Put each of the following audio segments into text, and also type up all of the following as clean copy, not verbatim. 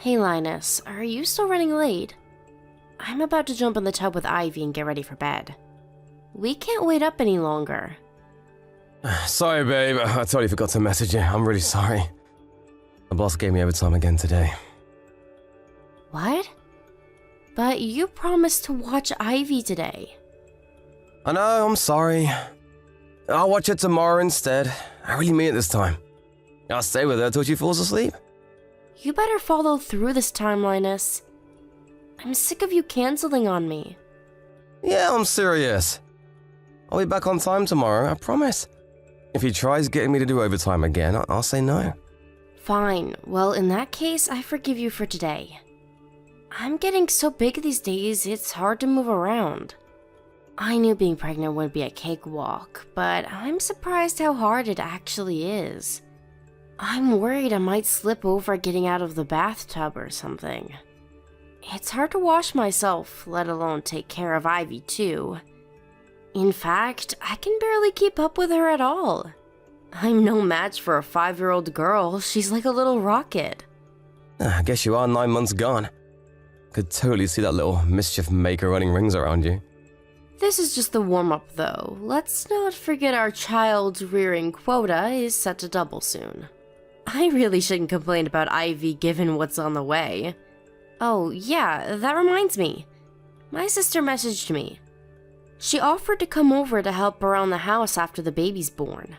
Hey Linus, are you still running late? I'm about to jump in the tub with Ivy and get ready for bed. We can't wait up any longer. Sorry, babe. I totally forgot to message you. I'm really sorry. The boss gave me overtime again today. What? But you promised to watch Ivy today. I know, I'm sorry. I'll watch it tomorrow instead. I really mean it this time. I'll stay with her till she falls asleep. You better follow through this time, Linus. I'm sick of you canceling on me. Yeah, I'm serious. I'll be back on time tomorrow, I promise. If he tries getting me to do overtime again, I'll say no. Fine. Well, in that case, I forgive you for today. I'm getting so big these days, it's hard to move around. I knew being pregnant would be a cakewalk, but I'm surprised how hard it actually is. I'm worried I might slip over getting out of the bathtub or something. It's hard to wash myself, let alone take care of Ivy too. In fact, I can barely keep up with her at all. I'm no match for a 5-year-old girl, she's like a little rocket. I guess you are 9 months gone. Could totally see that little mischief maker running rings around you. This is just the warm-up though. Let's not forget our child's rearing quota is set to double soon. I really shouldn't complain about Ivy given what's on the way. Oh yeah, that reminds me. My sister messaged me. She offered to come over to help around the house after the baby's born.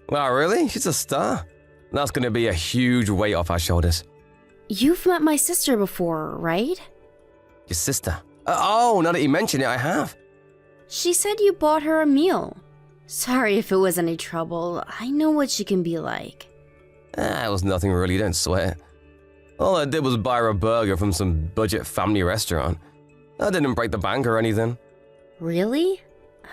Wow, really? She's a star. That's gonna be a huge weight off our shoulders. You've met my sister before, right? Your sister? Oh, now that you mention it, I have. She said you bought her a meal. Sorry if it was any trouble. I know what she can be like. It was nothing really, don't sweat. All I did was buy her a burger from some budget family restaurant. I didn't break the bank or anything. Really?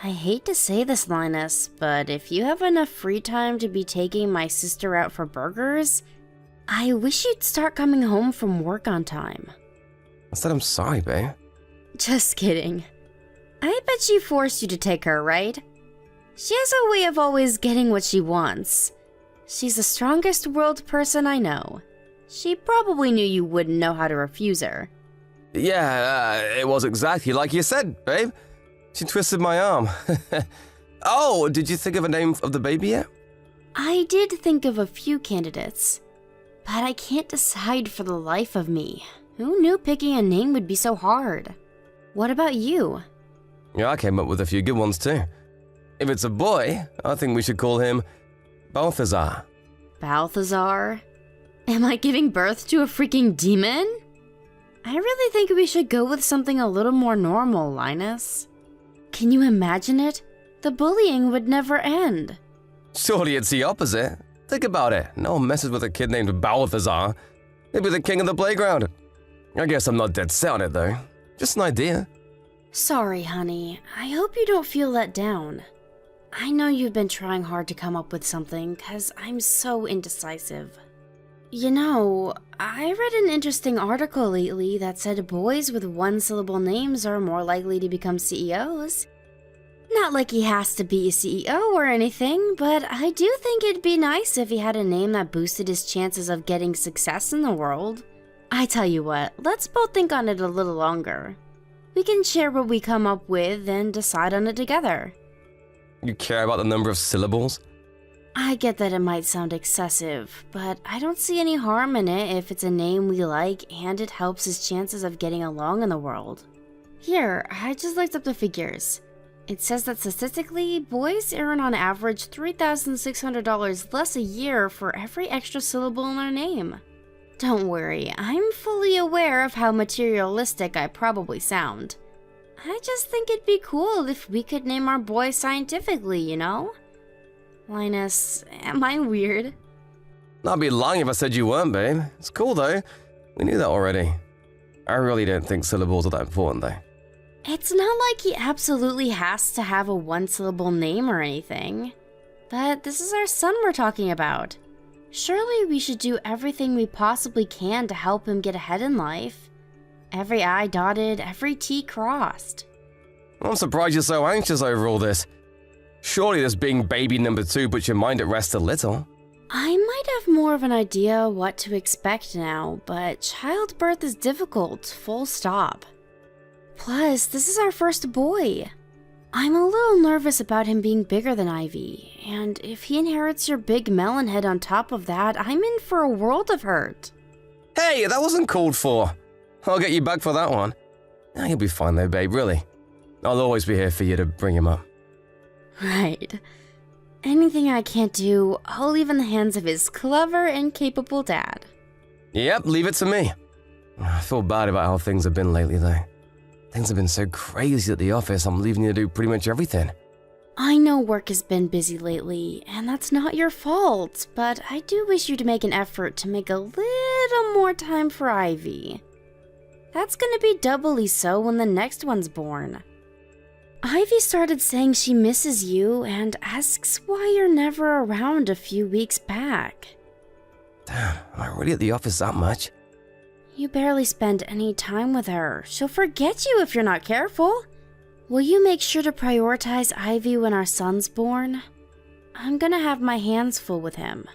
I hate to say this, Linus, but if you have enough free time to be taking my sister out for burgers, I wish you'd start coming home from work on time. I said I'm sorry, babe. Just kidding. I bet she forced you to take her, right? She has a way of always getting what she wants. She's the strongest world person I know. She probably knew you wouldn't know how to refuse her. Yeah, it was exactly like you said, babe. She twisted my arm. Oh, did you think of a name of the baby yet? I did think of a few candidates, but I can't decide for the life of me. Who knew picking a name would be so hard? What about you? Yeah, I came up with a few good ones too. If it's a boy, I think we should call him Balthazar. Balthazar? Am I giving birth to a freaking demon? I really think we should go with something a little more normal, Linus. Can you imagine it? The bullying would never end. Surely it's the opposite. Think about it. No one messes with a kid named Balthazar. He'd be the king of the playground. I guess I'm not dead set on it though. Just an idea. Sorry, honey. I hope you don't feel let down. I know you've been trying hard to come up with something, 'cause I'm so indecisive. You know, I read an interesting article lately that said boys with one-syllable names are more likely to become CEOs. Not like he has to be a CEO or anything, but I do think it'd be nice if he had a name that boosted his chances of getting success in the world. I tell you what, let's both think on it a little longer. We can share what we come up with and decide on it together. You care about the number of syllables? I get that it might sound excessive, but I don't see any harm in it if it's a name we like and it helps his chances of getting along in the world. Here, I just looked up the figures. It says that statistically, boys earn on average $3,600 less a year for every extra syllable in their name. Don't worry, I'm fully aware of how materialistic I probably sound. I just think it'd be cool if we could name our boy scientifically, you know? Linus, am I weird? I'd be lying if I said you weren't, babe. It's cool though. We knew that already. I really don't think syllables are that important though. It's not like he absolutely has to have a one-syllable name or anything. But this is our son we're talking about. Surely we should do everything we possibly can to help him get ahead in life. Every I dotted, every T crossed. I'm surprised you're so anxious over all this. Surely this being baby number 2 puts your mind at rest a little. I might have more of an idea what to expect now, but childbirth is difficult, full stop. Plus, this is our first boy. I'm a little nervous about him being bigger than Ivy, and if he inherits your big melon head on top of that, I'm in for a world of hurt. Hey, that wasn't called for. I'll get you back for that one. You'll be fine though, babe, really. I'll always be here for you to bring him up. Right. Anything I can't do, I'll leave in the hands of his clever and capable dad. Yep, leave it to me. I feel bad about how things have been lately though. Things have been so crazy at the office, I'm leaving you to do pretty much everything. I know work has been busy lately, and that's not your fault, but I do wish you to make an effort to make a little more time for Ivy. That's gonna be doubly so when the next one's born. Ivy started saying she misses you and asks why you're never around a few weeks back. Damn, am I really at the office that much? You barely spend any time with her. She'll forget you if you're not careful. Will you make sure to prioritize Ivy when our son's born? I'm gonna have my hands full with him.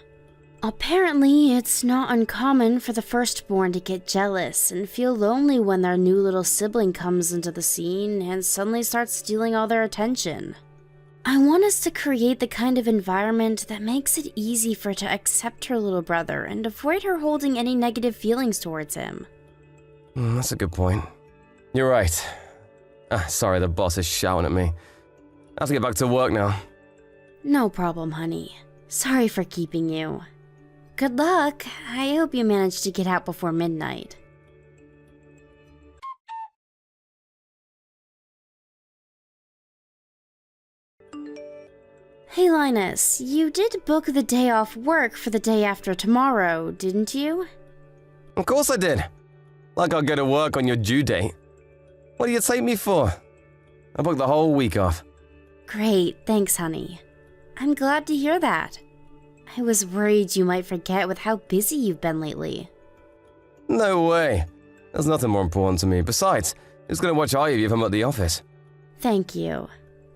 Apparently, it's not uncommon for the firstborn to get jealous and feel lonely when their new little sibling comes into the scene and suddenly starts stealing all their attention. I want us to create the kind of environment that makes it easy for her to accept her little brother and avoid her holding any negative feelings towards him. That's a good point. You're right. Sorry, the boss is shouting at me. I have to get back to work now. No problem, honey. Sorry for keeping you. Good luck. I hope you manage to get out before midnight. Hey Linus, you did book the day off work for the day after tomorrow, didn't you? Of course I did. Like I'll go to work on your due date. What do you take me for? I booked the whole week off. Great, thanks honey. I'm glad to hear that. I was worried you might forget with how busy you've been lately. No way. There's nothing more important to me. Besides, who's gonna watch Ivy if I'm at the office? Thank you.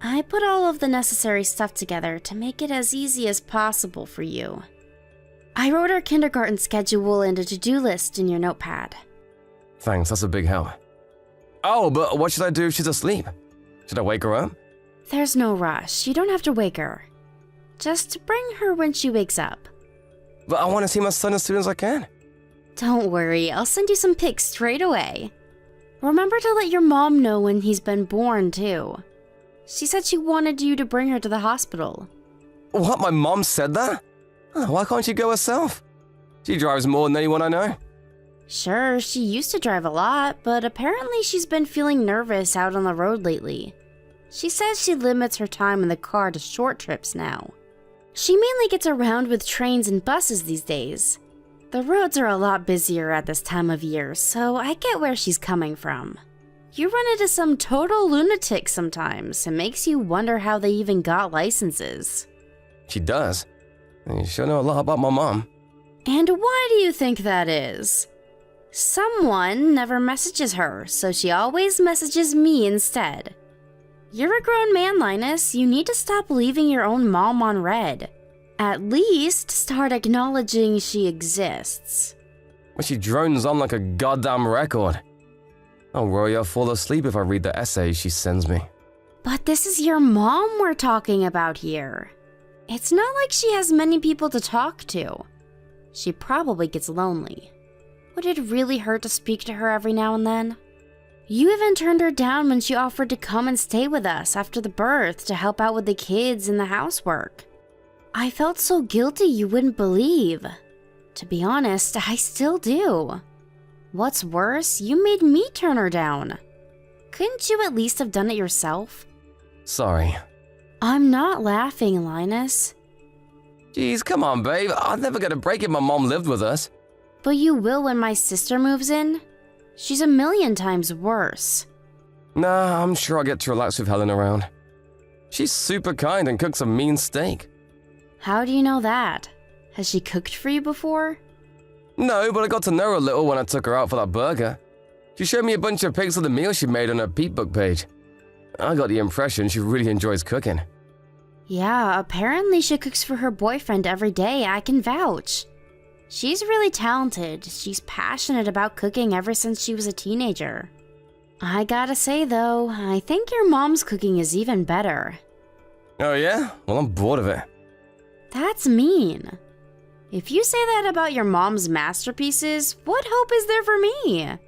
I put all of the necessary stuff together to make it as easy as possible for you. I wrote our kindergarten schedule and a to-do list in your notepad. Thanks, that's a big help. Oh, but what should I do if she's asleep? Should I wake her up? There's no rush. You don't have to wake her. Just bring her when she wakes up. But I want to see my son as soon as I can. Don't worry, I'll send you some pics straight away. Remember to let your mom know when he's been born, too. She said she wanted you to bring her to the hospital. What, my mom said that? Why can't she go herself? She drives more than anyone I know. Sure, she used to drive a lot, but apparently she's been feeling nervous out on the road lately. She says she limits her time in the car to short trips now. She mainly gets around with trains and buses these days. The roads are a lot busier at this time of year, so I get where she's coming from. You run into some total lunatics sometimes. It makes you wonder how they even got licenses. She does. You sure know a lot about my mom. And why do you think that is? Someone never messages her, so she always messages me instead. You're a grown man, Linus. You need to stop leaving your own mom on red. At least start acknowledging she exists. But she drones on like a goddamn record. I'll worry I'll fall asleep if I read the essays she sends me. But this is your mom we're talking about here. It's not like she has many people to talk to. She probably gets lonely. Would it really hurt to speak to her every now and then? You even turned her down when she offered to come and stay with us after the birth to help out with the kids and the housework. I felt so guilty you wouldn't believe. To be honest, I still do. What's worse, you made me turn her down. Couldn't you at least have done it yourself? Sorry. I'm not laughing, Linus. Jeez, come on, babe. I'd never get a break if my mom lived with us. But you will when my sister moves in. She's a million times worse. Nah, I'm sure I'll get to relax with Helen around. She's super kind and cooks a mean steak. How do you know that? Has she cooked for you before? No, but I got to know her a little when I took her out for that burger. She showed me a bunch of pics of the meal she made on her Peep Book page. I got the impression she really enjoys cooking. Yeah, apparently she cooks for her boyfriend every day, I can vouch. She's really talented. She's passionate about cooking ever since she was a teenager. I gotta say though, I think your mom's cooking is even better. Oh yeah? Well, I'm bored of it. That's mean. If you say that about your mom's masterpieces, what hope is there for me?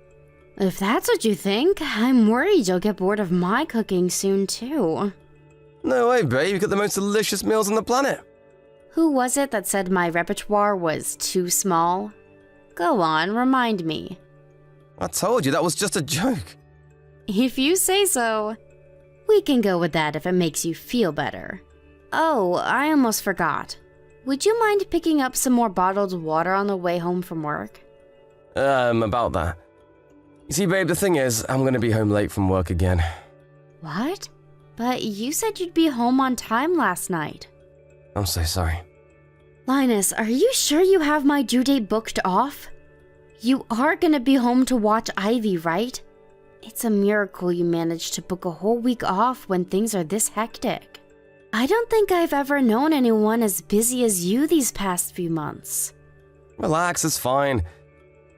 If that's what you think, I'm worried you'll get bored of my cooking soon too. No way, babe. You got the most delicious meals on the planet. Who was it that said my repertoire was too small? Go on, remind me. I told you that was just a joke. If you say so. We can go with that if it makes you feel better. Oh, I almost forgot. Would you mind picking up some more bottled water on the way home from work? About that. You see, babe, the thing is, I'm gonna be home late from work again. What? But you said you'd be home on time last night. I'm so sorry. Linus, are you sure you have my due date booked off? You are gonna be home to watch Ivy, right? It's a miracle you managed to book a whole week off when things are this hectic. I don't think I've ever known anyone as busy as you these past few months. Relax, it's fine.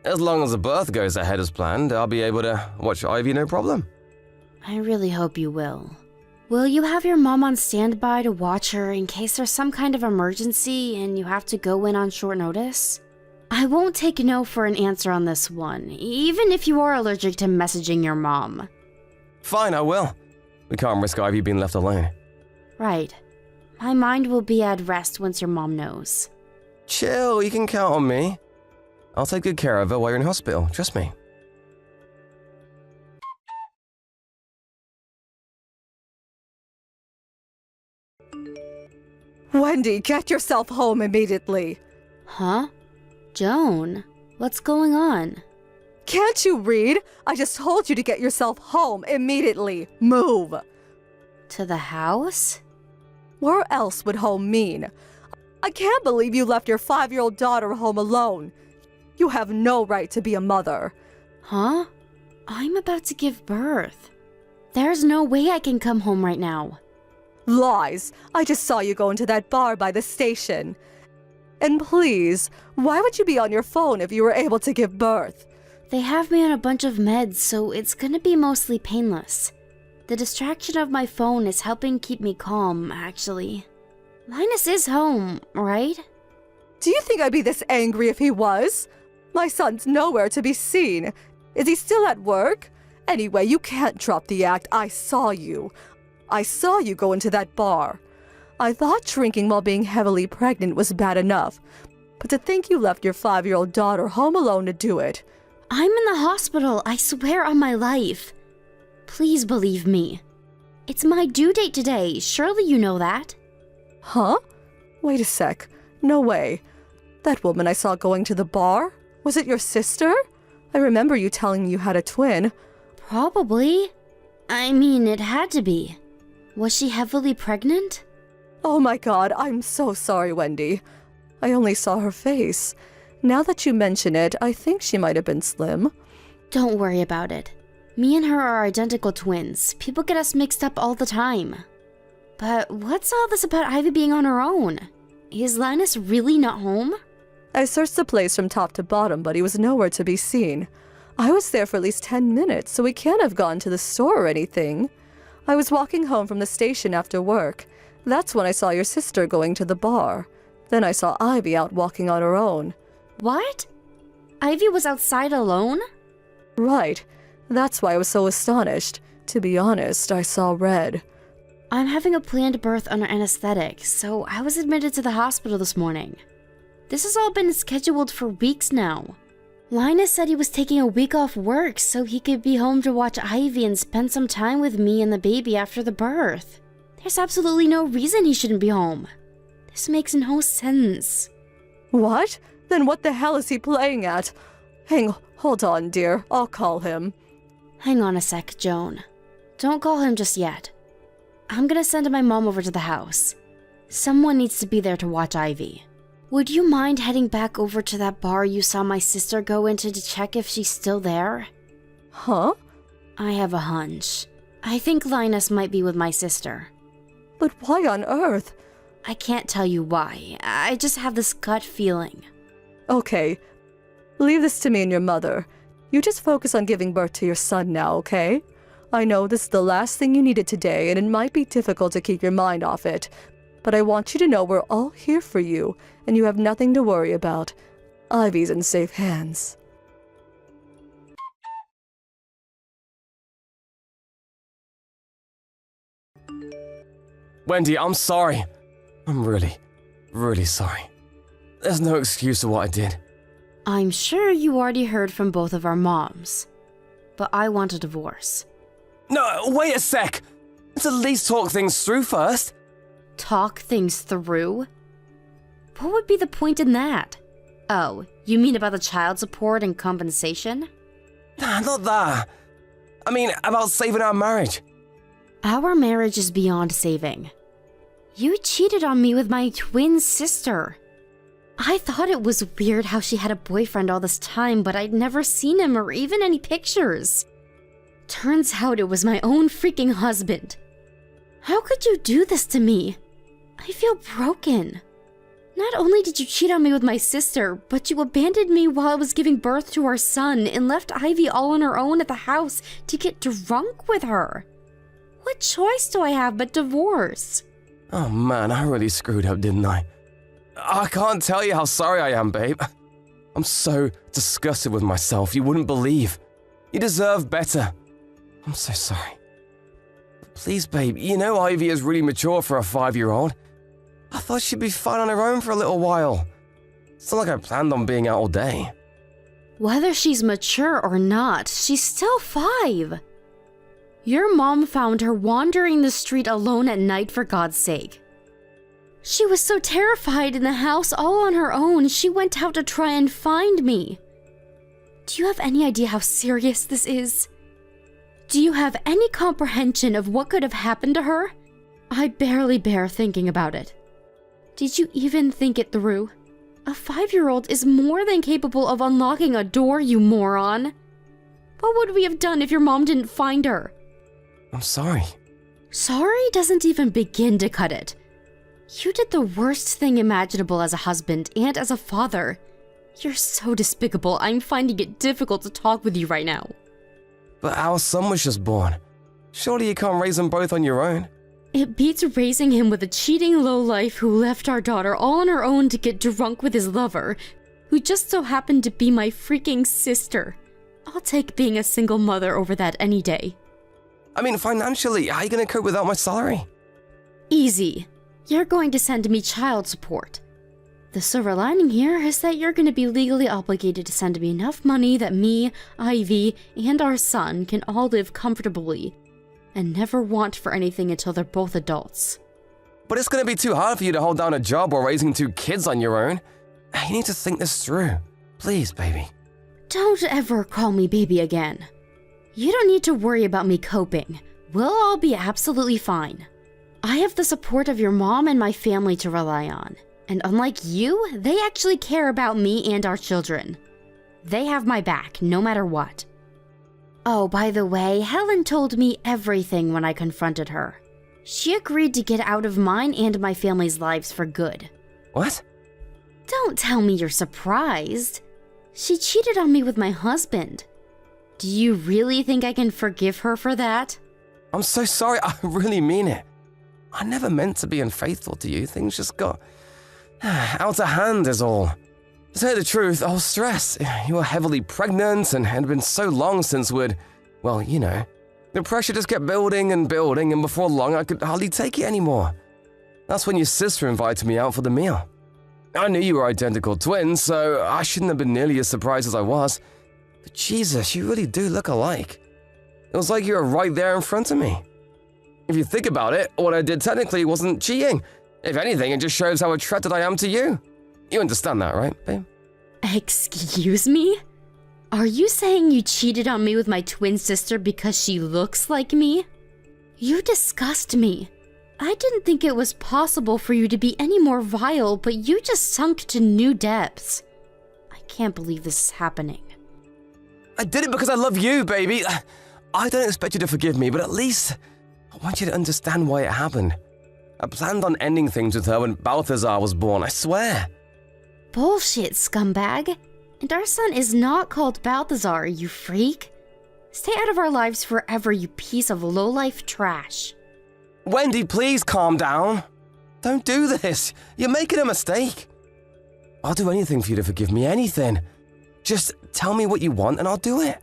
As long as the birth goes ahead as planned, I'll be able to watch Ivy no problem. I really hope you will. Will you have your mom on standby to watch her in case there's some kind of emergency and you have to go in on short notice? I won't take no for an answer on this one, even if you are allergic to messaging your mom. Fine, I will. We can't risk Ivy being left alone. Right. My mind will be at rest once your mom knows. Chill, you can count on me. I'll take good care of her while you're in hospital, trust me. Wendy, get yourself home immediately. Huh? Joan, what's going on? Can't you read? I just told you to get yourself home immediately. Move. To the house? Where else would home mean? I can't believe you left your 5-year-old daughter home alone. You have no right to be a mother. Huh? I'm about to give birth. There's no way I can come home right now. Lies. I just saw you go into that bar by the station. And please, why would you be on your phone if you were able to give birth? They have me on a bunch of meds, so it's gonna be mostly painless. The distraction of my phone is helping keep me calm, actually. Linus is home, right? Do you think I'd be this angry if he was? My son's nowhere to be seen. Is he still at work? Anyway, you can't drop the act. I saw you. I saw you go into that bar. I thought drinking while being heavily pregnant was bad enough, but to think you left your 5-year-old daughter home alone to do it. I'm in the hospital, I swear on my life. Please believe me. It's my due date today, surely you know that. Huh? Wait a sec. No way. That woman I saw going to the bar? Was it your sister? I remember you telling me you had a twin. Probably. I mean, it had to be. Was she heavily pregnant? Oh my god, I'm so sorry, Wendy. I only saw her face. Now that you mention it, I think she might have been slim. Don't worry about it. Me and her are identical twins. People get us mixed up all the time. But what's all this about Ivy being on her own? Is Linus really not home? I searched the place from top to bottom, but he was nowhere to be seen. I was there for at least 10 minutes, so he can't have gone to the store or anything. I was walking home from the station after work. That's when I saw your sister going to the bar. Then I saw Ivy out walking on her own. What? Ivy was outside alone? Right. That's why I was so astonished. To be honest, I saw red. I'm having a planned birth under anesthetic, so I was admitted to the hospital this morning. This has all been scheduled for weeks now. Linus said he was taking a week off work so he could be home to watch Ivy and spend some time with me and the baby after the birth. There's absolutely no reason he shouldn't be home. This makes no sense. What? Then what the hell is he playing at? Hold on, dear. I'll call him. Hang on a sec, Joan. Don't call him just yet. I'm gonna send my mom over to the house. Someone needs to be there to watch Ivy. Would you mind heading back over to that bar you saw my sister go into to check if she's still there? Huh? I have a hunch. I think Linus might be with my sister. But why on earth? I can't tell you why. I just have this gut feeling. Okay, leave this to me and your mother. You just focus on giving birth to your son now, okay? I know this is the last thing you needed today, and it might be difficult to keep your mind off it. But I want you to know we're all here for you, and you have nothing to worry about. Ivy's in safe hands. Wendy, I'm sorry. I'm really, really sorry. There's no excuse for what I did. I'm sure you already heard from both of our moms, but I want a divorce. No, wait a sec. Let's at least talk things through first. Talk things through? What would be the point in that? Oh, you mean about the child support and compensation? Nah, not that. I mean, about saving our marriage. Our marriage is beyond saving. You cheated on me with my twin sister. I thought it was weird how she had a boyfriend all this time, but I'd never seen him or even any pictures. Turns out it was my own freaking husband. How could you do this to me? I feel broken. Not only did you cheat on me with my sister, but you abandoned me while I was giving birth to our son and left Ivy all on her own at the house to get drunk with her. What choice do I have but divorce? Oh man, I really screwed up, didn't I? I can't tell you how sorry I am, babe. I'm so disgusted with myself, you wouldn't believe. You deserve better. I'm so sorry. Please, babe, you know Ivy is really mature for a 5-year-old. I thought she'd be fine on her own for a little while. It's not like I planned on being out all day. Whether she's mature or not, she's still 5. Your mom found her wandering the street alone at night, for God's sake. She was so terrified in the house all on her own, she went out to try and find me. Do you have any idea how serious this is? Do you have any comprehension of what could have happened to her? I barely bear thinking about it. Did you even think it through? A 5-year-old is more than capable of unlocking a door, you moron. What would we have done if your mom didn't find her? I'm sorry. Sorry doesn't even begin to cut it. You did the worst thing imaginable as a husband and as a father. You're so despicable, I'm finding it difficult to talk with you right now. But our son was just born. Surely you can't raise them both on your own. It beats raising him with a cheating lowlife who left our daughter all on her own to get drunk with his lover, who just so happened to be my freaking sister. I'll take being a single mother over that any day. I mean, financially, how are you going to cope without my salary? Easy. You're going to send me child support. The silver lining here is that you're going to be legally obligated to send me enough money that me, Ivy, and our son can all live comfortably and never want for anything until they're both adults. But it's going to be too hard for you to hold down a job while raising 2 kids on your own. You need to think this through. Please, baby. Don't ever call me baby again. You don't need to worry about me coping. We'll all be absolutely fine. I have the support of your mom and my family to rely on. And unlike you, they actually care about me and our children. They have my back, no matter what. Oh, by the way, Helen told me everything when I confronted her. She agreed to get out of mine and my family's lives for good. What? Don't tell me you're surprised. She cheated on me with my husband. Do you really think I can forgive her for that? I'm so sorry, I really mean it. I never meant to be unfaithful to you, things just got out of hand is all. To tell you the truth, I was stressed. You were heavily pregnant and had been so long since well, you know. The pressure just kept building and building, and before long I could hardly take it anymore. That's when your sister invited me out for the meal. I knew you were identical twins, so I shouldn't have been nearly as surprised as I was. But Jesus, you really do look alike. It was like you were right there in front of me. If you think about it, what I did technically wasn't cheating. If anything, it just shows how attracted I am to you. You understand that, right, babe? Excuse me? Are you saying you cheated on me with my twin sister because she looks like me? You disgust me. I didn't think it was possible for you to be any more vile, but you just sunk to new depths. I can't believe this is happening. I did it because I love you, baby. I don't expect you to forgive me, but at least I want you to understand why it happened. I planned on ending things with her when Balthazar was born, I swear. Bullshit, scumbag. And our son is not called Balthazar, you freak. Stay out of our lives forever, you piece of low-life trash. Wendy, please calm down. Don't do this. You're making a mistake. I'll do anything for you to forgive me, anything. Just tell me what you want and I'll do it.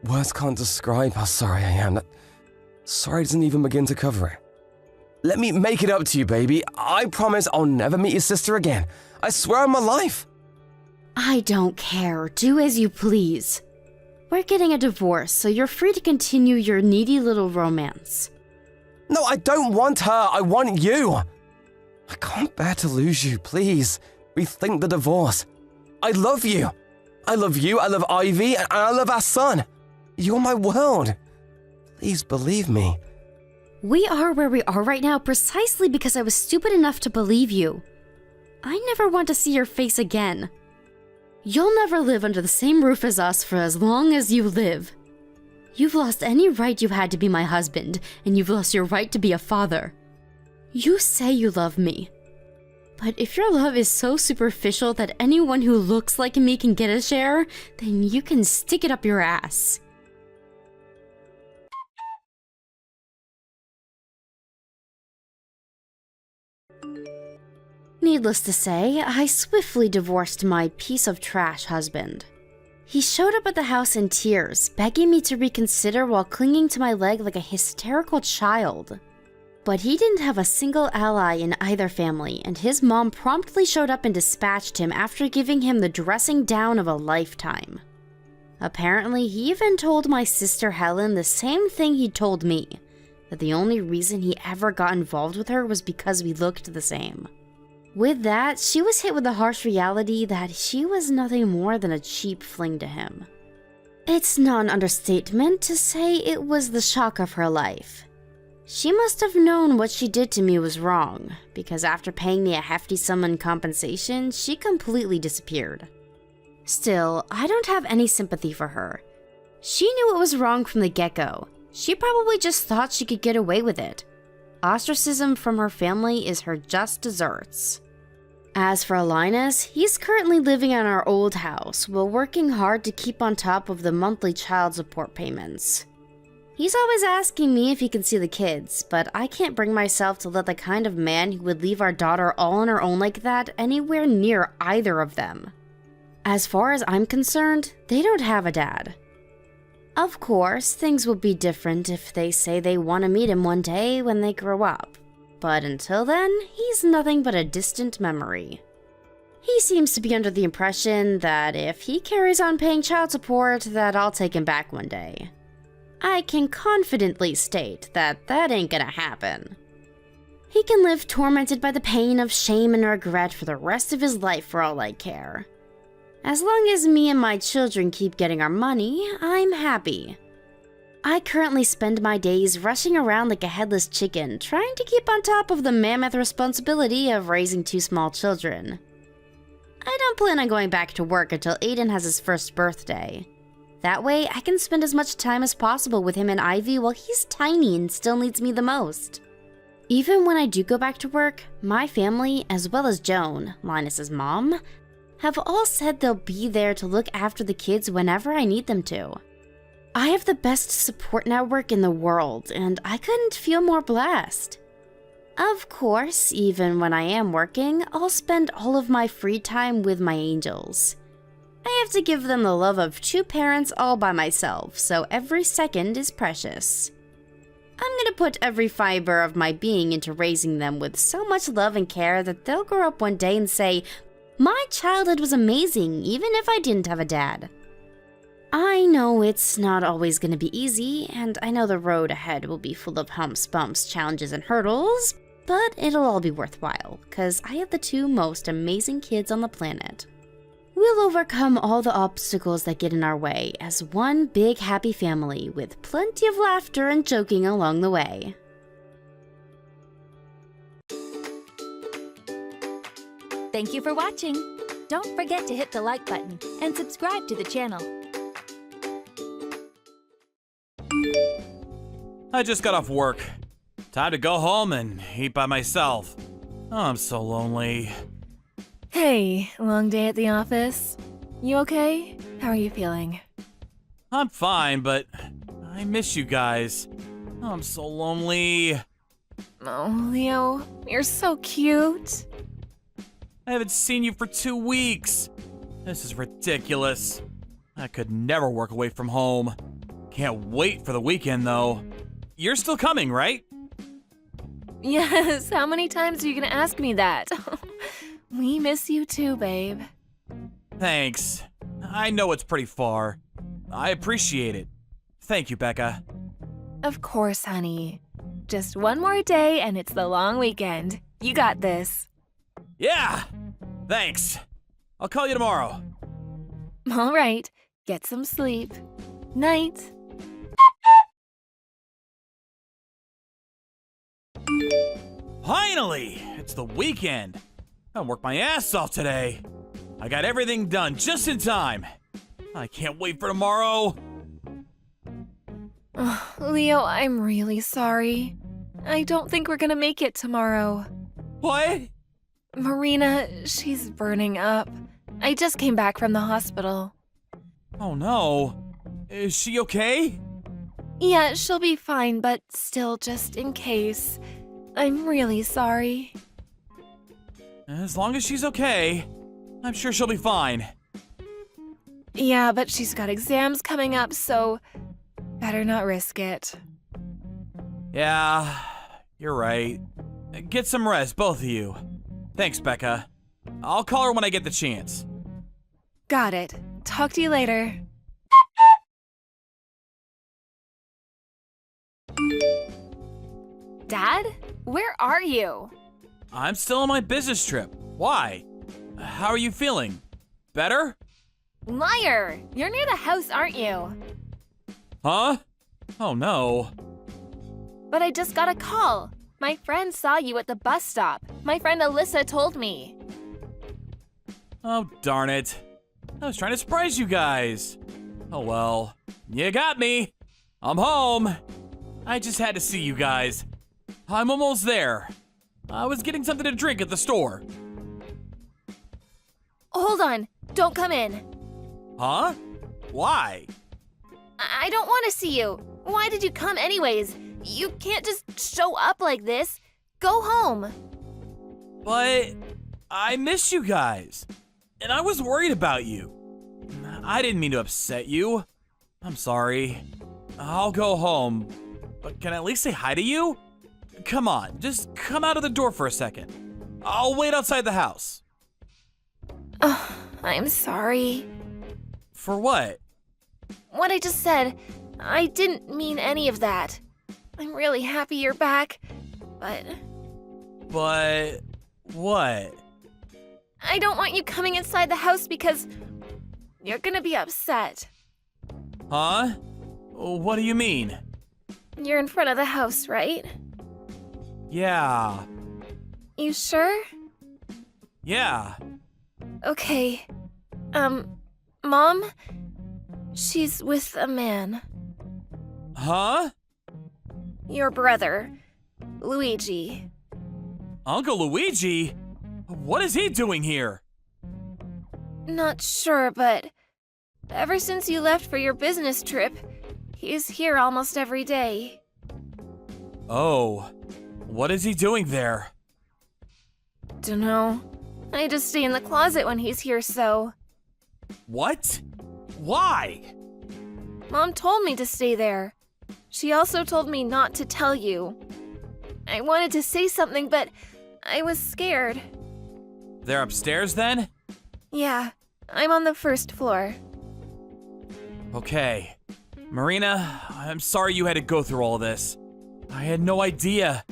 Words can't describe how sorry I am. That sorry doesn't even begin to cover it. Let me make it up to you, baby. I promise I'll never meet your sister again. I swear on my life. I don't care. Do as you please. We're getting a divorce, so you're free to continue your needy little romance. No, I don't want her. I want you. I can't bear to lose you. Please, rethink the divorce. I love you. I love you, I love Ivy, and I love our son. You're my world. Please believe me. We are where we are right now precisely because I was stupid enough to believe you. I never want to see your face again. You'll never live under the same roof as us for as long as you live. You've lost any right you had to be my husband, and you've lost your right to be a father. You say you love me. But if your love is so superficial that anyone who looks like me can get a share, then you can stick it up your ass. Needless to say, I swiftly divorced my piece of trash husband. He showed up at the house in tears, begging me to reconsider while clinging to my leg like a hysterical child. But he didn't have a single ally in either family, and his mom promptly showed up and dispatched him after giving him the dressing down of a lifetime. Apparently, he even told my sister Helen the same thing he told me, that the only reason he ever got involved with her was because we looked the same. With that, she was hit with the harsh reality that she was nothing more than a cheap fling to him. It's not an understatement to say it was the shock of her life. She must have known what she did to me was wrong, because after paying me a hefty sum in compensation, she completely disappeared. Still, I don't have any sympathy for her. She knew it was wrong from the get-go. She probably just thought she could get away with it. Ostracism from her family is her just desserts. As for Linus, he's currently living in our old house while working hard to keep on top of the monthly child support payments. He's always asking me if he can see the kids, but I can't bring myself to let the kind of man who would leave our daughter all on her own like that anywhere near either of them. As far as I'm concerned, they don't have a dad. Of course, things will be different if they say they want to meet him one day when they grow up. But until then, he's nothing but a distant memory. He seems to be under the impression that if he carries on paying child support, that I'll take him back one day. I can confidently state that that ain't gonna happen. He can live tormented by the pain of shame and regret for the rest of his life for all I care. As long as me and my children keep getting our money, I'm happy. I currently spend my days rushing around like a headless chicken, trying to keep on top of the mammoth responsibility of raising 2 small children. I don't plan on going back to work until Aiden has his first birthday. That way, I can spend as much time as possible with him and Ivy while he's tiny and still needs me the most. Even when I do go back to work, my family, as well as Joan, Linus's mom, have all said they'll be there to look after the kids whenever I need them to. I have the best support network in the world, and I couldn't feel more blessed. Of course, even when I am working, I'll spend all of my free time with my angels. I have to give them the love of 2 parents all by myself, so every second is precious. I'm gonna put every fiber of my being into raising them with so much love and care that they'll grow up one day and say, "My childhood was amazing, even if I didn't have a dad." I know it's not always gonna be easy, and I know the road ahead will be full of humps, bumps, challenges, and hurdles, but it'll all be worthwhile, because I have the 2 most amazing kids on the planet. We'll overcome all the obstacles that get in our way as one big happy family with plenty of laughter and joking along the way. Thank you for watching. Don't forget to hit the like button and subscribe to the channel. I just got off work. Time to go home and eat by myself. Oh, I'm so lonely. Hey, long day at the office? You okay? How are you feeling? I'm fine, but I miss you guys. Oh, I'm so lonely. Oh, Leo, you're so cute. I haven't seen you for 2 weeks. This is ridiculous. I could never work away from home. Can't wait for the weekend, though. You're still coming, right? Yes, how many times are you gonna ask me that? We miss you too, babe. Thanks. I know it's pretty far. I appreciate it. Thank you, Becca. Of course, honey. Just one more day and it's the long weekend. You got this. Yeah! Thanks. I'll call you tomorrow. All right, get some sleep. Night. Finally! It's the weekend. I worked my ass off today. I got everything done just in time. I can't wait for tomorrow. Leo, I'm really sorry. I don't think we're gonna make it tomorrow. What? Marina, she's burning up. I just came back from the hospital. Oh no. Is she okay? Yeah, she'll be fine, but still, just in case. I'm really sorry. As long as she's okay, I'm sure she'll be fine. Yeah, but she's got exams coming up, so better not risk it. Yeah, you're right. Get some rest, both of you. Thanks, Becca. I'll call her when I get the chance. Got it. Talk to you later. Dad? Where are you? I'm still on my business trip. Why? How are you feeling? Better? Liar! You're near the house, aren't you? Huh? Oh no. But I just got a call. My friend saw you at the bus stop. My friend Alyssa told me. Oh, darn it. I was trying to surprise you guys. Oh well. You got me. I'm home. I just had to see you guys. I'm almost there. I was getting something to drink at the store. Hold on. Don't come in. Huh? Why? I don't want to see you. Why did you come anyways? You can't just show up like this. Go home. But I miss you guys. And I was worried about you. I didn't mean to upset you. I'm sorry. I'll go home. But can I at least say hi to you? Come on, just come out of the door for a second. I'll wait outside the house. I'm sorry. For what? What I just said, I didn't mean any of that. I'm really happy you're back, but But what? I don't want you coming inside the house because you're gonna be upset. Huh? What do you mean? You're in front of the house, right? Yeah. You sure? Yeah. Okay. Mom? She's with a man. Huh? Your brother, Luigi. Uncle Luigi? What is he doing here? Not sure, but ever since you left for your business trip, he's here almost every day. Oh. What is he doing there? Dunno. I just stay in the closet when he's here, so. What? Why? Mom told me to stay there. She also told me not to tell you. I wanted to say something, but I was scared. They're upstairs then? Yeah, I'm on the first floor. Okay. Marina, I'm sorry you had to go through all this. I had no idea.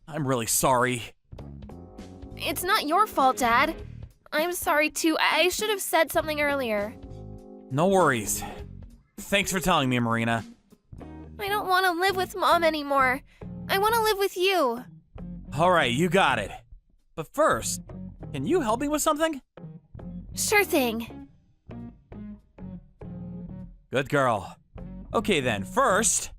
I'm really sorry. It's not your fault, Dad. I'm sorry too. I should have said something earlier. No worries. Thanks for telling me, Marina. I don't want to live with Mom anymore. I want to live with you. Alright, you got it. But first, can you help me with something? Sure thing. Good girl. Okay then, first,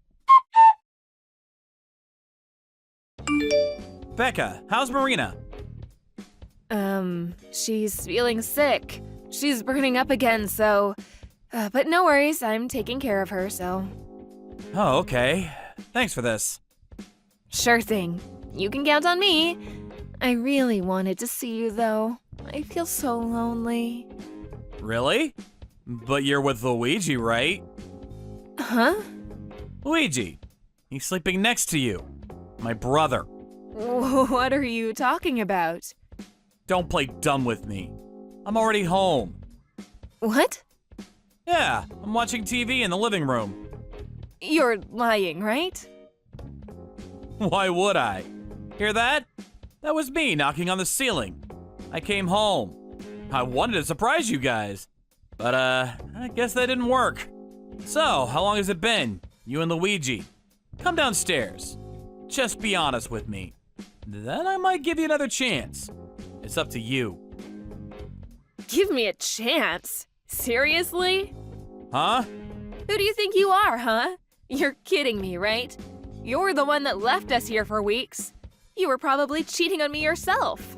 Becca, how's Marina? She's feeling sick. She's burning up again, so... but no worries, I'm taking care of her, so... Oh, okay. Thanks for this. Sure thing. You can count on me. I really wanted to see you, though. I feel so lonely. Really? But you're with Luigi, right? Huh? Luigi. He's sleeping next to you. My brother. What are you talking about? Don't play dumb with me. I'm already home. What? Yeah, I'm watching TV in the living room. You're lying, right? Why would I? Hear that? That was me knocking on the ceiling. I came home. I wanted to surprise you guys. But, I guess that didn't work. So, how long has it been? You and Luigi? Come downstairs. Just be honest with me. Then I might give you another chance. It's up to you. Give me a chance? Seriously? Huh? Who do you think you are, huh? You're kidding me, right? You're the one that left us here for weeks. You were probably cheating on me yourself.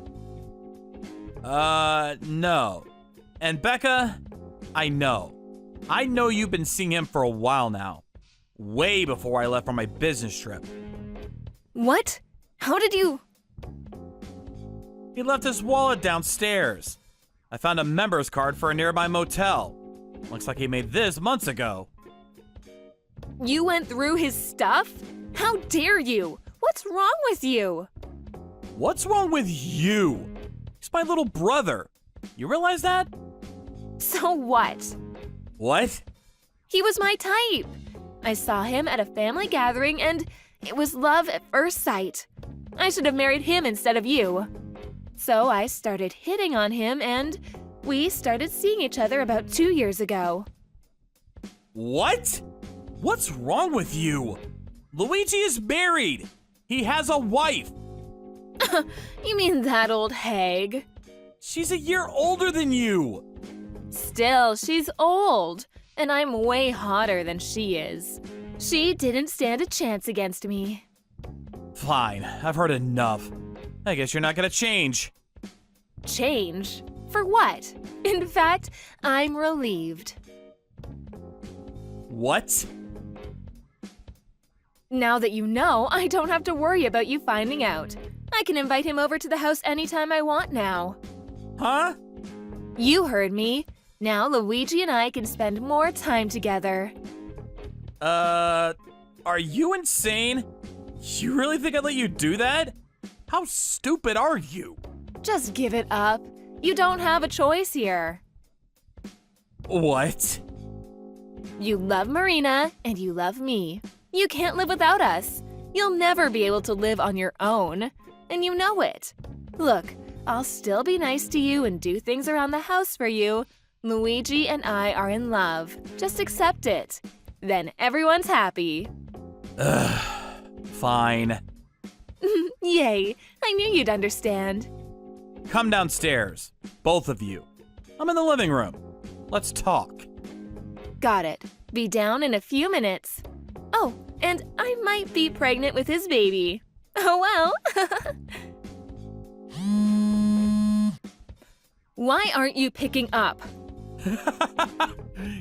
No. And Becca, I know. I know you've been seeing him for a while now. Way before I left for my business trip. What? How did you... He left his wallet downstairs. I found a member's card for a nearby motel. Looks like he made this months ago. You went through his stuff? How dare you? What's wrong with you? What's wrong with you? He's my little brother. You realize that? So what? What? He was my type. I saw him at a family gathering and it was love at first sight. I should have married him instead of you. So I started hitting on him and we started seeing each other about 2 years ago. What? What's wrong with you? Luigi is married. He has a wife. You mean that old hag? She's a year older than you. Still, she's old, and I'm way hotter than she is. She didn't stand a chance against me. Fine, I've heard enough. I guess you're not gonna change. Change? For what? In fact, I'm relieved. What? Now that you know, I don't have to worry about you finding out. I can invite him over to the house anytime I want now. Huh? You heard me. Now Luigi and I can spend more time together. Are you insane? You really think I'd let you do that? How stupid are you? Just give it up. You don't have a choice here. What? You love Marina, and you love me. You can't live without us. You'll never be able to live on your own, and you know it. Look, I'll still be nice to you and do things around the house for you. Luigi and I are in love. Just accept it. Then everyone's happy. Fine. Yay, I knew you'd understand. Come downstairs, both of you. I'm in the living room. Let's talk. Got it. Be down in a few minutes. Oh, and I might be pregnant with his baby. Oh well. Why aren't you picking up?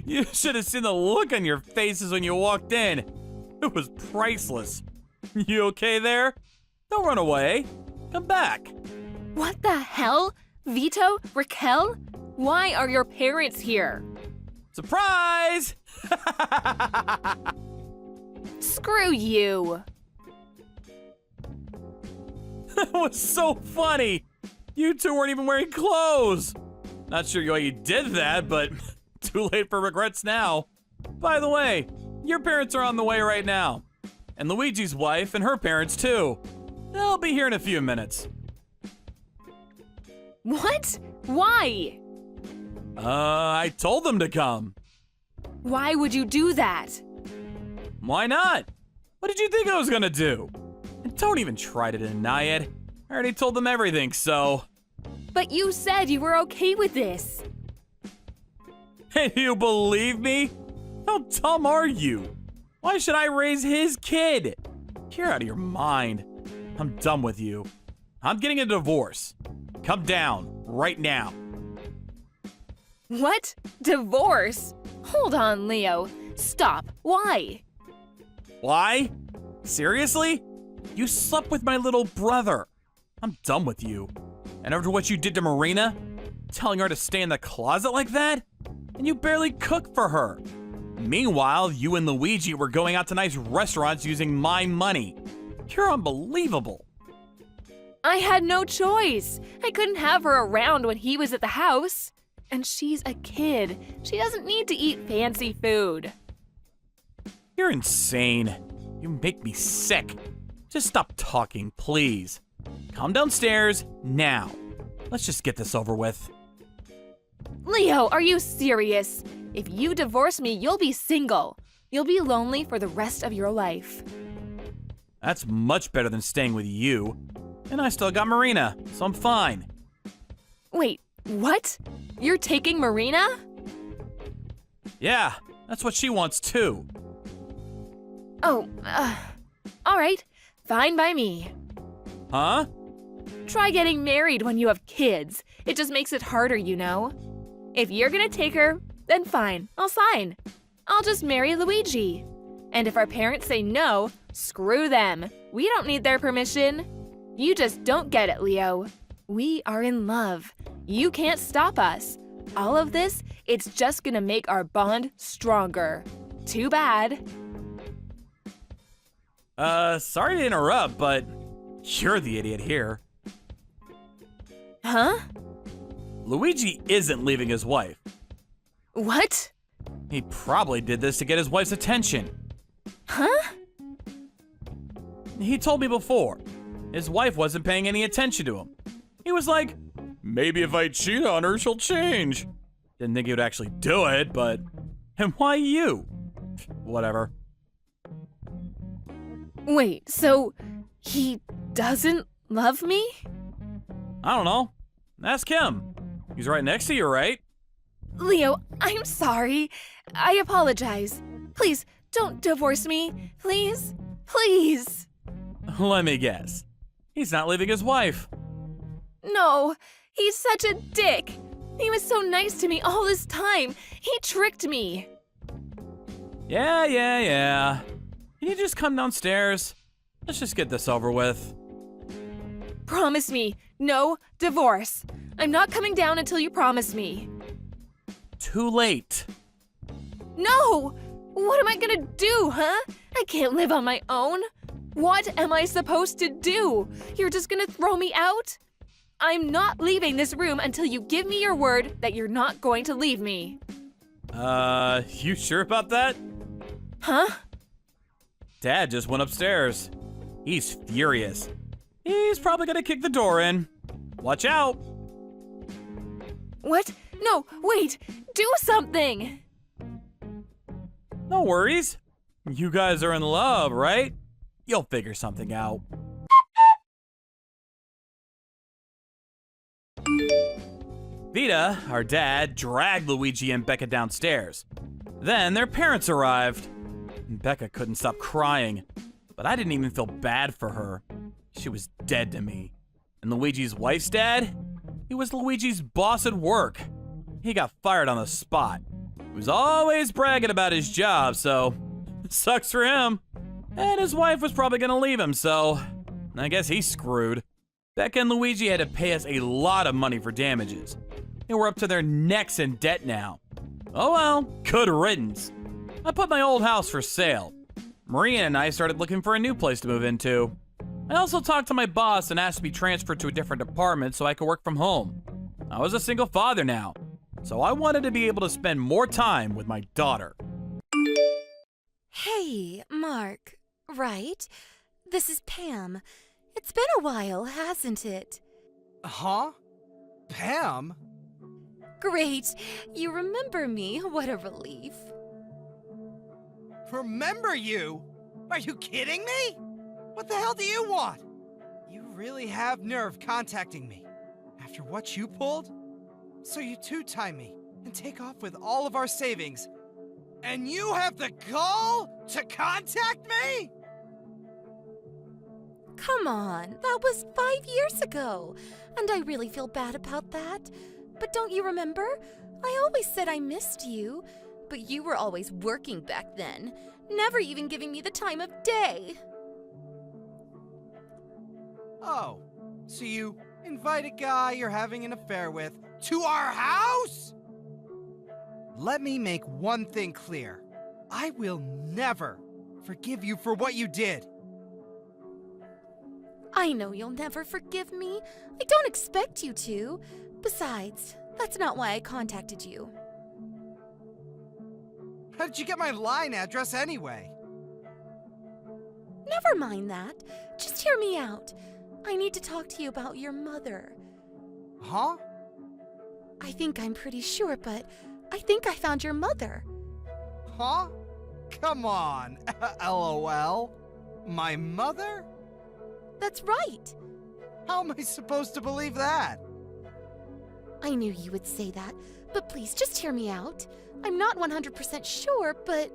You should have seen the look on your faces when you walked in. It was priceless. You okay there? Don't run away. Come back. What the hell? Vito? Raquel? Why are your parents here? Surprise! Screw you. That was so funny. You two weren't even wearing clothes. Not sure why you did that, but too late for regrets now. By the way, your parents are on the way right now. And Luigi's wife and her parents too. They'll be here in a few minutes. What? Why? I told them to come. Why would you do that? Why not? What did you think I was gonna do? And don't even try to deny it. I already told them everything, so... But you said you were okay with this. And you believe me? How dumb are you? Why should I raise his kid? You're out of your mind. I'm done with you. I'm getting a divorce. Come down right now. What? Divorce? Hold on, Leo. Stop. Why? Why? Seriously? You slept with my little brother. I'm done with you. And after what you did to Marina, telling her to stay in the closet like that? And you barely cook for her. Meanwhile, you and Luigi were going out to nice restaurants using my money. You're unbelievable. I had no choice. I couldn't have her around when he was at the house. And she's a kid. She doesn't need to eat fancy food. You're insane. You make me sick. Just stop talking, please. Come downstairs now. Let's just get this over with. Leo, are you serious? If you divorce me, you'll be single. You'll be lonely for the rest of your life. That's much better than staying with you. And I still got Marina, so I'm fine. Wait, what? You're taking Marina? Yeah, that's what she wants too. Oh, all right. Fine by me. Huh? Try getting married when you have kids. It just makes it harder, you know. If you're gonna take her, then fine, I'll sign. I'll just marry Luigi. And if our parents say no, screw them. We don't need their permission. You just don't get it, Leo. We are in love. You can't stop us. All of this, it's just gonna make our bond stronger. Too bad. Sorry to interrupt, but you're the idiot here. Huh? Luigi isn't leaving his wife. What? He probably did this to get his wife's attention. Huh? He told me before. His wife wasn't paying any attention to him. He was like, maybe if I cheat on her, she'll change. Didn't think he would actually do it, but... And why you? Whatever. Wait, so he doesn't love me? I don't know. Ask him. He's right next to you, right? Leo, I'm sorry. I apologize. Please, don't divorce me. Please? Please. Let me guess. He's not leaving his wife. No, he's such a dick. He was so nice to me all this time. He tricked me. Yeah. Can you just come downstairs? Let's just get this over with. Promise me, no divorce. I'm not coming down until you promise me. Too late. No! What am I gonna do, huh? I can't live on my own. What am I supposed to do? You're just gonna throw me out? I'm not leaving this room until you give me your word that you're not going to leave me. You sure about that? Huh? Dad just went upstairs. He's furious. He's probably gonna kick the door in. Watch out. What? No, wait! Do something! No worries. You guys are in love, right? You'll figure something out. Vita, our dad, dragged Luigi and Becca downstairs. Then their parents arrived. Becca couldn't stop crying, but I didn't even feel bad for her. She was dead to me. And Luigi's wife's dad? He was Luigi's boss at work. He got fired on the spot. He was always bragging about his job, so it sucks for him. And his wife was probably gonna leave him, so I guess he's screwed. Becca and Luigi had to pay us a lot of money for damages. They were up to their necks in debt now. Oh well, good riddance. I put my old house for sale. Maria and I started looking for a new place to move into. I also talked to my boss and asked to be transferred to a different department so I could work from home. I was a single father now, so I wanted to be able to spend more time with my daughter. Hey, Mark. Right? This is Pam. It's been a while, hasn't it? Huh? Pam? Great. You remember me. What a relief. Remember you? Are you kidding me? What the hell do you want? You really have nerve contacting me. After what you pulled? So you two-time me and take off with all of our savings. And you have the gall to contact me? Come on, that was 5 years ago, and I really feel bad about that. But don't you remember? I always said I missed you, but you were always working back then, never even giving me the time of day. Oh, so you invite a guy you're having an affair with to our house? Let me make one thing clear. I will never forgive you for what you did. I know you'll never forgive me. I don't expect you to. Besides, that's not why I contacted you. How did you get my line address anyway? Never mind that. Just hear me out. I need to talk to you about your mother. Huh? I think I'm pretty sure, but I think I found your mother. Huh? Come on, LOL. My mother? That's right. How am I supposed to believe that? I knew you would say that, but please just hear me out. I'm not 100% sure, but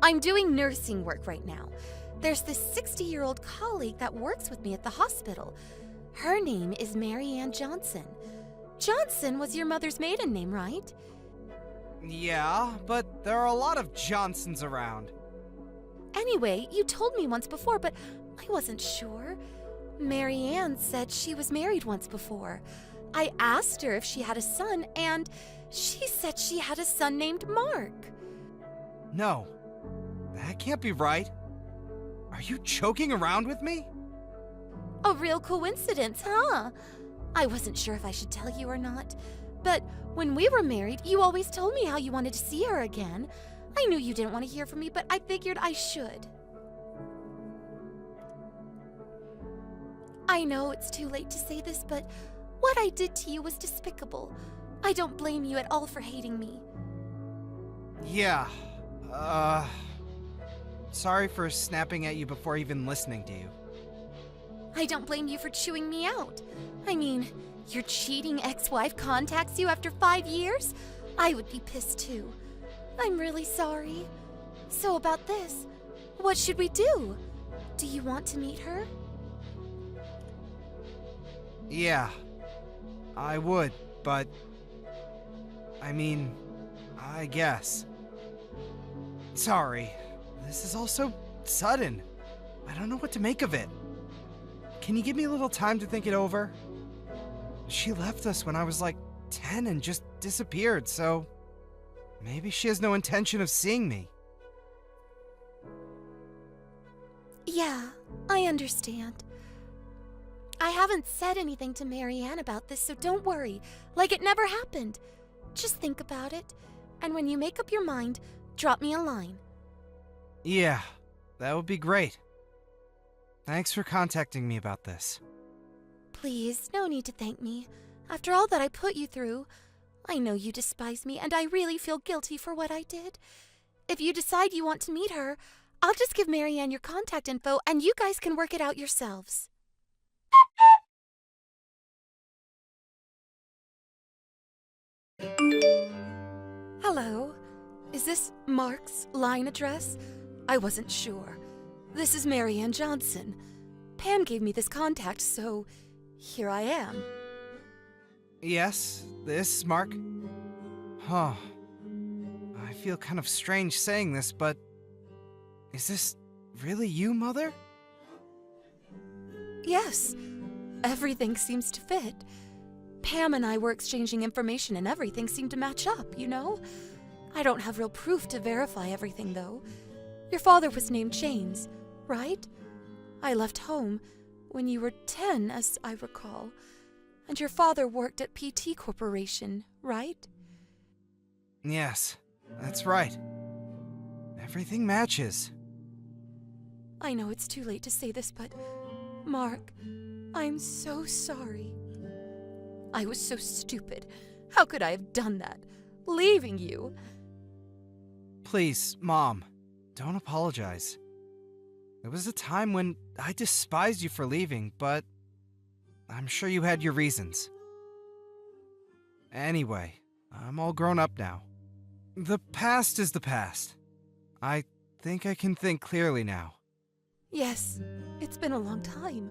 I'm doing nursing work right now. There's this 60-year-old colleague that works with me at the hospital. Her name is Mary Ann Johnson. Johnson was your mother's maiden name, right? Yeah, but there are a lot of Johnsons around. Anyway, you told me once before, but I wasn't sure. Mary Ann said she was married once before. I asked her if she had a son, and she said she had a son named Mark. No, that can't be right. Are you joking around with me? A real coincidence, huh? I wasn't sure if I should tell you or not, but when we were married, you always told me how you wanted to see her again. I knew you didn't want to hear from me, but I figured I should. I know it's too late to say this, but what I did to you was despicable. I don't blame you at all for hating me. Yeah, sorry for snapping at you before even listening to you. I don't blame you for chewing me out. I mean, your cheating ex-wife contacts you after 5 years? I would be pissed too. I'm really sorry. So about this, what should we do? Do you want to meet her? Yeah, I would, but I mean, I guess. Sorry, this is all so sudden. I don't know what to make of it. Can you give me a little time to think it over? She left us when I was like 10 and just disappeared, so maybe she has no intention of seeing me. Yeah, I understand. I haven't said anything to Mary Ann about this, so don't worry. Like it never happened. Just think about it, and when you make up your mind, drop me a line. Yeah, that would be great. Thanks for contacting me about this. Please, no need to thank me. After all that I put you through, I know you despise me, and I really feel guilty for what I did. If you decide you want to meet her, I'll just give Mary Ann your contact info, and you guys can work it out yourselves. Hello. Is this Mark's line address? I wasn't sure. This is Mary Ann Johnson. Pam gave me this contact, so here I am. Yes, this, Mark? Huh. I feel kind of strange saying this, but is this really you, Mother? Yes. Everything seems to fit. Pam and I were exchanging information and everything seemed to match up, you know? I don't have real proof to verify everything, though. Your father was named James, right? I left home when you were 10, as I recall. And your father worked at PT Corporation, right? Yes, that's right. Everything matches. I know it's too late to say this, but Mark, I'm so sorry. I was so stupid. How could I have done that? Leaving you. Please, Mom, don't apologize. There was a time when I despised you for leaving, but I'm sure you had your reasons. Anyway, I'm all grown up now. The past is the past. I think I can think clearly now. Yes, it's been a long time.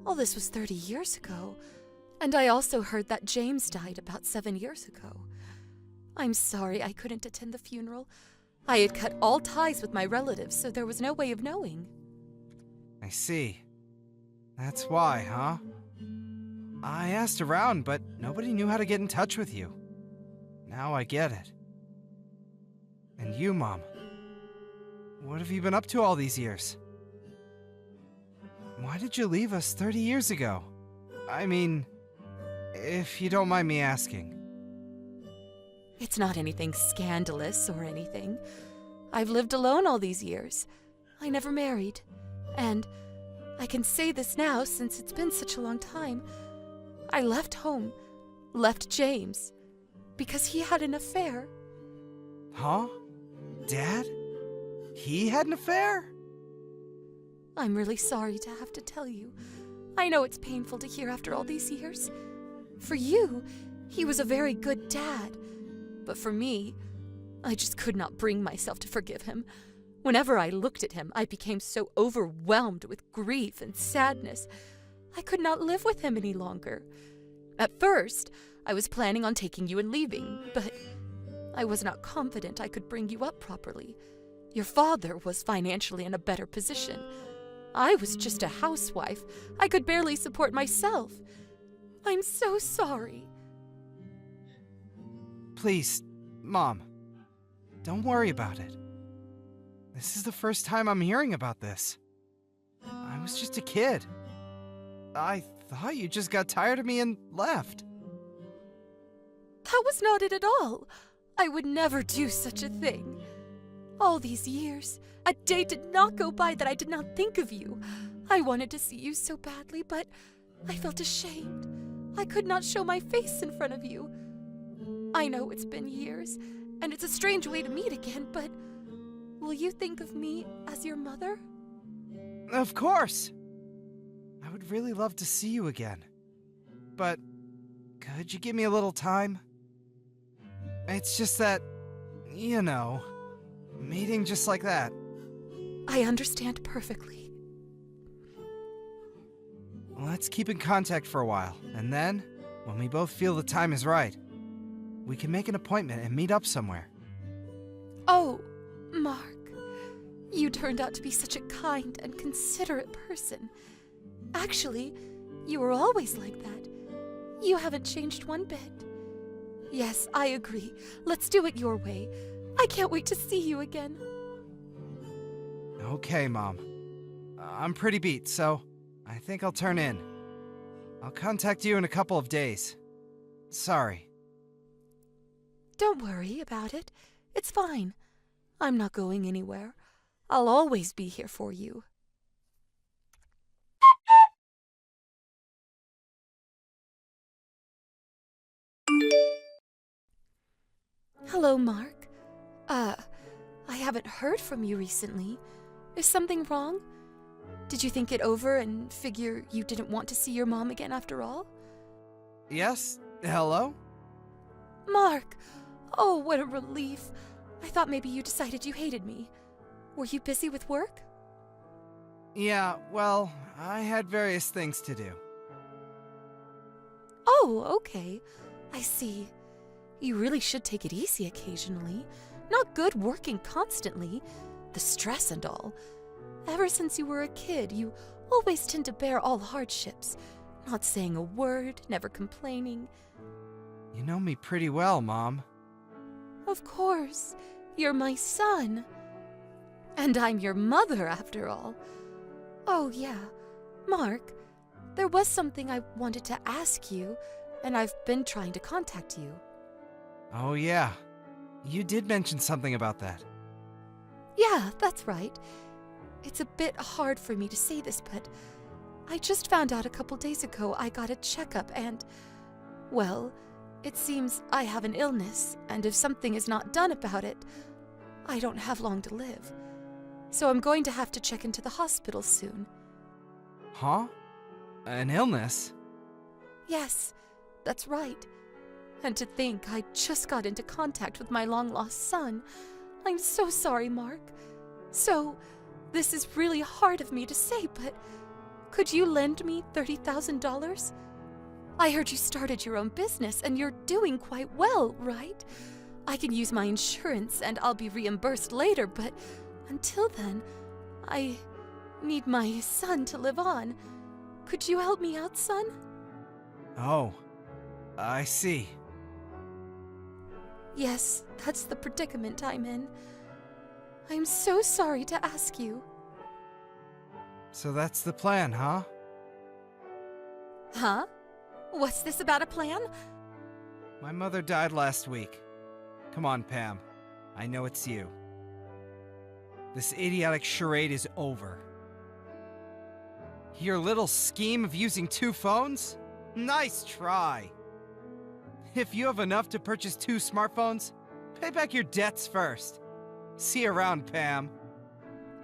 All this was 30 years ago. And I also heard that James died about 7 years ago. I'm sorry I couldn't attend the funeral. I had cut all ties with my relatives, so there was no way of knowing. I see. That's why, huh? I asked around, but nobody knew how to get in touch with you. Now I get it. And you, Mom. What have you been up to all these years? Why did you leave us 30 years ago? I mean, if you don't mind me asking. It's not anything scandalous or anything. I've lived alone all these years. I never married. And I can say this now since it's been such a long time. I left home, left James, because he had an affair. Huh? Dad? He had an affair? I'm really sorry to have to tell you. I know it's painful to hear after all these years. For you, he was a very good dad. But for me, I just could not bring myself to forgive him. Whenever I looked at him, I became so overwhelmed with grief and sadness. I could not live with him any longer. At first, I was planning on taking you and leaving, but I was not confident I could bring you up properly. Your father was financially in a better position. I was just a housewife. I could barely support myself. I'm so sorry. Please, Mom, don't worry about it. This is the first time I'm hearing about this. I was just a kid. I thought you just got tired of me and left. That was not it at all. I would never do such a thing. All these years, a day did not go by that I did not think of you. I wanted to see you so badly, but I felt ashamed. I could not show my face in front of you. I know it's been years, and it's a strange way to meet again, but will you think of me as your mother? Of course! I would really love to see you again. But could you give me a little time? It's just that, you know, meeting just like that. I understand perfectly. Let's keep in contact for a while, and then, when we both feel the time is right, we can make an appointment and meet up somewhere. Oh, Mark, you turned out to be such a kind and considerate person. Actually, you were always like that. You haven't changed one bit. Yes, I agree. Let's do it your way. I can't wait to see you again. Okay, Mom. I'm pretty beat, so I think I'll turn in. I'll contact you in a couple of days. Sorry. Don't worry about it. It's fine. I'm not going anywhere. I'll always be here for you. Hello, Mark. I haven't heard from you recently. Is something wrong? Did you think it over and figure you didn't want to see your mom again after all? Yes? Hello? Mark! Oh, what a relief. I thought maybe you decided you hated me. Were you busy with work? Yeah, well, I had various things to do. Oh, okay. I see. You really should take it easy occasionally. Not good working constantly. The stress and all. Ever since you were a kid, you always tend to bear all hardships. Not saying a word, never complaining. You know me pretty well, Mom. Of course. You're my son. And I'm your mother, after all. Oh, yeah. Mark, there was something I wanted to ask you, and I've been trying to contact you. Oh, yeah. You did mention something about that. Yeah, that's right. It's a bit hard for me to say this, but I just found out a couple days ago I got a checkup and, well, it seems I have an illness, and if something is not done about it, I don't have long to live. So I'm going to have to check into the hospital soon. Huh? An illness? Yes, that's right. And to think I just got into contact with my long-lost son. I'm so sorry, Mark. So, This is really hard of me to say, but could you lend me $30,000? I heard you started your own business and you're doing quite well, right? I can use my insurance and I'll be reimbursed later, but until then, I need my son to live on. Could you help me out, son? Oh, I see. Yes, that's the predicament I'm in. I'm so sorry to ask you. So that's the plan, huh? Huh? What's this about a plan? My mother died last week. Come on, Pam. I know it's you. This idiotic charade is over. Your little scheme of using 2 phones? Nice try. If you have enough to purchase 2 smartphones, pay back your debts first. See you around, Pam.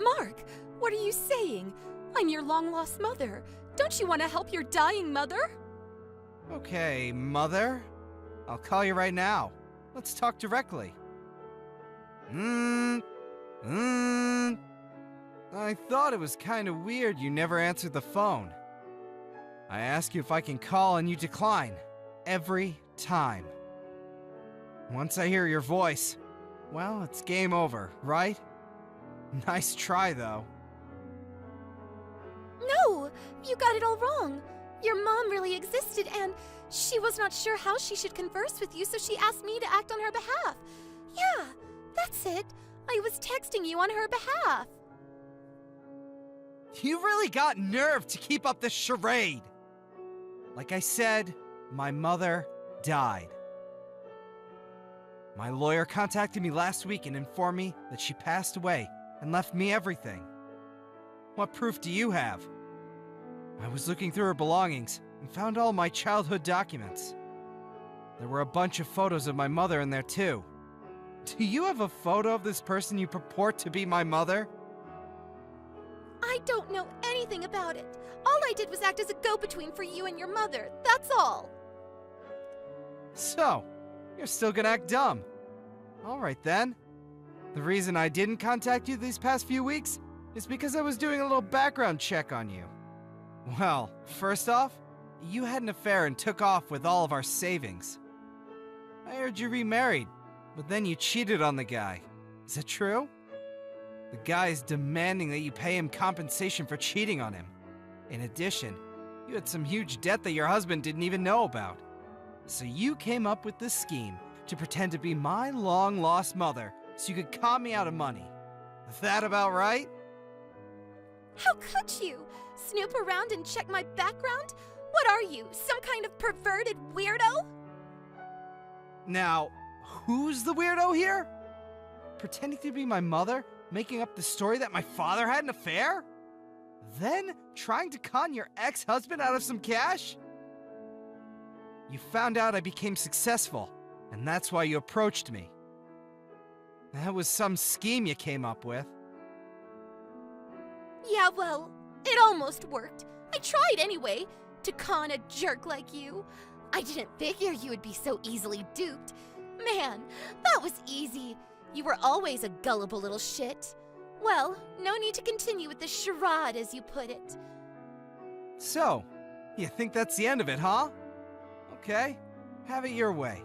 Mark, what are you saying? I'm your long-lost mother. Don't you want to help your dying mother? Okay, Mother. I'll call you right now. Let's talk directly. I thought it was kind of weird you never answered the phone. I ask you if I can call and you decline. Every time. Once I hear your voice, well, it's game over, right? Nice try, though. No, you got it all wrong. Your mom really existed and she was not sure how she should converse with you, so she asked me to act on her behalf. Yeah, that's it. I was texting you on her behalf. You really got nerve to keep up this charade. Like I said, my mother died. My lawyer contacted me last week and informed me that she passed away and left me everything. What proof do you have? I was looking through her belongings and found all my childhood documents. There were a bunch of photos of my mother in there too. Do you have a photo of this person you purport to be my mother? I don't know anything about it. All I did was act as a go-between for you and your mother, that's all. So, you're still gonna act dumb. Alright then. The reason I didn't contact you these past few weeks is because I was doing a little background check on you. Well, first off, you had an affair and took off with all of our savings. I heard you remarried, but then you cheated on the guy. Is that true? The guy is demanding that you pay him compensation for cheating on him. In addition, you had some huge debt that your husband didn't even know about. So you came up with this scheme to pretend to be my long-lost mother so you could con me out of money. Is that about right? How could you? Snoop around and check my background? What are you, some kind of perverted weirdo? Now, who's the weirdo here? Pretending to be my mother, making up the story that my father had an affair? Then trying to con your ex-husband out of some cash? You found out I became successful, and that's why you approached me. That was some scheme you came up with. Yeah, well, it almost worked. I tried anyway, to con a jerk like you. I didn't figure you would be so easily duped. Man, that was easy. You were always a gullible little shit. Well, no need to continue with the charade, as you put it. So, you think that's the end of it, huh? Okay, have it your way.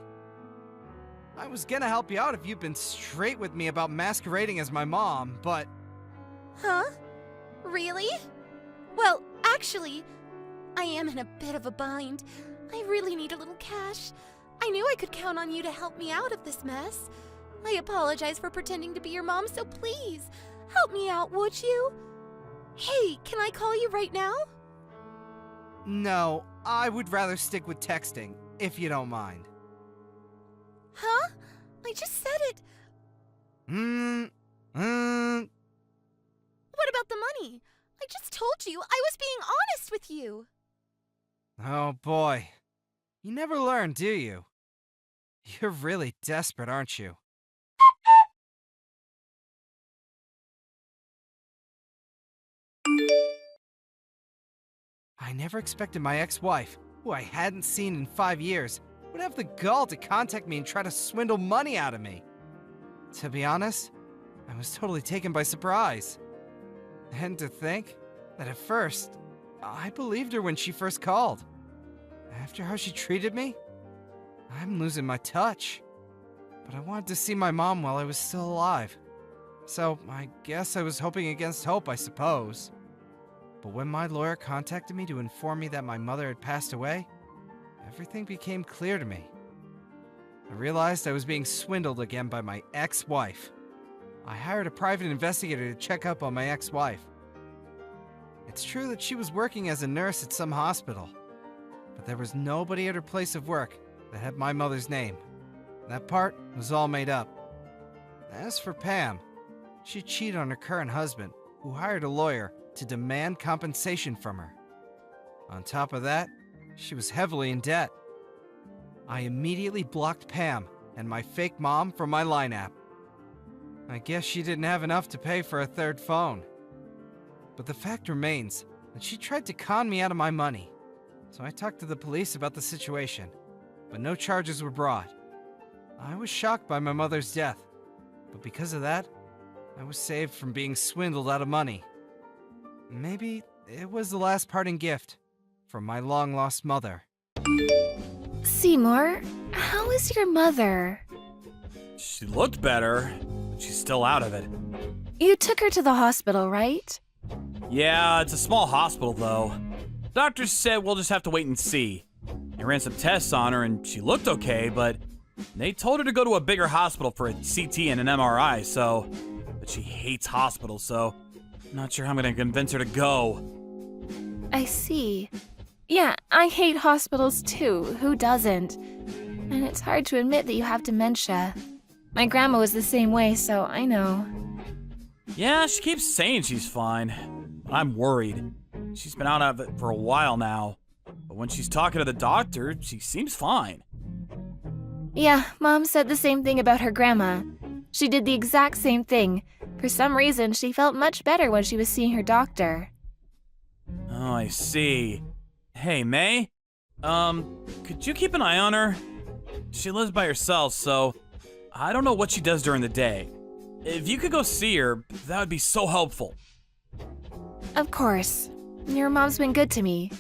I was gonna help you out if you'd been straight with me about masquerading as my mom, but... Huh? Really? Well, actually, I am in a bit of a bind. I really need a little cash. I knew I could count on you to help me out of this mess. I apologize for pretending to be your mom, so please, help me out, would you? Hey, can I call you right now? No, I would rather stick with texting, if you don't mind. Huh? I just said it. What about the money? I just told you I was being honest with you. Oh boy. You never learn, do you? You're really desperate, aren't you? I never expected my ex-wife, who I hadn't seen in 5 years, would have the gall to contact me and try to swindle money out of me. To be honest, I was totally taken by surprise. And to think that at first, I believed her when she first called. After how she treated me, I'm losing my touch. But I wanted to see my mom while I was still alive. So I guess I was hoping against hope, I suppose. But when my lawyer contacted me to inform me that my mother had passed away, everything became clear to me. I realized I was being swindled again by my ex-wife. I hired a private investigator to check up on my ex-wife. It's true that she was working as a nurse at some hospital, but there was nobody at her place of work that had my mother's name. That part was all made up. As for Pam, she cheated on her current husband, who hired a lawyer to demand compensation from her. On top of that, she was heavily in debt. I immediately blocked Pam and my fake mom from my Line app. I guess she didn't have enough to pay for a third phone. But the fact remains that she tried to con me out of my money. So I talked to the police about the situation, but no charges were brought. I was shocked by my mother's death, but because of that, I was saved from being swindled out of money. Maybe it was the last parting gift from my long-lost mother. Seymour, how is your mother? She looked better, but she's still out of it. You took her to the hospital, right? Yeah, it's a small hospital, though. Doctors said we'll just have to wait and see. They ran some tests on her, and she looked okay, but they told her to go to a bigger hospital for a CT and an MRI, so... But she hates hospitals, so... I'm not sure how I'm gonna convince her to go. I see. Yeah, I hate hospitals too. Who doesn't? And it's hard to admit that you have dementia. My grandma was the same way, so I know. Yeah, she keeps saying she's fine. But I'm worried. She's been out of it for a while now. But when she's talking to the doctor, she seems fine. Yeah, Mom said the same thing about her grandma. She did the exact same thing. For some reason, she felt much better when she was seeing her doctor. Oh, I see. Hey, May? Could you keep an eye on her? She lives by herself, so I don't know what she does during the day. If you could go see her, that would be so helpful. Of course. Your mom's been good to me.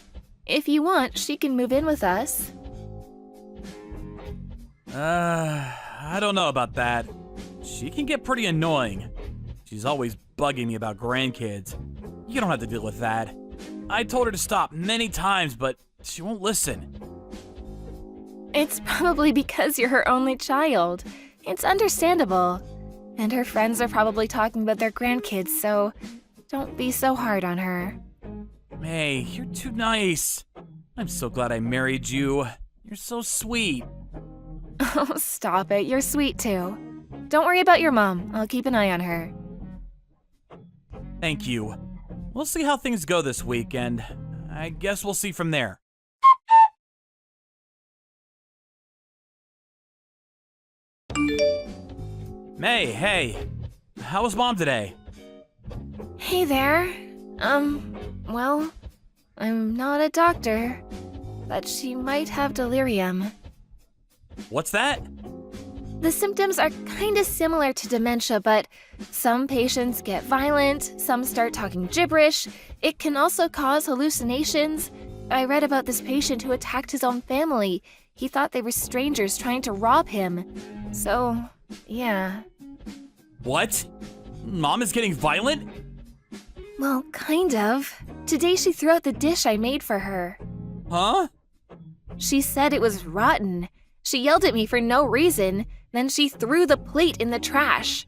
If you want, she can move in with us. I don't know about that. She can get pretty annoying. She's always bugging me about grandkids. You don't have to deal with that. I told her to stop many times, but she won't listen. It's probably because you're her only child. It's understandable. And her friends are probably talking about their grandkids, so don't be so hard on her. May, you're too nice. I'm so glad I married you. You're so sweet. Oh, stop it. You're sweet too. Don't worry about your mom. I'll keep an eye on her. Thank you. We'll see how things go this week, and I guess we'll see from there. May, hey. How was Mom today? Hey there. Well, I'm not a doctor, but she might have delirium. What's that? The symptoms are kind of similar to dementia, but some patients get violent, some start talking gibberish. It can also cause hallucinations. I read about this patient who attacked his own family. He thought they were strangers trying to rob him. So, yeah. What? Mom is getting violent? Well, kind of. Today she threw out the dish I made for her. Huh? She said it was rotten. She yelled at me for no reason, then she threw the plate in the trash.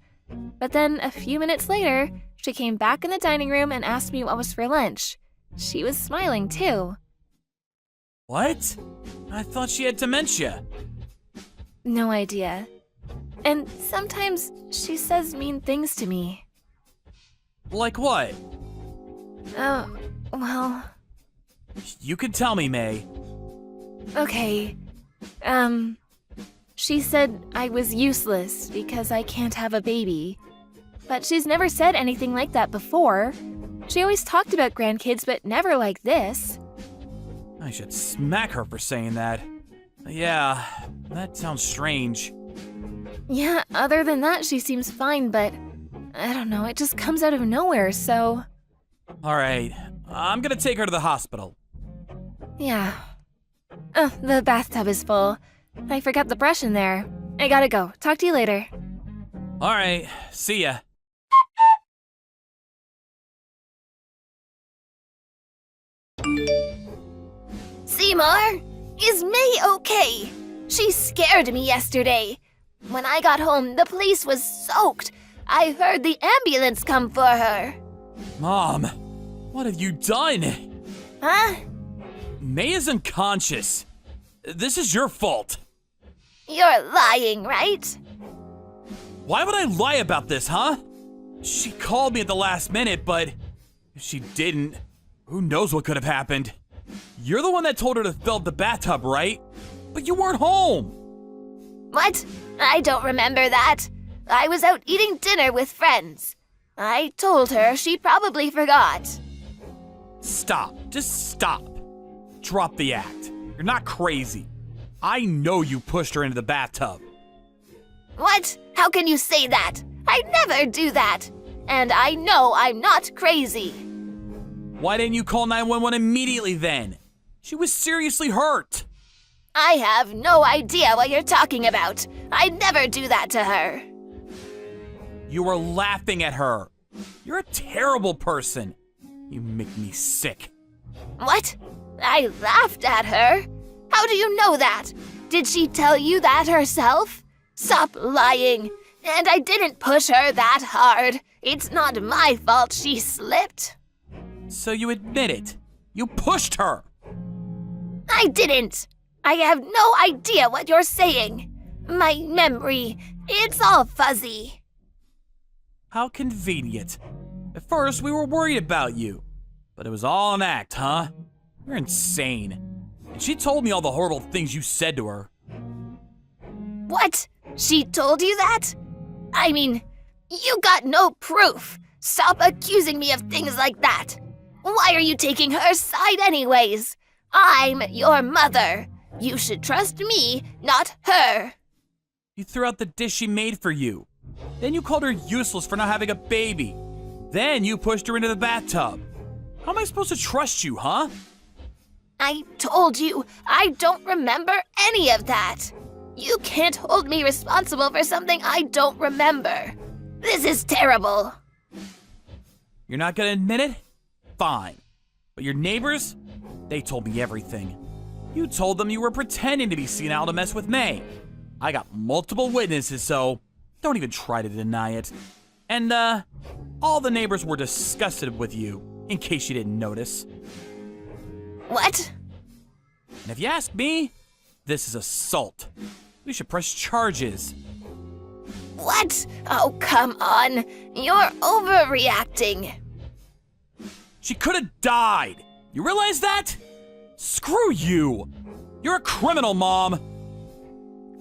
But then, a few minutes later, she came back in the dining room and asked me what was for lunch. She was smiling, too. What? I thought she had dementia. No idea. And sometimes she says mean things to me. Like what? Well... You can tell me, May. Okay. She said I was useless because I can't have a baby. But she's never said anything like that before. She always talked about grandkids, but never like this. I should smack her for saying that. Yeah, that sounds strange. Yeah, other than that, she seems fine, but I don't know, it just comes out of nowhere, so All right, I'm gonna take her to the hospital. Yeah. Oh, the bathtub is full. I forgot the brush in there. I gotta go. Talk to you later. All right, see ya. Seymour, is May okay? She scared me yesterday. When I got home, the place was soaked. I heard the ambulance come for her. Mom, what have you done? Huh? May is unconscious. This is your fault. You're lying, right? Why would I lie about this, huh? She called me at the last minute, but if she didn't, who knows what could have happened? You're the one that told her to fill up the bathtub, right? But you weren't home. What? I don't remember that. I was out eating dinner with friends. I told her, she probably forgot. Stop. Just stop. Drop the act. You're not crazy. I know you pushed her into the bathtub. What? How can you say that? I never do that. And I know I'm not crazy. Why didn't you call 911 immediately then? She was seriously hurt. I have no idea what you're talking about. I never do that to her. You were laughing at her. You're a terrible person. You make me sick. What? I laughed at her? How do you know that? Did she tell you that herself? Stop lying. And I didn't push her that hard. It's not my fault she slipped. So you admit it. You pushed her. I didn't. I have no idea what you're saying. My memory, it's all fuzzy. How convenient. At first, we were worried about you. But it was all an act, huh? You're insane. And she told me all the horrible things you said to her. What? She told you that? I mean, you got no proof. Stop accusing me of things like that. Why are you taking her side anyways? I'm your mother. You should trust me, not her. You threw out the dish she made for you. Then you called her useless for not having a baby. Then you pushed her into the bathtub. How am I supposed to trust you, huh? I told you, I don't remember any of that. You can't hold me responsible for something I don't remember. This is terrible. You're not gonna admit it? Fine. But your neighbors? They told me everything. You told them you were pretending to be senile to mess with May. I got multiple witnesses, so don't even try to deny it. And, all the neighbors were disgusted with you, in case you didn't notice. What? And if you ask me, this is assault. We should press charges. What? Oh, come on. You're overreacting. She could have died. You realize that? Screw you. You're a criminal, Mom.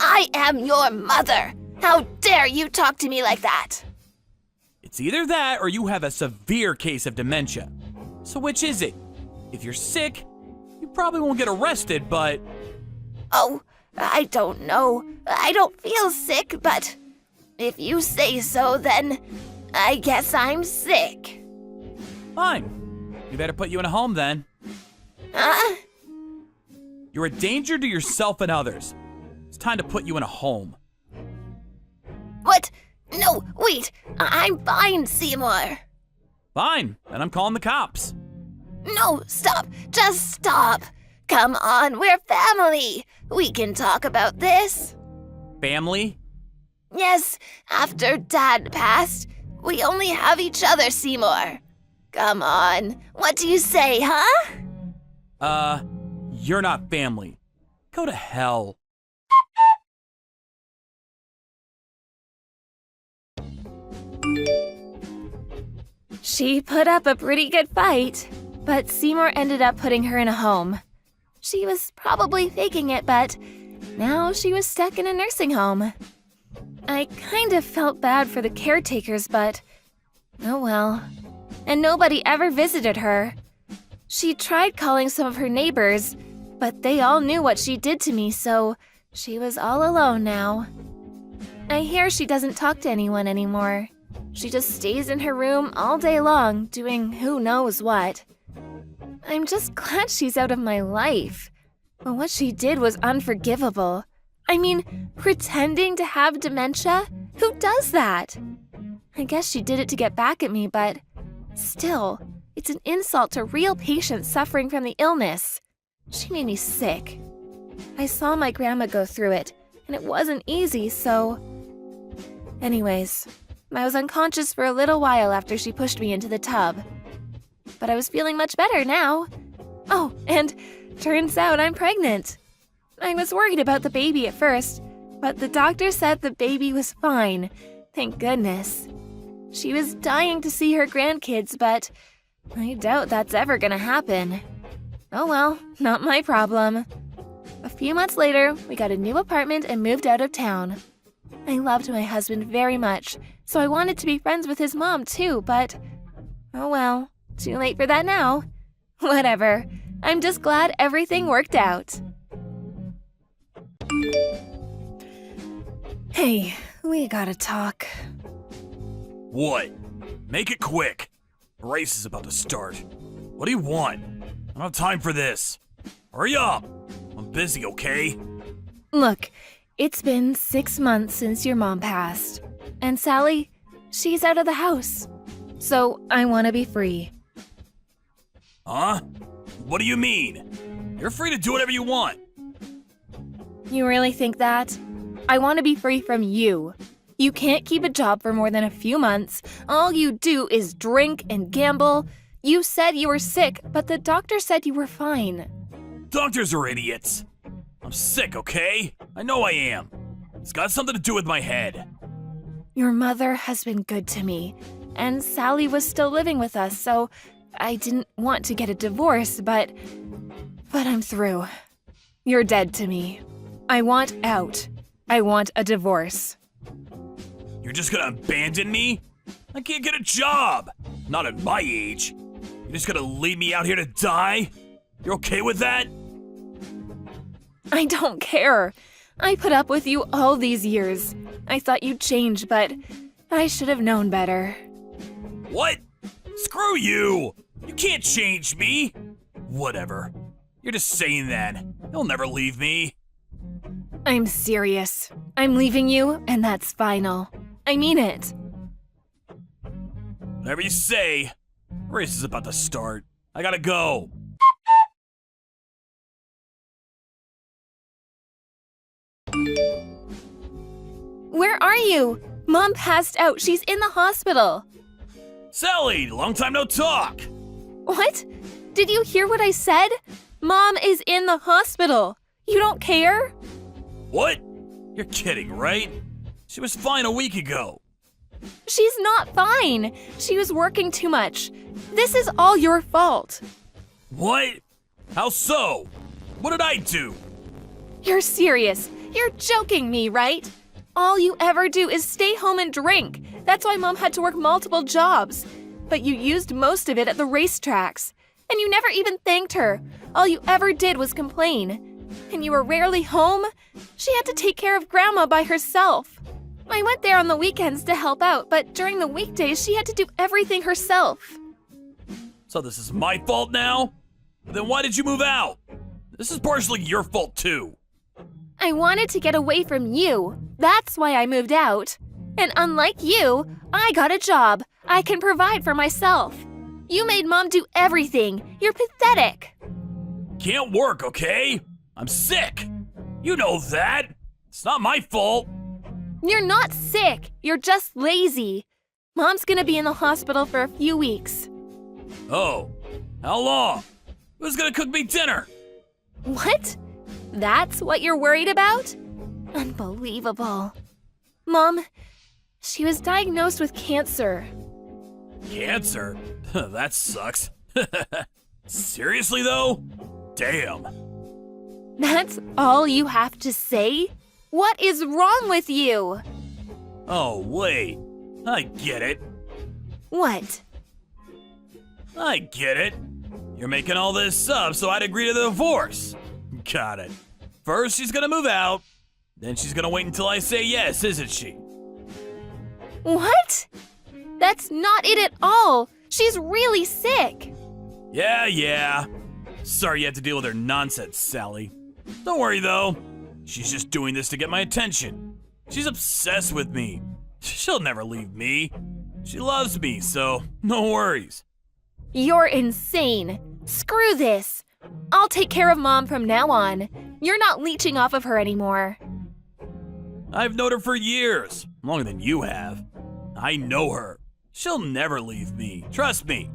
I am your mother. How dare you talk to me like that? It's either that or you have a severe case of dementia. So which is it? If you're sick, you probably won't get arrested, but... Oh, I don't know. I don't feel sick, but if you say so, then I guess I'm sick. Fine. We better put you in a home then. Huh? You're a danger to yourself and others. It's time to put you in a home. What? No, wait. I'm fine, Seymour. Fine, then I'm calling the cops. No, stop. Just stop. Come on, we're family. We can talk about this. Family? Yes, after Dad passed, we only have each other, Seymour. Come on, what do you say, huh? You're not family. Go to hell. She put up a pretty good fight, but Seymour ended up putting her in a home. She was probably faking it, but now she was stuck in a nursing home. I kind of felt bad for the caretakers, but oh well. And nobody ever visited her. She tried calling some of her neighbors, but they all knew what she did to me, so she was all alone now. I hear she doesn't talk to anyone anymore. She just stays in her room all day long, doing who knows what. I'm just glad she's out of my life. But what she did was unforgivable. I mean, pretending to have dementia? Who does that? I guess she did it to get back at me, but still, it's an insult to real patients suffering from the illness. She made me sick. I saw my grandma go through it, and it wasn't easy, so... Anyways, I was unconscious for a little while after she pushed me into the tub. But I was feeling much better now. Oh, and turns out I'm pregnant. I was worried about the baby at first, but the doctor said the baby was fine. Thank goodness. She was dying to see her grandkids, but I doubt that's ever gonna happen. Oh well, not my problem. A few months later, we got a new apartment and moved out of town. I loved my husband very much, so I wanted to be friends with his mom too, but oh well, too late for that now. Whatever, I'm just glad everything worked out. Hey, we gotta talk. What? Make it quick. The race is about to start. What do you want? I don't have time for this. Hurry up. I'm busy, okay? Look, it's been 6 months since your mom passed. And Sally, she's out of the house. So I want to be free. Huh? What do you mean? You're free to do whatever you want. You really think that? I want to be free from you. You can't keep a job for more than a few months. All you do is drink and gamble. You said you were sick, but the doctor said you were fine. Doctors are idiots. I'm sick, okay? I know I am. It's got something to do with my head. Your mother has been good to me, and Sally was still living with us, so I didn't want to get a divorce, but I'm through. You're dead to me. I want out. I want a divorce. You're just gonna abandon me? I can't get a job. Not at my age. You're just gonna leave me out here to die? You're okay with that? I don't care. I put up with you all these years. I thought you'd change, but I should have known better. What? Screw you! You can't change me! Whatever. You're just saying that. You'll never leave me. I'm serious. I'm leaving you, and that's final. I mean it. Whatever you say. Race is about to start. I gotta go. Where are you? Mom passed out. She's in the hospital. Sally, long time no talk. What? Did you hear what I said? Mom is in the hospital. You don't care? What? You're kidding, right? She was fine a week ago. She's not fine. She was working too much. This is all your fault. What? How so? What did I do? You're serious. You're joking me, right? All you ever do is stay home and drink. That's why Mom had to work multiple jobs. But you used most of it at the racetracks. And you never even thanked her. All you ever did was complain. And you were rarely home. She had to take care of Grandma by herself. I went there on the weekends to help out, but during the weekdays she had to do everything herself. So this is my fault now? Then why did you move out? This is partially your fault too. I wanted to get away from you. That's why I moved out. And unlike you, I got a job. I can provide for myself. You made Mom do everything. You're pathetic. Can't work, okay? I'm sick. You know that. It's not my fault. You're not sick. You're just lazy. Mom's gonna be in the hospital for a few weeks. Oh, how long? Who's gonna cook me dinner? What? That's what you're worried about? Unbelievable. Mom, she was diagnosed with cancer. Cancer? That sucks. Seriously though? Damn. That's all you have to say? What is wrong with you? Oh, wait. I get it. What? I get it. You're making all this up so I'd agree to the divorce. Got it. First, she's gonna move out. Then she's gonna wait until I say yes, isn't she? What? That's not it at all. She's really sick. Yeah. Sorry you had to deal with her nonsense, Sally. Don't worry, though. She's just doing this to get my attention. She's obsessed with me. She'll never leave me. She loves me, so no worries. You're insane. Screw this. I'll take care of Mom from now on. You're not leeching off of her anymore. I've known her for years, longer than you have. I know her. She'll never leave me. Trust me.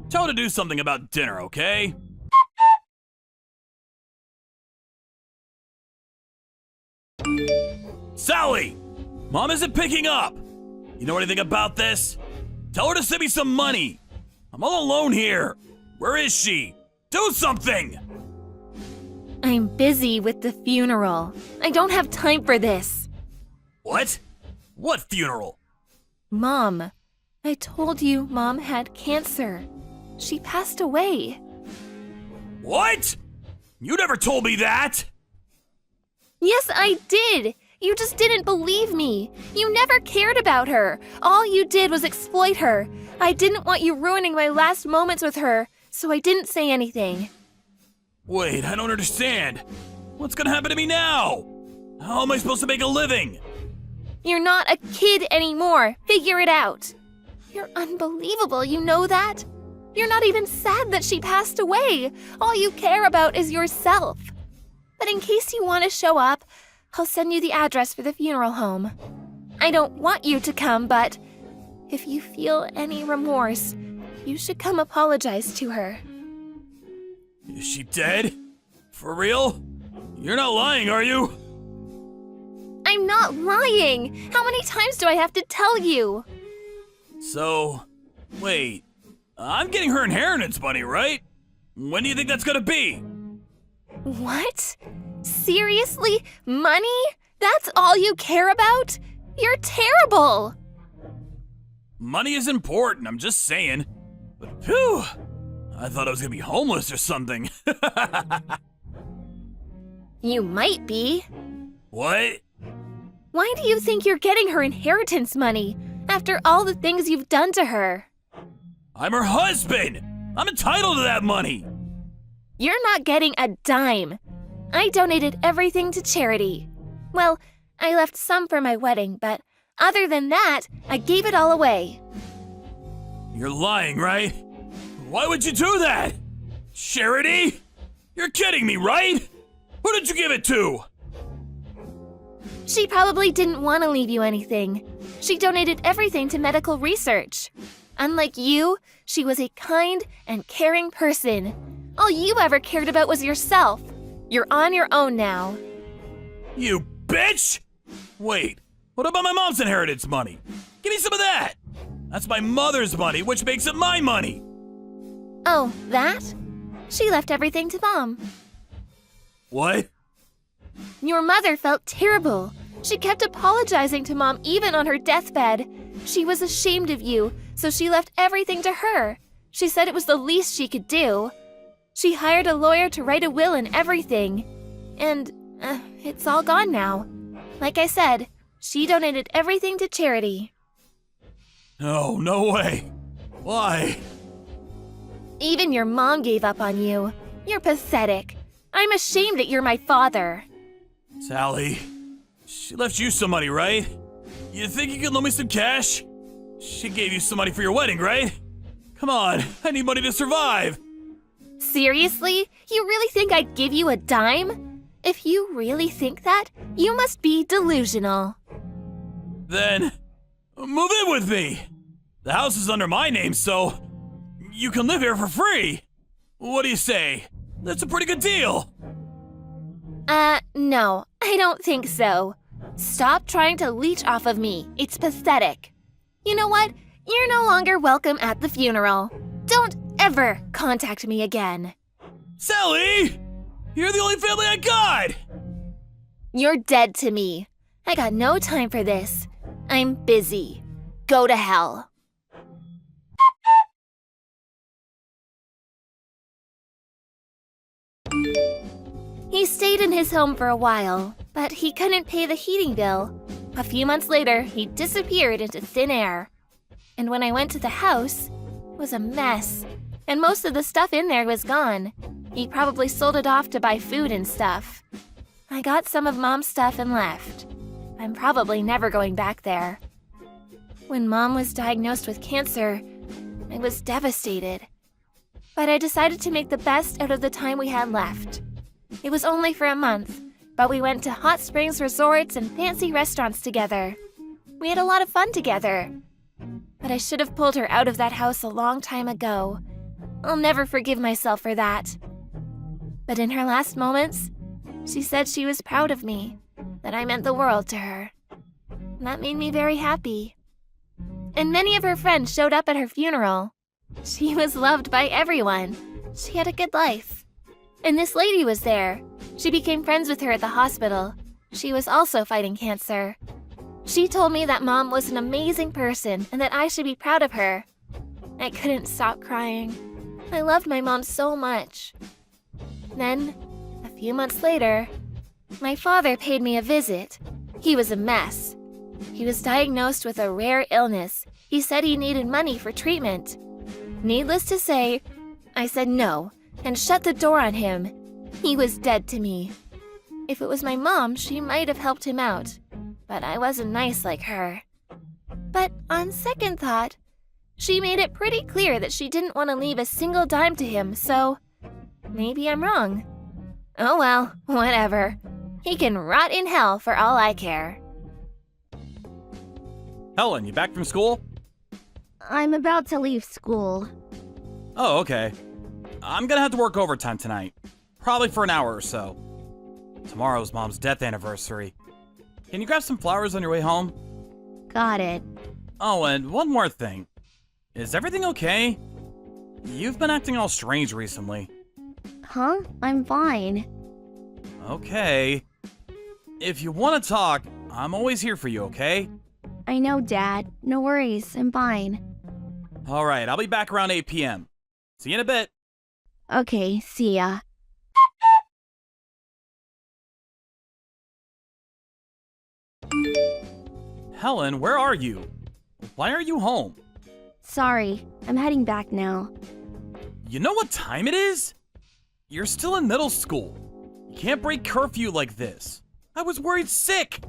Tell her to do something about dinner, okay? Sally! Mom isn't picking up. You know anything about this? Tell her to send me some money. I'm all alone here. Where is she? Do something! I'm busy with the funeral. I don't have time for this. What? What funeral? Mom, I told you Mom had cancer. She passed away. What? You never told me that! Yes, I did. You just didn't believe me. You never cared about her. All you did was exploit her. I didn't want you ruining my last moments with her, so I didn't say anything. Wait, I don't understand. What's gonna happen to me now? How am I supposed to make a living? You're not a kid anymore. Figure it out. You're unbelievable, you know that? You're not even sad that she passed away. All you care about is yourself. But in case you want to show up, I'll send you the address for the funeral home. I don't want you to come, but if you feel any remorse, you should come apologize to her. Is she dead? For real? You're not lying, are you? I'm not lying! How many times do I have to tell you? So, wait. I'm getting her inheritance money, right? When do you think that's gonna be? What? Seriously? Money? That's all you care about? You're terrible! Money is important, I'm just saying. But phew, I thought I was gonna be homeless or something. You might be. What? Why do you think you're getting her inheritance money after all the things you've done to her? I'm her husband! I'm entitled to that money! You're not getting a dime. I donated everything to charity. Well, I left some for my wedding, but other than that, I gave it all away. You're lying, right? Why would you do that? Charity? You're kidding me, right? Who did you give it to? She probably didn't want to leave you anything. She donated everything to medical research. Unlike you, she was a kind and caring person. All you ever cared about was yourself. You're on your own now. You bitch! Wait, what about my mom's inheritance money? Give me some of that! That's my mother's money, which makes it my money! Oh, that? She left everything to Mom. What? Your mother felt terrible. She kept apologizing to Mom even on her deathbed. She was ashamed of you, so she left everything to her. She said it was the least she could do. She hired a lawyer to write a will and everything. And it's all gone now. Like I said, she donated everything to charity. Oh, no way. Why? Even your mom gave up on you. You're pathetic. I'm ashamed that you're my father. Sally, she left you some money, right? You think you could loan me some cash? She gave you some money for your wedding, right? Come on, I need money to survive. Seriously? You really think I'd give you a dime? If you really think that, you must be delusional. Then, move in with me. The house is under my name, so you can live here for free. What do you say? That's a pretty good deal. No, I don't think so. Stop trying to leech off of me. It's pathetic. You know what? You're no longer welcome at the funeral. Don't ever contact me again. Sally! You're the only family I got! You're dead to me. I got no time for this. I'm busy. Go to hell. He stayed in his home for a while, but he couldn't pay the heating bill. A few months later, he disappeared into thin air. And when I went to the house, it was a mess. And most of the stuff in there was gone. He probably sold it off to buy food and stuff. I got some of Mom's stuff and left. I'm probably never going back there. When Mom was diagnosed with cancer, I was devastated. But I decided to make the best out of the time we had left. It was only for a month, but we went to hot springs resorts and fancy restaurants together. We had a lot of fun together. But I should have pulled her out of that house a long time ago. I'll never forgive myself for that. But in her last moments, she said she was proud of me, that I meant the world to her. That made me very happy. And many of her friends showed up at her funeral. She was loved by everyone. She had a good life. And this lady was there. She became friends with her at the hospital. She was also fighting cancer. She told me that Mom was an amazing person and that I should be proud of her. I couldn't stop crying. I loved my mom so much. Then, a few months later, my father paid me a visit. He was a mess. He was diagnosed with a rare illness. He said he needed money for treatment. Needless to say, I said no and shut the door on him. He was dead to me. If it was my mom, she might have helped him out, but I wasn't nice like her. But on second thought, she made it pretty clear that she didn't want to leave a single dime to him, so maybe I'm wrong. Oh well, whatever. He can rot in hell for all I care. Helen, you back from school? I'm about to leave school. Oh, okay. I'm gonna have to work overtime tonight. Probably for an hour or so. Tomorrow's Mom's death anniversary. Can you grab some flowers on your way home? Got it. Oh, and one more thing. Is everything okay? You've been acting all strange recently. Huh? I'm fine. Okay. If you want to talk, I'm always here for you, okay? I know, Dad. No worries. I'm fine. Alright, I'll be back around 8 p.m. See you in a bit. Okay, see ya. Helen, where are you? Why are you home? Sorry, I'm heading back now. You know what time it is? You're still in middle school. You can't break curfew like this. I was worried sick.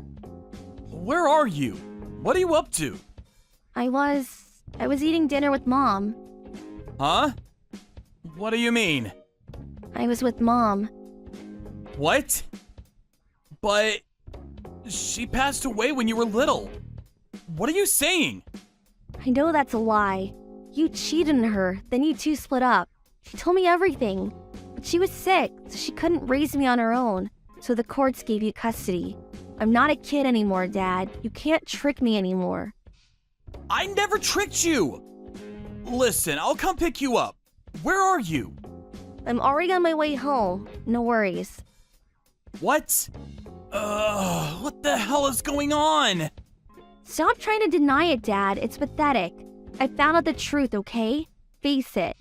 Where are you? What are you up to? I was eating dinner with Mom. Huh? What do you mean? I was with Mom. What? But she passed away when you were little. What are you saying? I know that's a lie. You cheated on her, then you two split up. She told me everything. But she was sick, so she couldn't raise me on her own. So the courts gave you custody. I'm not a kid anymore, Dad. You can't trick me anymore. I never tricked you! Listen, I'll come pick you up. Where are you? I'm already on my way home. No worries. What? What the hell is going on? Stop trying to deny it, Dad. It's pathetic. I found out the truth, okay? Face it.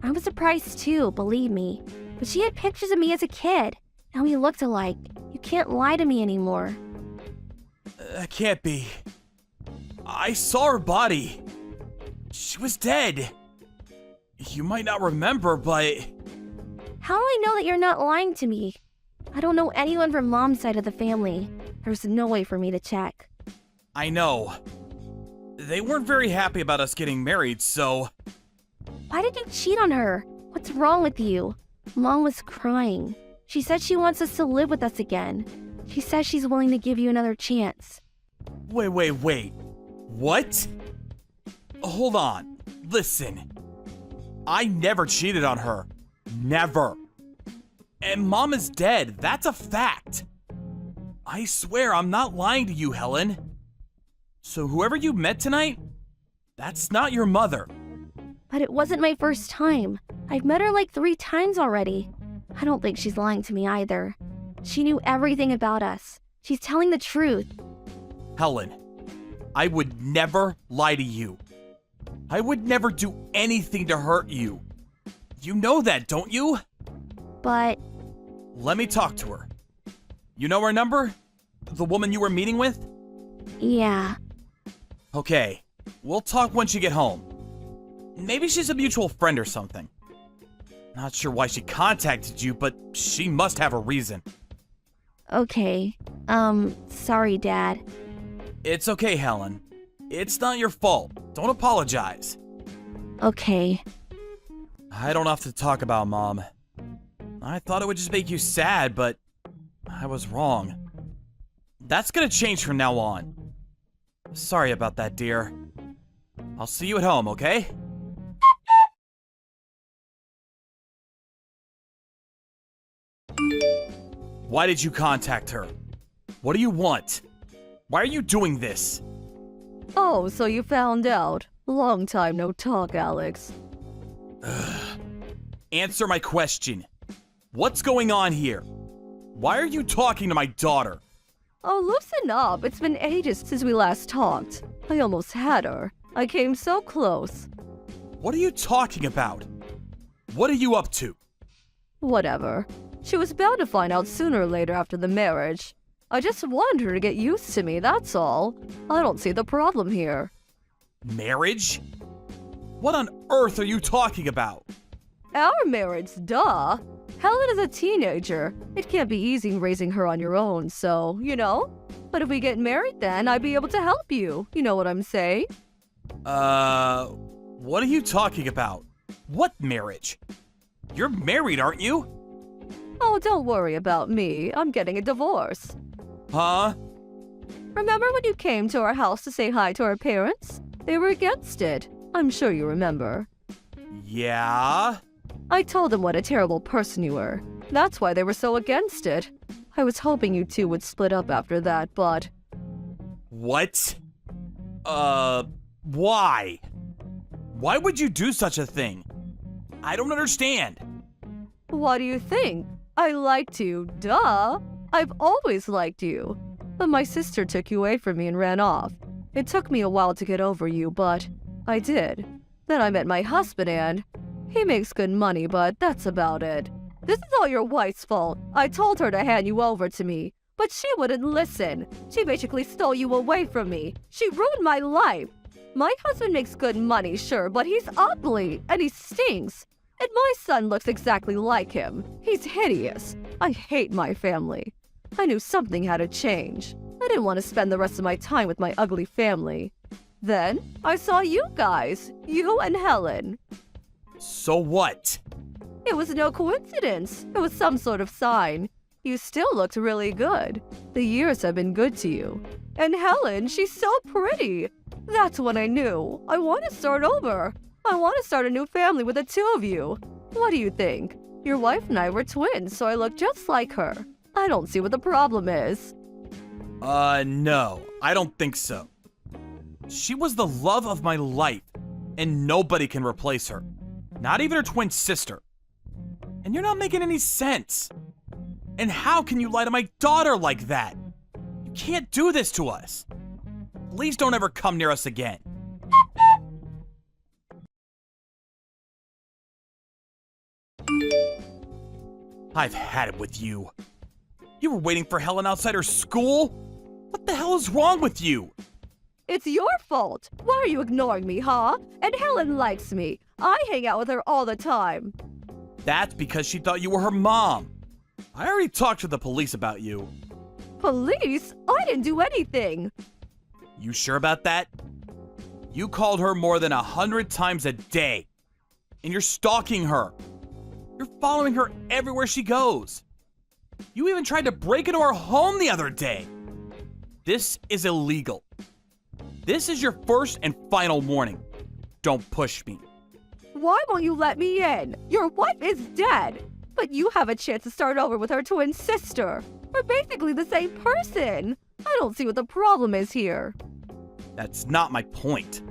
I was surprised too, believe me. But she had pictures of me as a kid. And we looked alike. You can't lie to me anymore. That can't be. I saw her body. She was dead. You might not remember, but... How do I know that you're not lying to me? I don't know anyone from Mom's side of the family. There's no way for me to check. I know. They weren't very happy about us getting married, so... Why did you cheat on her? What's wrong with you? Mom was crying. She said she wants us to live with us again. She says she's willing to give you another chance. Wait. What? Hold on. Listen. I never cheated on her. Never. And Mom is dead. That's a fact. I swear I'm not lying to you, Helen. So whoever you met tonight, that's not your mother. But it wasn't my first time. I've met her like 3 times already. I don't think she's lying to me either. She knew everything about us. She's telling the truth. Helen, I would never lie to you. I would never do anything to hurt you. You know that, don't you? But... Let me talk to her. You know her number? The woman you were meeting with? yeah. Okay, We'll talk once you get home. Maybe she's a mutual friend or something. Not sure why she contacted you, but she must have a reason. Okay. Sorry, Dad. It's okay, Helen. It's not your fault. Don't apologize. Okay. I don't have to talk about Mom. I thought it would just make you sad, but I was wrong. That's gonna change from now on. Sorry about that, dear. I'll see you at home, okay? Why did you contact her? What do you want? Why are you doing this? Oh, so you found out. Long time no talk, Alex. Answer my question. What's going on here? Why are you talking to my daughter? Oh, loosen up. It's been ages since we last talked. I almost had her. I came so close. What are you talking about? What are you up to? Whatever. She was bound to find out sooner or later after the marriage. I just wanted her to get used to me, that's all. I don't see the problem here. Marriage? What on earth are you talking about? Our marriage, duh. Helen is a teenager. It can't be easy raising her on your own, so, you know? But if we get married then, I'd be able to help you. You know what I'm saying? What are you talking about? What marriage? You're married, aren't you? Oh, don't worry about me. I'm getting a divorce. Huh? Remember when you came to our house to say hi to our parents? They were against it. I'm sure you remember. Yeah? I told them what a terrible person you were. That's why they were so against it. I was hoping you two would split up after that, but... What? Why? Why would you do such a thing? I don't understand. What do you think? I liked you, duh. I've always liked you. But my sister took you away from me and ran off. It took me a while to get over you, but I did. Then I met my husband and... He makes good money, but that's about it. This is all your wife's fault. I told her to hand you over to me, but she wouldn't listen. She basically stole you away from me. She ruined my life. My husband makes good money, sure, but he's ugly, and he stinks. And my son looks exactly like him. He's hideous. I hate my family. I knew something had to change. I didn't want to spend the rest of my time with my ugly family. Then, I saw you guys. You and Helen. So what? It was no coincidence. It was some sort of sign. You still looked really good. The years have been good to you. And Helen, she's so pretty. That's when I knew. I want to start over. I want to start a new family with the two of you. What do you think? Your wife and I were twins, so I look just like her. I don't see what the problem is. No, I don't think so. She was the love of my life, and nobody can replace her. Not even her twin sister. And you're not making any sense. And how can you lie to my daughter like that? You can't do this to us. Please don't ever come near us again. I've had it with you. You were waiting for Helen outside her school? What the hell is wrong with you? It's your fault. Why are you ignoring me, huh? And Helen likes me. I hang out with her all the time. That's because she thought you were her mom. I already talked to the police about you. Police? I didn't do anything. You sure about that? You called her more than 100 times a day. And you're stalking her. You're following her everywhere she goes. You even tried to break into her home the other day. This is illegal. This is your first and final warning. Don't push me. Why won't you let me in? Your wife is dead. But you have a chance to start over with her twin sister. We're basically the same person. I don't see what the problem is here. That's not my point.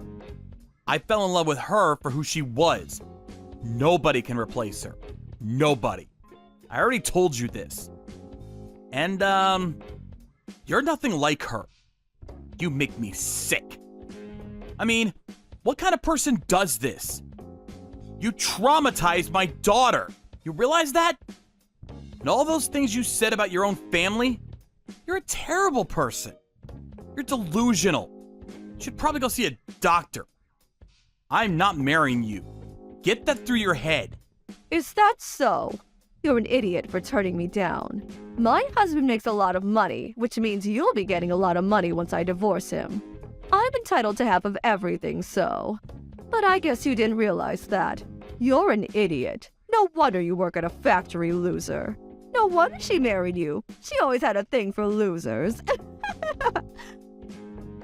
I fell in love with her for who she was. Nobody can replace her. Nobody. I already told you this. And, you're nothing like her. You make me sick. I mean, what kind of person does this? You traumatized my daughter. You realize that? And all those things you said about your own family? You're a terrible person. You're delusional. Should probably go see a doctor. I'm not marrying you. Get that through your head. Is that so? You're an idiot for turning me down. My husband makes a lot of money, which means you'll be getting a lot of money once I divorce him. I'm entitled to half of everything, so. But I guess you didn't realize that. You're an idiot. No wonder you work at a factory, loser. No wonder she married you. She always had a thing for losers.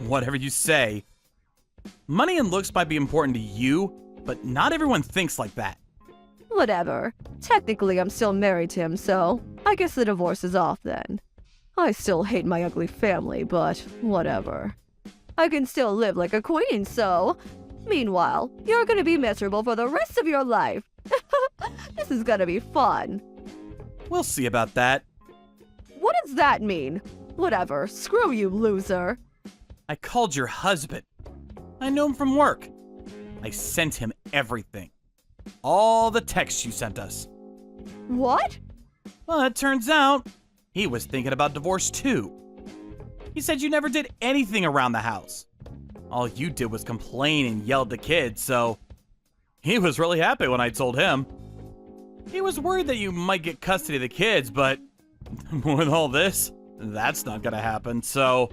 Whatever you say. Money and looks might be important to you, but not everyone thinks like that. Whatever. Technically, I'm still married to him, so I guess the divorce is off then. I still hate my ugly family, but whatever. I can still live like a queen, so. Meanwhile, you're gonna be miserable for the rest of your life. This is gonna be fun. We'll see about that. What does that mean? Whatever. Screw you, loser. I called your husband. I know him from work. I sent him everything. All the texts you sent us. What? Well, it turns out he was thinking about divorce too. He said you never did anything around the house. All you did was complain and yell at the kids, so he was really happy when I told him. He was worried that you might get custody of the kids, but with all this, that's not gonna happen, so.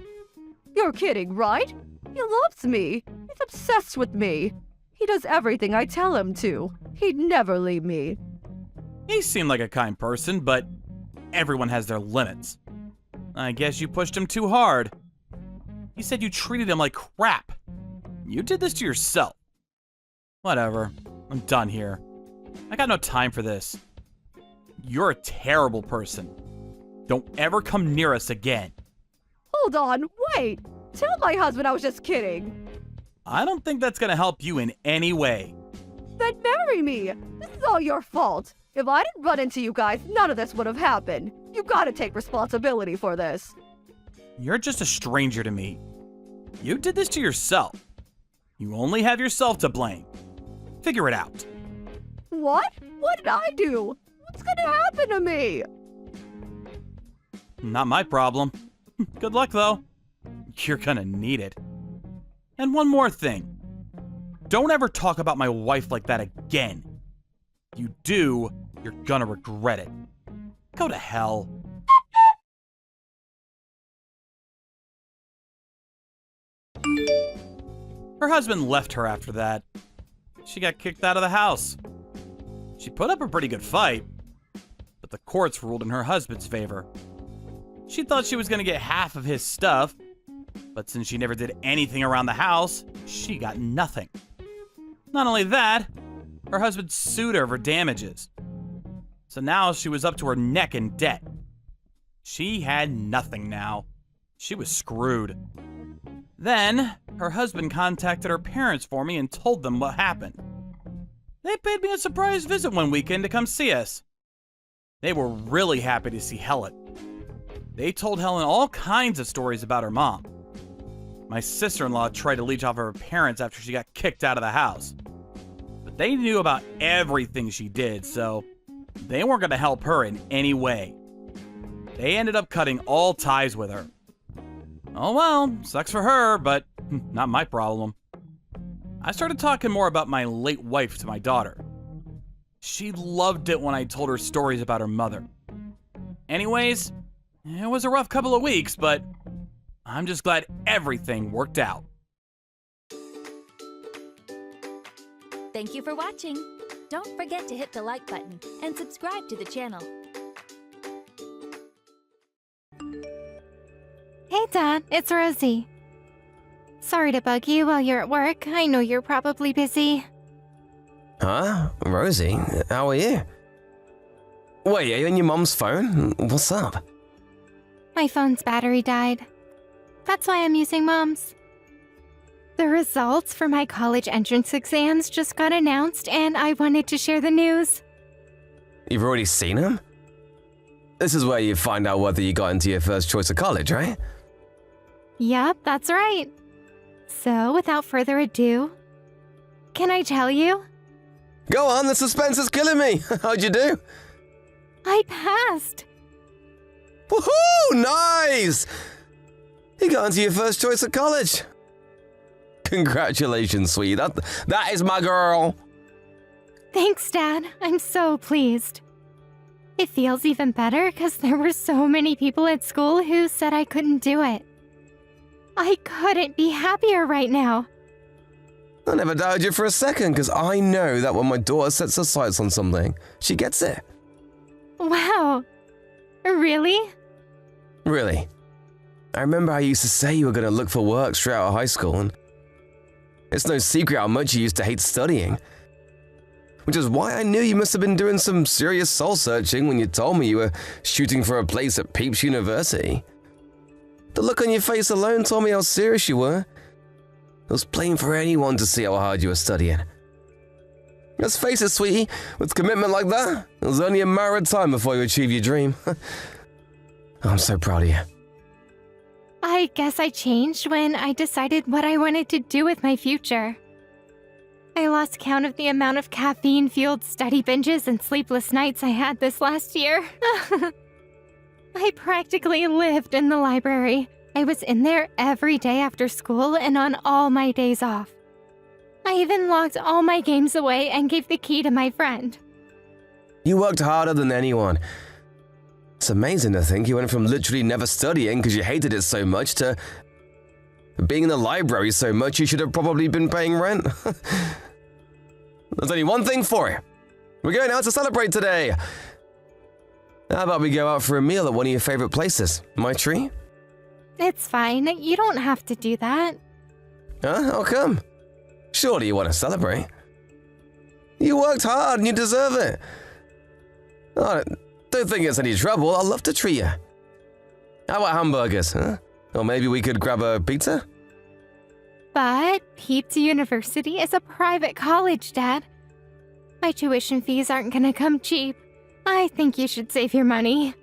You're kidding, right? He loves me. He's obsessed with me. He does everything I tell him to. He'd never leave me. He seemed like a kind person, but everyone has their limits. I guess you pushed him too hard. He said you treated him like crap. You did this to yourself. Whatever. I'm done here. I got no time for this. You're a terrible person. Don't ever come near us again. Hold on, wait. Tell my husband I was just kidding. I don't think that's gonna help you in any way. Then marry me. This is all your fault. If I didn't run into you guys, none of this would have happened. You gotta take responsibility for this. You're just a stranger to me. You did this to yourself. You only have yourself to blame. Figure it out. What? What did I do? What's gonna happen to me? Not my problem. Good luck, though. You're gonna need it. And one more thing. Don't ever talk about my wife like that again. If you do, you're gonna regret it. Go to hell. Her husband left her after that. She got kicked out of the house. She put up a pretty good fight, but the courts ruled in her husband's favor. She thought she was gonna get half of his stuff, but since she never did anything around the house, she got nothing. Not only that, her husband sued her for damages. So now she was up to her neck in debt. She had nothing now. She was screwed. Then, her husband contacted her parents for me and told them what happened. They paid me a surprise visit one weekend to come see us. They were really happy to see Helen. They told Helen all kinds of stories about her mom. My sister-in-law tried to leech off her parents after she got kicked out of the house. But they knew about everything she did, so they weren't going to help her in any way. They ended up cutting all ties with her. Oh well, sucks for her, but not my problem. I started talking more about my late wife to my daughter. She loved it when I told her stories about her mother. Anyways, it was a rough couple of weeks, but I'm just glad everything worked out. Thank you for watching. Don't forget to hit the like button and subscribe to the channel. Hey Dad, it's Rosie. Sorry to bug you while you're at work. I know you're probably busy. Huh? Rosie, how are you? Wait, are you on your mom's phone? What's up? My phone's battery died. That's why I'm using Mom's. The results for my college entrance exams just got announced and I wanted to share the news. You've already seen them? This is where you find out whether you got into your first choice of college, right? Yep, that's right. So, without further ado, can I tell you? Go on, the suspense is killing me. How'd you do? I passed. Woohoo! Nice! You got into your first choice of college. Congratulations, sweetie. That is my girl. Thanks, Dad. I'm so pleased. It feels even better because there were so many people at school who said I couldn't do it. I couldn't be happier right now. I never doubted you for a second, because I know that when my daughter sets her sights on something, she gets it. Wow. Really? Really. I remember how you used to say you were going to look for work straight out of high school, and it's no secret how much you used to hate studying. Which is why I knew you must have been doing some serious soul searching when you told me you were shooting for a place at Peeps University. The look on your face alone told me how serious you were. It was plain for anyone to see how hard you were studying. Let's face it, sweetie, with commitment like that, it was only a matter of time before you achieve your dream. I'm so proud of you. I guess I changed when I decided what I wanted to do with my future. I lost count of the amount of caffeine-fueled study binges and sleepless nights I had this last year. I practically lived in the library. I was in there every day after school and on all my days off. I even locked all my games away and gave the key to my friend. You worked harder than anyone. It's amazing to think you went from literally never studying because you hated it so much to being in the library so much you should have probably been paying rent. There's only one thing for it. We're going out to celebrate today. How about we go out for a meal at one of your favorite places? My tree? It's fine. You don't have to do that. Huh? How come? Surely you want to celebrate. You worked hard and you deserve it. Oh, don't think it's any trouble. I'll love to treat you. How about hamburgers, huh? Or maybe we could grab a pizza? But Pizza University is a private college, Dad. My tuition fees aren't gonna come cheap. I think you should save your money.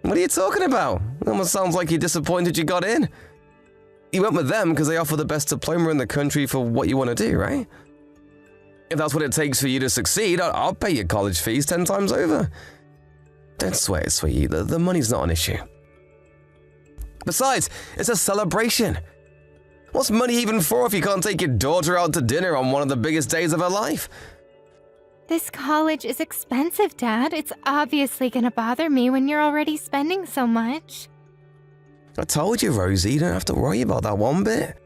What are you talking about? It almost sounds like you're disappointed you got in. You went with them because they offer the best diploma in the country for what you want to do, right? If that's what it takes for you to succeed, I'll pay your college fees 10 times over. Don't sweat it, sweetie. The money's not an issue. Besides, it's a celebration. What's money even for if you can't take your daughter out to dinner on one of the biggest days of her life? This college is expensive, Dad. It's obviously gonna bother me when you're already spending so much. I told you, Rosie, you don't have to worry about that one bit.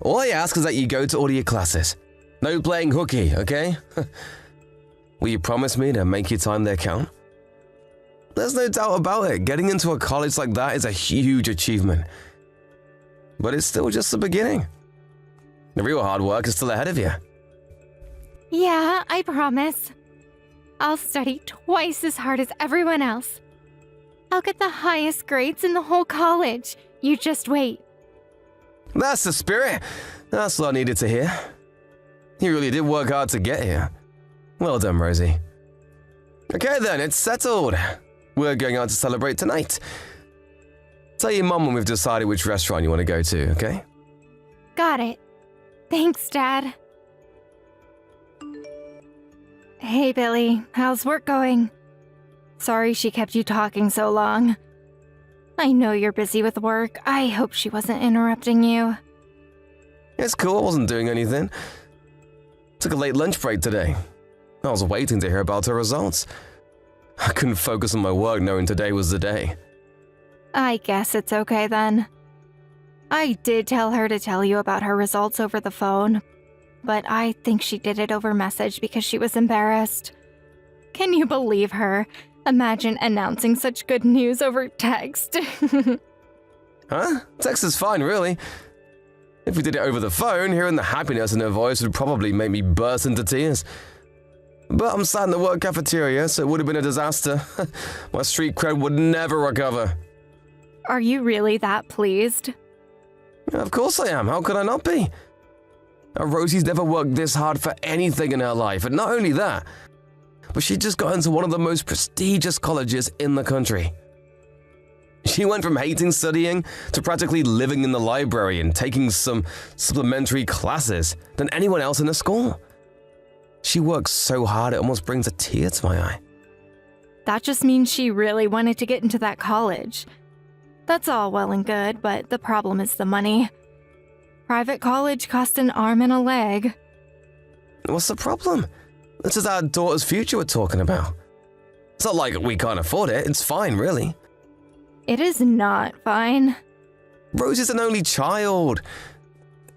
All I ask is that you go to all of your classes. No playing hooky, okay? Will you promise me to make your time there count? There's no doubt about it. Getting into a college like that is a huge achievement. But it's still just the beginning. The real hard work is still ahead of you. Yeah, I promise. I'll study twice as hard as everyone else. I'll get the highest grades in the whole college. You just wait. That's the spirit. That's what I needed to hear. You really did work hard to get here. Well done, Rosie. Okay then, it's settled. We're going out to celebrate tonight. Tell your mum when we've decided which restaurant you want to go to, okay? Got it. Thanks, Dad. Hey, Billy. How's work going? Sorry she kept you talking so long. I know you're busy with work. I hope she wasn't interrupting you. It's cool, I wasn't doing anything. Took a late lunch break today. I was waiting to hear about her results. I couldn't focus on my work knowing today was the day. I guess it's okay then. I did tell her to tell you about her results over the phone, but I think she did it over message because she was embarrassed. Can you believe her? Imagine announcing such good news over text. Huh? Text is fine, really. If we did it over the phone, hearing the happiness in her voice would probably make me burst into tears. But I'm sat in the work cafeteria, so it would have been a disaster. My street cred would never recover. Are you really that pleased? Of course I am. How could I not be? Rosie's never worked this hard for anything in her life, and not only that, but she just got into one of the most prestigious colleges in the country. She went from hating studying to practically living in the library and taking some supplementary classes than anyone else in the school. She works so hard it almost brings a tear to my eye. That just means she really wanted to get into that college. That's all well and good, but the problem is the money. Private college costs an arm and a leg. What's the problem? This is our daughter's future we're talking about. It's not like we can't afford it. It's fine, really. It is not fine. Rosie's an only child.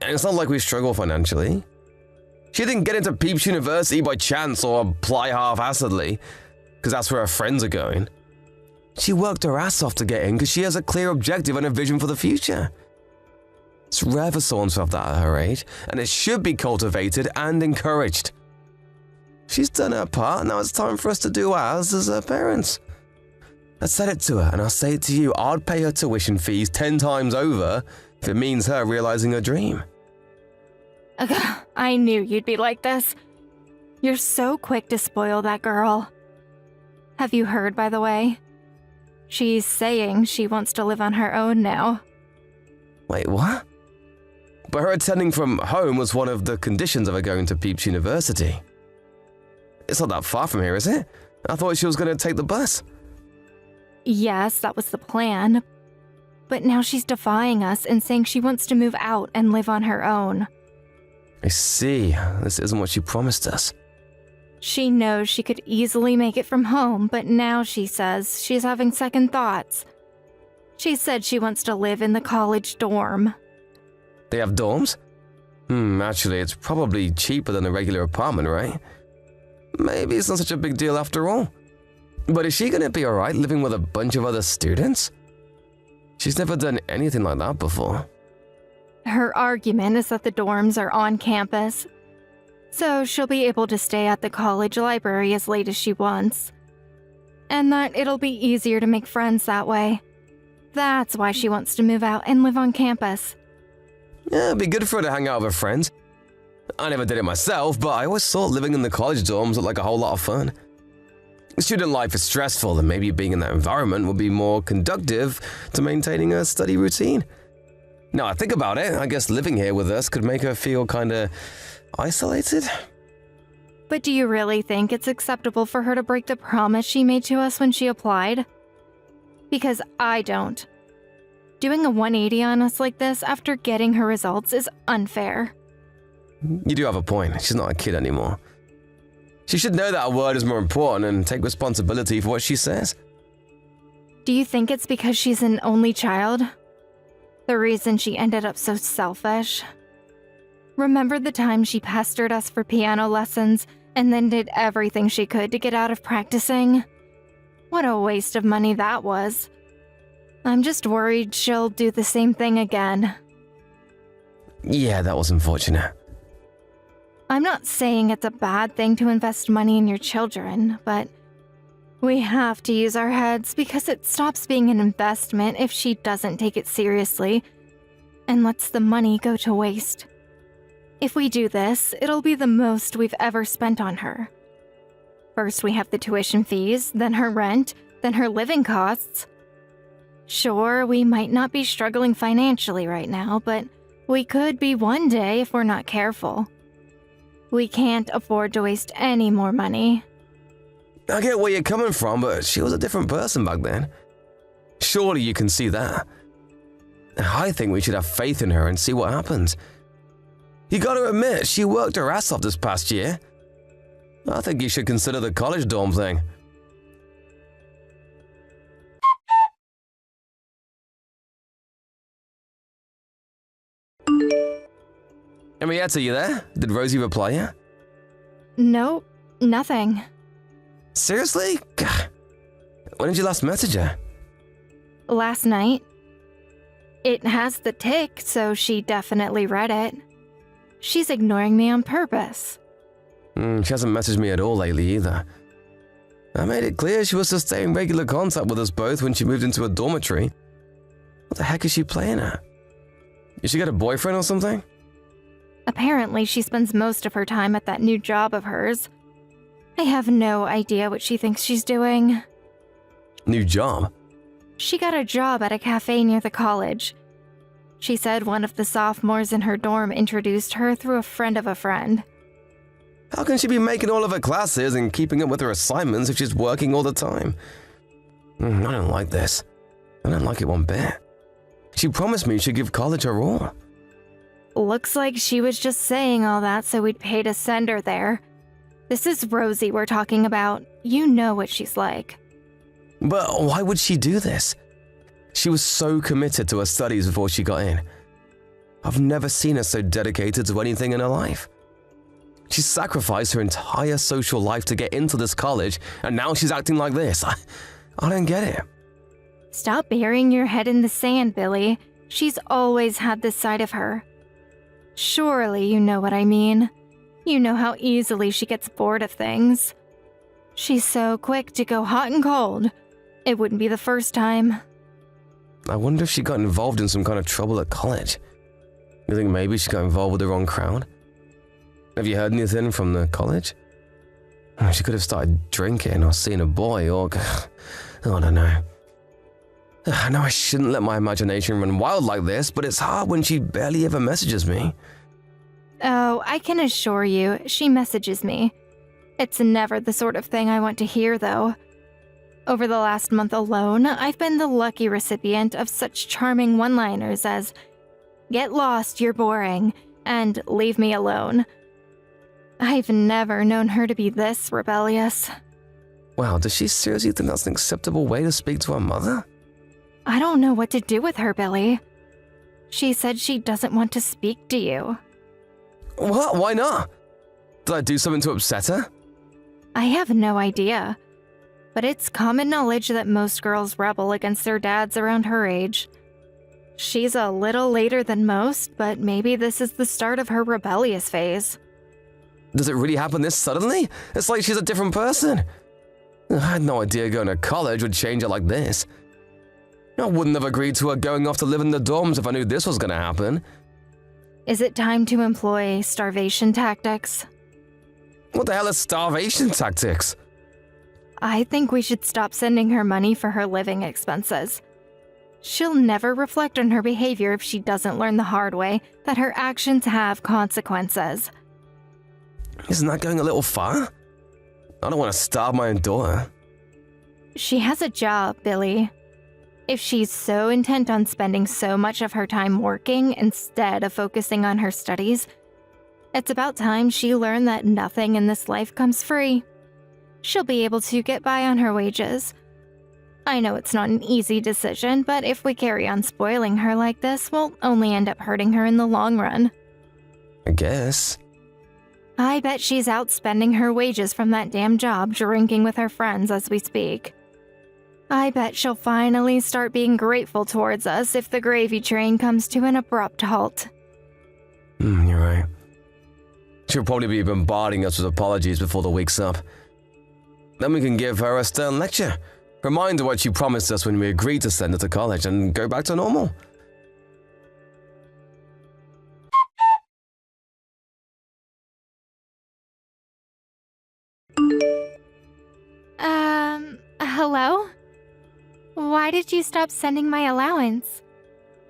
And it's not like we struggle financially. She didn't get into Peeps University by chance or apply half-assedly, because that's where her friends are going. She worked her ass off to get in because she has a clear objective and a vision for the future. It's rare for someone to have that at her age, and it should be cultivated and encouraged. She's done her part, now it's time for us to do ours as her parents. I said it to her, and I'll say it to you, I'd pay her tuition fees 10 times over if it means her realizing her dream. Ugh, I knew you'd be like this. You're so quick to spoil that girl. Have you heard, by the way? She's saying she wants to live on her own now. Wait, what? But her attending from home was one of the conditions of her going to Peeps University. It's not that far from here, is it? I thought she was going to take the bus. Yes, that was the plan. But now she's defying us and saying she wants to move out and live on her own. I see. This isn't what she promised us. She knows she could easily make it from home, but now she says she's having second thoughts. She said she wants to live in the college dorm. They have dorms? Actually, it's probably cheaper than a regular apartment, right? Maybe it's not such a big deal after all. But is she going to be alright living with a bunch of other students? She's never done anything like that before. Her argument is that the dorms are on campus, so she'll be able to stay at the college library as late as she wants. And that it'll be easier to make friends that way. That's why she wants to move out and live on campus. Yeah, it'd be good for her to hang out with her friends. I never did it myself, but I always thought living in the college dorms looked like a whole lot of fun. Student life is stressful, and maybe being in that environment would be more conducive to maintaining a study routine. Now I think about it, I guess living here with us could make her feel kinda isolated. But do you really think it's acceptable for her to break the promise she made to us when she applied? Because I don't. Doing a 180 on us like this after getting her results is unfair. You do have a point, she's not a kid anymore. She should know that her word is more important and take responsibility for what she says. Do you think it's because she's an only child? The reason she ended up so selfish? Remember the time she pestered us for piano lessons and then did everything she could to get out of practicing? What a waste of money that was. I'm just worried she'll do the same thing again. Yeah, that was unfortunate. I'm not saying it's a bad thing to invest money in your children, but we have to use our heads because it stops being an investment if she doesn't take it seriously and lets the money go to waste. If we do this, it'll be the most we've ever spent on her. First we have the tuition fees, then her rent, then her living costs. Sure, we might not be struggling financially right now, but we could be one day if we're not careful. We can't afford to waste any more money. I get where you're coming from, but she was a different person back then. Surely you can see that. I think we should have faith in her and see what happens. You gotta admit, she worked her ass off this past year. I think you should consider the college dorm thing. Henrietta, you there? Did Rosie reply yet? Nope, nothing. Seriously? Gah. When did you last message her? Last night. It has the tick, so she definitely read it. She's ignoring me on purpose. She hasn't messaged me at all lately either. I made it clear she was to stay in regular contact with us both when she moved into a dormitory. What the heck is she playing at? Did she get a boyfriend or something? Apparently, she spends most of her time at that new job of hers. I have no idea what she thinks she's doing. New job? She got a job at a cafe near the college. She said one of the sophomores in her dorm introduced her through a friend of a friend. How can she be making all of her classes and keeping up with her assignments if she's working all the time? I don't like this. I don't like it one bit. She promised me she'd give college her all. Looks like she was just saying all that so we'd pay to send her there. This is Rosie we're talking about. You know what she's like. But why would she do this? She was so committed to her studies before she got in. I've never seen her so dedicated to anything in her life. She sacrificed her entire social life to get into this college, and now she's acting like this. I don't get it. Stop burying your head in the sand, Billy. She's always had this side of her. Surely you know what I mean. You know how easily she gets bored of things. She's so quick to go hot and cold. It wouldn't be the first time. I wonder if she got involved in some kind of trouble at college. You think maybe she got involved with the wrong crowd? Have you heard anything from the college? She could have started drinking or seen a boy or... I don't know. I know I shouldn't let my imagination run wild like this, but it's hard when she barely ever messages me. Oh, I can assure you, she messages me. It's never the sort of thing I want to hear, though. Over the last month alone, I've been the lucky recipient of such charming one-liners as, "Get lost, you're boring," and "Leave me alone." I've never known her to be this rebellious. Wow, does she seriously think that's an acceptable way to speak to her mother? I don't know what to do with her, Billy. She said she doesn't want to speak to you. What? Why not? Did I do something to upset her? I have no idea. But it's common knowledge that most girls rebel against their dads around her age. She's a little later than most, but maybe this is the start of her rebellious phase. Does it really happen this suddenly? It's like she's a different person. I had no idea going to college would change her like this. I wouldn't have agreed to her going off to live in the dorms if I knew this was going to happen. Is it time to employ starvation tactics? What the hell is starvation tactics? I think we should stop sending her money for her living expenses. She'll never reflect on her behavior if she doesn't learn the hard way that her actions have consequences. Isn't that going a little far? I don't want to starve my own daughter. She has a job, Billy. If she's so intent on spending so much of her time working instead of focusing on her studies, it's about time she learned that nothing in this life comes free. She'll be able to get by on her wages. I know it's not an easy decision, but if we carry on spoiling her like this, we'll only end up hurting her in the long run. I guess. I bet she's out spending her wages from that damn job drinking with her friends as we speak. I bet she'll finally start being grateful towards us if the gravy train comes to an abrupt halt. You're right. She'll probably be bombarding us with apologies before the week's up. Then we can give her a stern lecture. Remind her what she promised us when we agreed to send her to college and go back to normal. Hello? Why did you stop sending my allowance?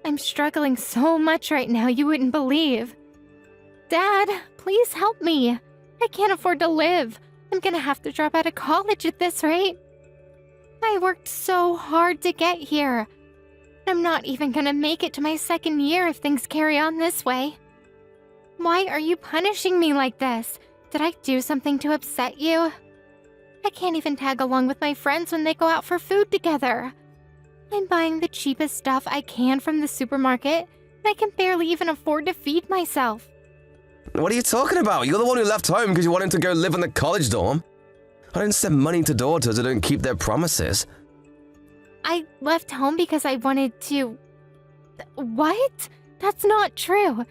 I'm struggling so much right now you wouldn't believe. Dad, please help me. I can't afford to live. I'm gonna have to drop out of college at this rate. I worked so hard to get here. I'm not even gonna make it to my second year if things carry on this way. Why are you punishing me like this? Did I do something to upset you? I can't even tag along with my friends when they go out for food together. I'm buying the cheapest stuff I can from the supermarket, and I can barely even afford to feed myself. What are you talking about? You're the one who left home because you wanted to go live in the college dorm. I don't send money to daughters who don't keep their promises. I left home because I wanted to... What? That's not true.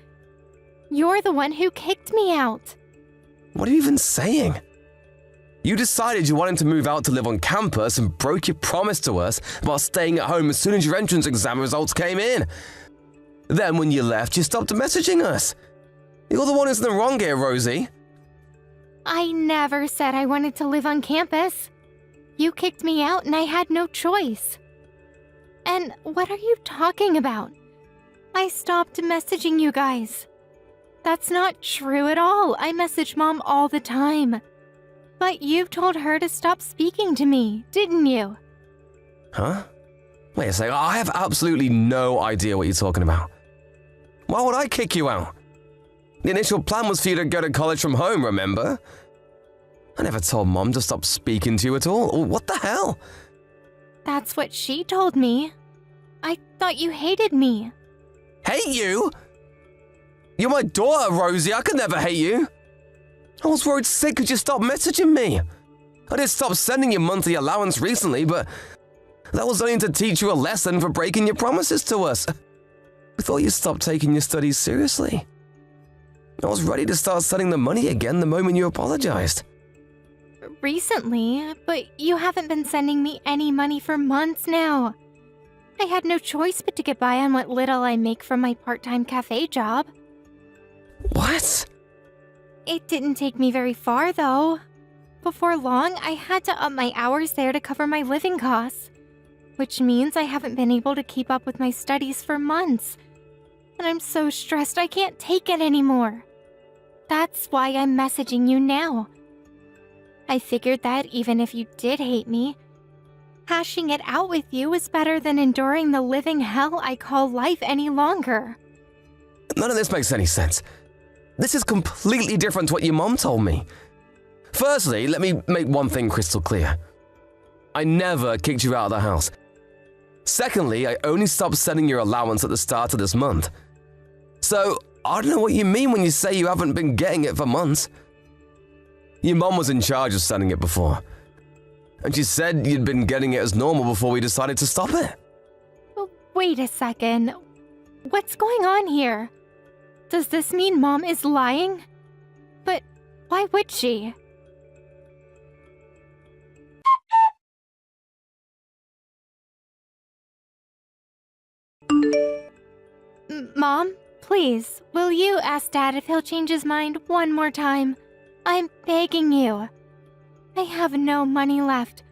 You're the one who kicked me out. What are you even saying? You decided you wanted to move out to live on campus and broke your promise to us about staying at home as soon as your entrance exam results came in. Then when you left, you stopped messaging us. You're the one who's in the wrong here, Rosie. I never said I wanted to live on campus. You kicked me out and I had no choice. And what are you talking about? I stopped messaging you guys. That's not true at all. I message Mom all the time. But you told her to stop speaking to me, didn't you? Huh? Wait a second, I have absolutely no idea what you're talking about. Why would I kick you out? The initial plan was for you to go to college from home, remember? I never told Mom to stop speaking to you at all. What the hell? That's what she told me. I thought you hated me. Hate you? You're my daughter, Rosie. I could never hate you. I was worried sick because you stopped messaging me. I did stop sending you monthly allowance recently, but that was only to teach you a lesson for breaking your promises to us. We thought you stopped taking your studies seriously. I was ready to start sending the money again the moment you apologized. Recently, but you haven't been sending me any money for months now. I had no choice but to get by on what little I make from my part-time cafe job. What? It didn't take me very far, though. Before long, I had to up my hours there to cover my living costs, which means I haven't been able to keep up with my studies for months. And I'm so stressed I can't take it anymore. That's why I'm messaging you now. I figured that even if you did hate me, hashing it out with you is better than enduring the living hell I call life any longer. None of this makes any sense. This is completely different to what your mom told me. Firstly, let me make one thing crystal clear. I never kicked you out of the house. Secondly, I only stopped sending your allowance at the start of this month. So, I don't know what you mean when you say you haven't been getting it for months. Your mom was in charge of sending it before. And she said you'd been getting it as normal before we decided to stop it. Wait a second. What's going on here? Does this mean Mom is lying? But why would she? Mom, please, will you ask Dad if he'll change his mind one more time? I'm begging you. I have no money left.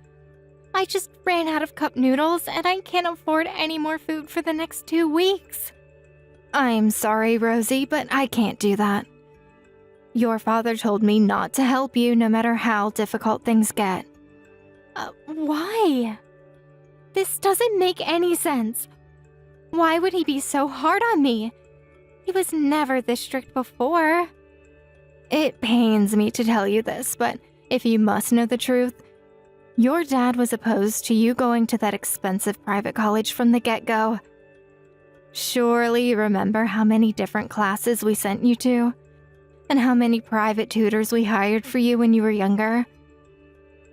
I just ran out of cup noodles and I can't afford any more food for the next 2 weeks. I'm sorry, Rosie, but I can't do that. Your father told me not to help you no matter how difficult things get. Why? This doesn't make any sense. Why would he be so hard on me? He was never this strict before. It pains me to tell you this, but if you must know the truth, your dad was opposed to you going to that expensive private college from the get-go. Surely you remember how many different classes we sent you to, and how many private tutors we hired for you when you were younger.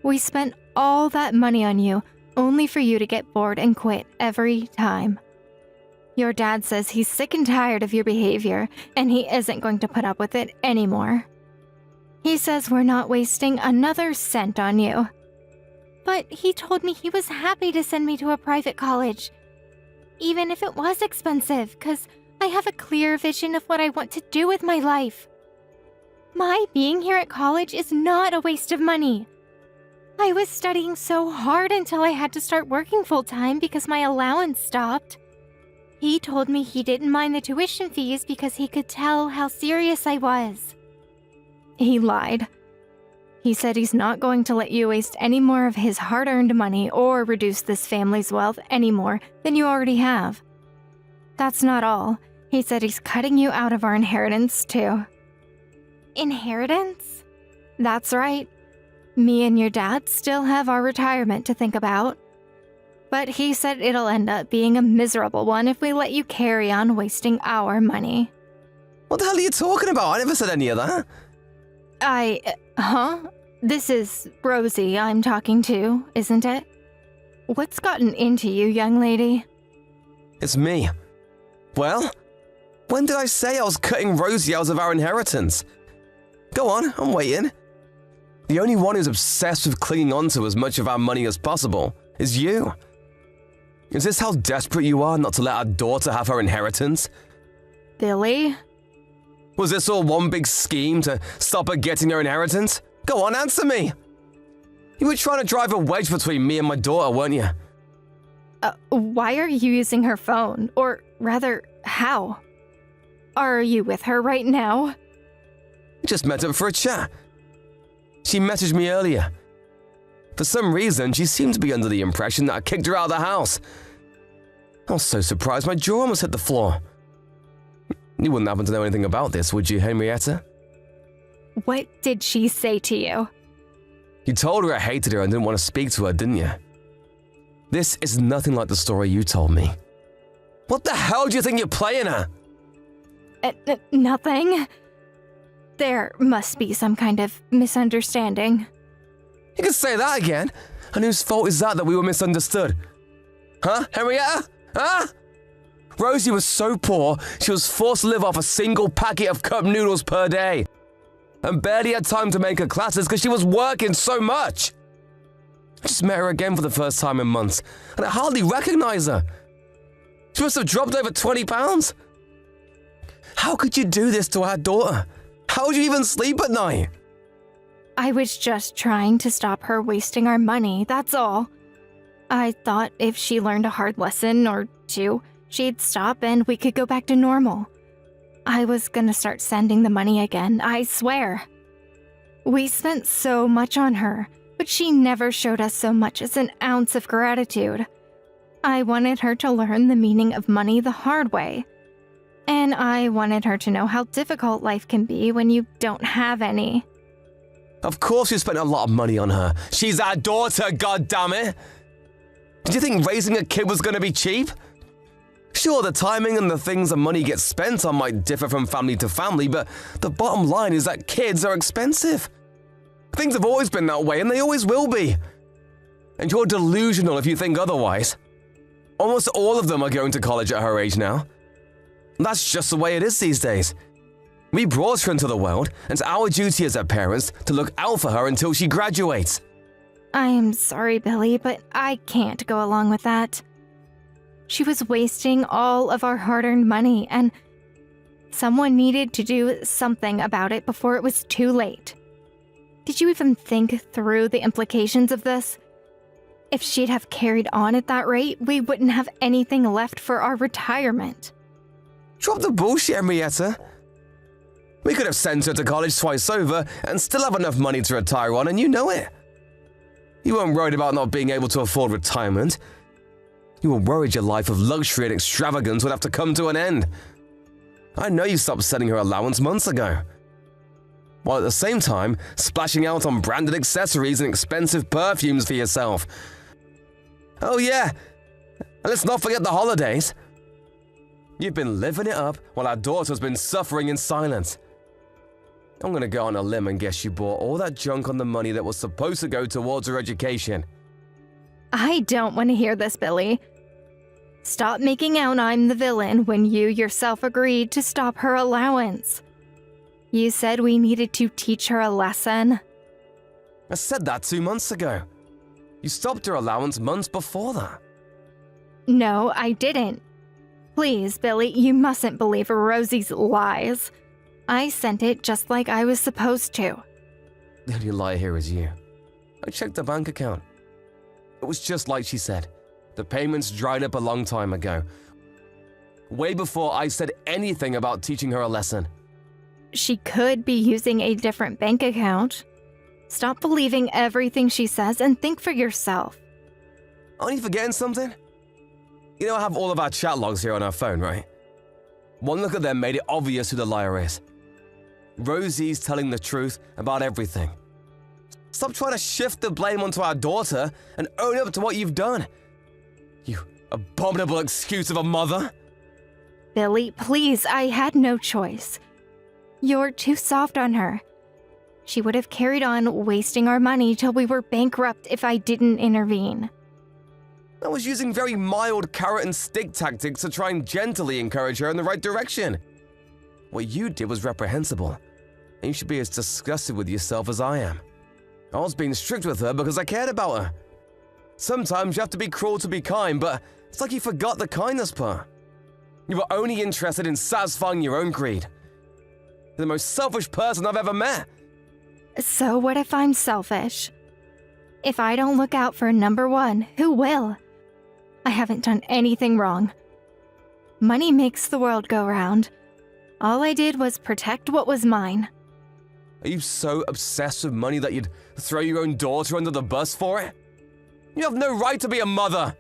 We spent all that money on you, only for you to get bored and quit every time. Your dad says he's sick and tired of your behavior, and he isn't going to put up with it anymore. He says we're not wasting another cent on you. But he told me he was happy to send me to a private college, even if it was expensive, because I have a clear vision of what I want to do with my life. My being here at college is not a waste of money. I was studying so hard until I had to start working full-time because my allowance stopped. He told me he didn't mind the tuition fees because he could tell how serious I was. He lied. He said he's not going to let you waste any more of his hard-earned money or reduce this family's wealth any more than you already have. That's not all. He said he's cutting you out of our inheritance, too. Inheritance? That's right. Me and your dad still have our retirement to think about. But he said it'll end up being a miserable one if we let you carry on wasting our money. What the hell are you talking about? I never said any of that. Huh? This is Rosie I'm talking to, isn't it? What's gotten into you, young lady? It's me. Well, when did I say I was cutting Rosie out of our inheritance? Go on, I'm waiting. The only one who's obsessed with clinging on to as much of our money as possible is you. Is this how desperate you are not to let our daughter have her inheritance? Billy? Was this all one big scheme to stop her getting her inheritance? Go on, answer me! You were trying to drive a wedge between me and my daughter, weren't you? Why are you using her phone? Or rather, how? Are you with her right now? I just met her for a chat. She messaged me earlier. For some reason, she seemed to be under the impression that I kicked her out of the house. I was so surprised my jaw almost hit the floor. You wouldn't happen to know anything about this, would you, Henrietta? What did she say to you? You told her I hated her and didn't want to speak to her, didn't you? This is nothing like the story you told me. What the hell do you think you're playing at? Nothing. There must be some kind of misunderstanding. You can say that again. And whose fault is that we were misunderstood? Huh, Henrietta? Huh? Rosie was so poor, she was forced to live off a single packet of cup noodles per day. And barely had time to make her classes because she was working so much. I just met her again for the first time in months, and I hardly recognize her. She must have dropped over 20 pounds. How could you do this to our daughter? How would you even sleep at night? I was just trying to stop her wasting our money, that's all. I thought if she learned a hard lesson or two, she'd stop and we could go back to normal. I was gonna start sending the money again, I swear. We spent so much on her, but she never showed us so much as an ounce of gratitude. I wanted her to learn the meaning of money the hard way. And I wanted her to know how difficult life can be when you don't have any. Of course you spent a lot of money on her. She's our daughter, goddammit! Did you think raising a kid was gonna be cheap? Sure, the timing and the things the money gets spent on might differ from family to family, but the bottom line is that kids are expensive. Things have always been that way, and they always will be. And you're delusional if you think otherwise. Almost all of them are going to college at her age now. That's just the way it is these days. We brought her into the world, and it's our duty as her parents to look out for her until she graduates. I am sorry, Billy, but I can't go along with that. She was wasting all of our hard-earned money, and someone needed to do something about it before it was too late. Did you even think through the implications of this? If she'd have carried on at that rate, we wouldn't have anything left for our retirement. Drop the bullshit, Henrietta. We could have sent her to college twice over and still have enough money to retire on, and you know it. You weren't worried about not being able to afford retirement. You were worried your life of luxury and extravagance would have to come to an end. I know you stopped sending her allowance months ago, while at the same time splashing out on branded accessories and expensive perfumes for yourself. Oh yeah, and let's not forget the holidays. You've been living it up while our daughter's been suffering in silence. I'm gonna go on a limb and guess you bought all that junk on the money that was supposed to go towards her education. I don't want to hear this, Billy. Stop making out I'm the villain when you yourself agreed to stop her allowance. You said we needed to teach her a lesson. I said that 2 months ago. You stopped her allowance months before that. No, I didn't. Please, Billy, you mustn't believe Rosie's lies. I sent it just like I was supposed to. The only lie here is you. I checked the bank account. It was just like she said. The payments dried up a long time ago. Way before I said anything about teaching her a lesson. She could be using a different bank account. Stop believing everything she says and think for yourself. Aren't you forgetting something? You know I have all of our chat logs here on our phone, right? One look at them made it obvious who the liar is. Rosie's telling the truth about everything. Stop trying to shift the blame onto our daughter and own up to what you've done. You abominable excuse of a mother. Billy, please, I had no choice. You're too soft on her. She would have carried on wasting our money till we were bankrupt if I didn't intervene. I was using very mild carrot and stick tactics to try and gently encourage her in the right direction. What you did was reprehensible, and you should be as disgusted with yourself as I am. I was being strict with her because I cared about her. Sometimes you have to be cruel to be kind, but it's like you forgot the kindness part. You were only interested in satisfying your own greed. You're the most selfish person I've ever met. So what if I'm selfish? If I don't look out for number one, who will? I haven't done anything wrong. Money makes the world go round. All I did was protect what was mine. Are you so obsessed with money that you'd throw your own daughter under the bus for it? You have no right to be a mother.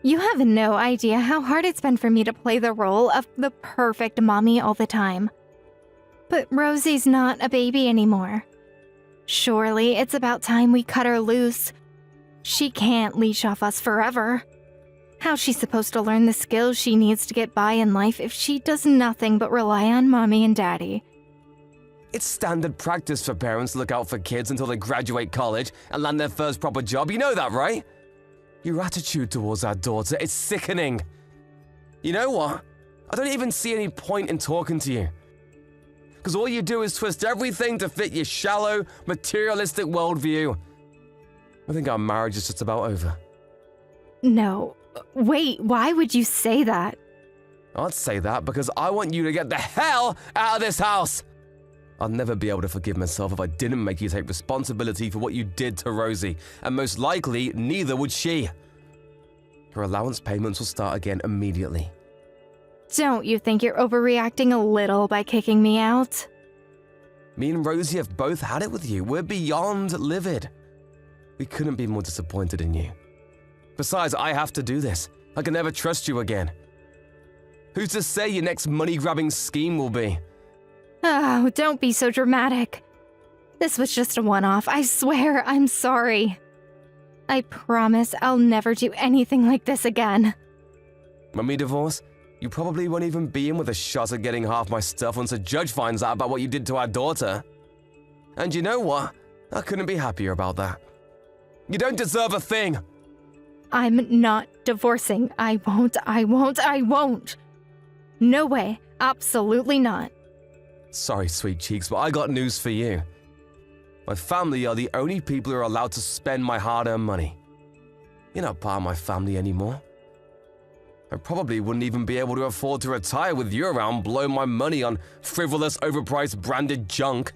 You have no idea how hard it's been for me to play the role of the perfect mommy all the time. But Rosie's not a baby anymore. Surely it's about time we cut her loose. She can't leash off us forever. How's she supposed to learn the skills she needs to get by in life if she does nothing but rely on mommy and daddy? It's standard practice for parents to look out for kids until they graduate college and land their first proper job. You know that, right? Your attitude towards our daughter is sickening. You know what? I don't even see any point in talking to you. Because all you do is twist everything to fit your shallow, materialistic worldview. I think our marriage is just about over. No. Wait, why would you say that? I'd say that because I want you to get the hell out of this house. I'll never be able to forgive myself if I didn't make you take responsibility for what you did to Rosie, and most likely, neither would she. Her allowance payments will start again immediately. Don't you think you're overreacting a little by kicking me out? Me and Rosie have both had it with you. We're beyond livid. We couldn't be more disappointed in you. Besides, I have to do this. I can never trust you again. Who's to say your next money-grabbing scheme will be? Oh, don't be so dramatic. This was just a one-off. I swear, I'm sorry. I promise I'll never do anything like this again. When we divorce, you probably won't even be in with a shot at getting half my stuff once a judge finds out about what you did to our daughter. And you know what? I couldn't be happier about that. You don't deserve a thing. I'm not divorcing. I won't. No way. Absolutely not. Sorry, sweet cheeks, but I got news for you. My family are the only people who are allowed to spend my hard-earned money. You're not part of my family anymore. I probably wouldn't even be able to afford to retire with you around blowing my money on frivolous, overpriced branded junk.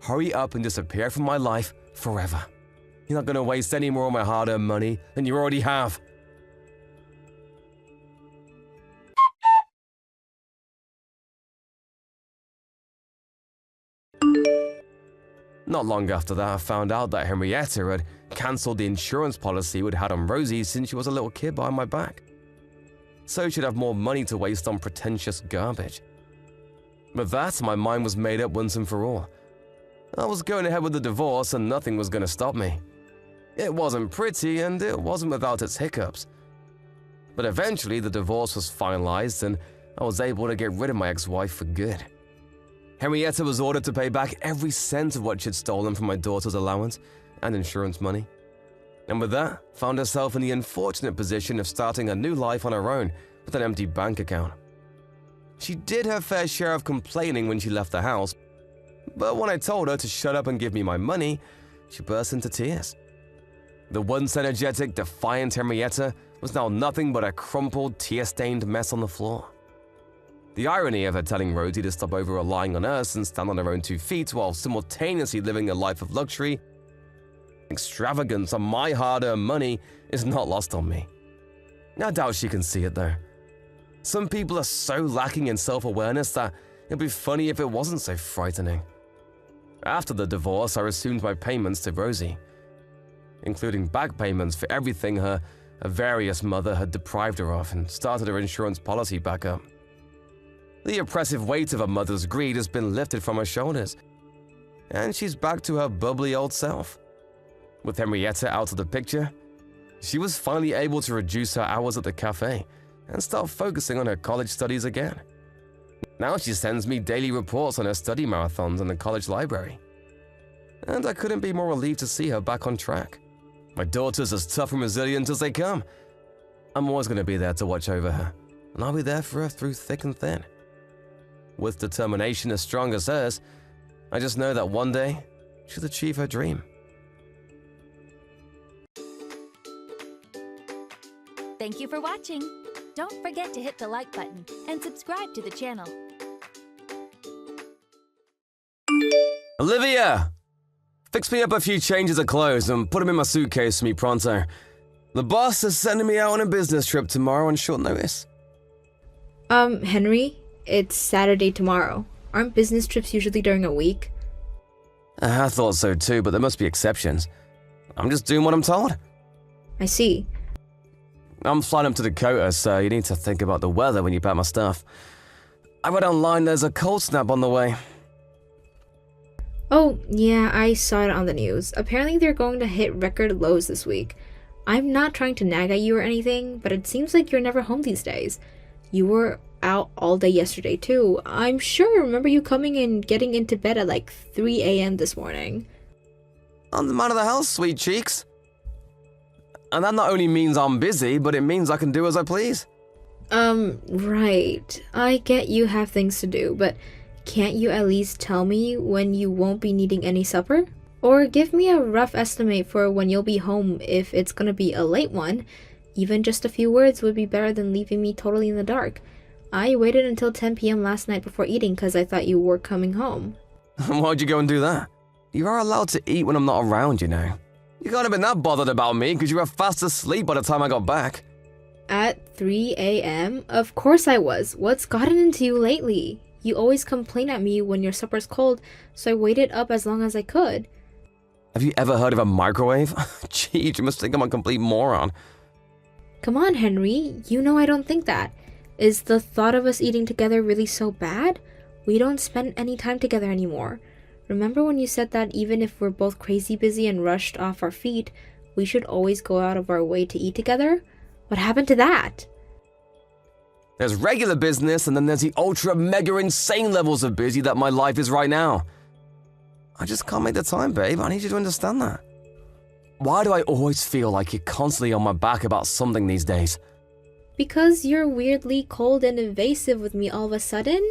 Hurry up and disappear from my life forever. You're not going to waste any more of my hard-earned money than you already have. Not long after that, I found out that Henrietta had cancelled the insurance policy we'd had on Rosie since she was a little kid behind my back. So she'd have more money to waste on pretentious garbage. With that, my mind was made up once and for all. I was going ahead with the divorce and nothing was going to stop me. It wasn't pretty and it wasn't without its hiccups. But eventually the divorce was finalized and I was able to get rid of my ex-wife for good. Henrietta was ordered to pay back every cent of what she'd stolen from my daughter's allowance and insurance money. And with that, found herself in the unfortunate position of starting a new life on her own with an empty bank account. She did her fair share of complaining when she left the house, but when I told her to shut up and give me my money, she burst into tears. The once energetic, defiant Henrietta was now nothing but a crumpled, tear-stained mess on the floor. The irony of her telling Rosie to stop over-relying on us and stand on her own 2 feet while simultaneously living a life of luxury, extravagance on my hard-earned money is not lost on me. I doubt she can see it though. Some people are so lacking in self-awareness that it'd be funny if it wasn't so frightening. After the divorce, I resumed my payments to Rosie, including back payments for everything her various mother had deprived her of, and started her insurance policy back up. The oppressive weight of a mother's greed has been lifted from her shoulders, and she's back to her bubbly old self. With Henrietta out of the picture, she was finally able to reduce her hours at the cafe and start focusing on her college studies again. Now she sends me daily reports on her study marathons in the college library. And I couldn't be more relieved to see her back on track. My daughter's as tough and resilient as they come. I'm always going to be there to watch over her, and I'll be there for her through thick and thin. With determination as strong as hers, I just know that one day she'll achieve her dream. Thank you for watching. Don't forget to hit the like button and subscribe to the channel. Olivia! Fix me up a few changes of clothes and put them in my suitcase for me pronto. The boss is sending me out on a business trip tomorrow on short notice. Henry, it's Saturday tomorrow. Aren't business trips usually during a week? I thought so too, but there must be exceptions. I'm just doing what I'm told. I see. I'm flying up to Dakota, so you need to think about the weather when you pack my stuff. I read online there's a cold snap on the way. Oh, yeah, I saw it on the news. Apparently they're going to hit record lows this week. I'm not trying to nag at you or anything, but it seems like you're never home these days. You were out all day yesterday too. I'm sure I remember you coming and getting into bed at like 3 a.m. this morning. I'm the man of the house, sweet cheeks. And that not only means I'm busy, but it means I can do as I please. Right. I get you have things to do, but can't you at least tell me when you won't be needing any supper? Or give me a rough estimate for when you'll be home if it's gonna be a late one. Even just a few words would be better than leaving me totally in the dark. I waited until 10 p.m. last night before eating because I thought you were coming home. Why'd you go and do that? You are allowed to eat when I'm not around, you know. You can't have been that bothered about me because you were fast asleep by the time I got back. At 3 a.m.? Of course I was. What's gotten into you lately? You always complain at me when your supper's cold, so I waited up as long as I could. Have you ever heard of a microwave? Gee, you must think I'm a complete moron. Come on, Henry. You know I don't think that. Is the thought of us eating together really so bad? We don't spend any time together anymore. Remember when you said that even if we're both crazy busy and rushed off our feet, we should always go out of our way to eat together? What happened to that? There's regular business, and then there's the ultra mega insane levels of busy that my life is right now. I just can't make the time, babe. I need you to understand that. Why do I always feel like you're constantly on my back about something these days? Because you're weirdly cold and evasive with me all of a sudden?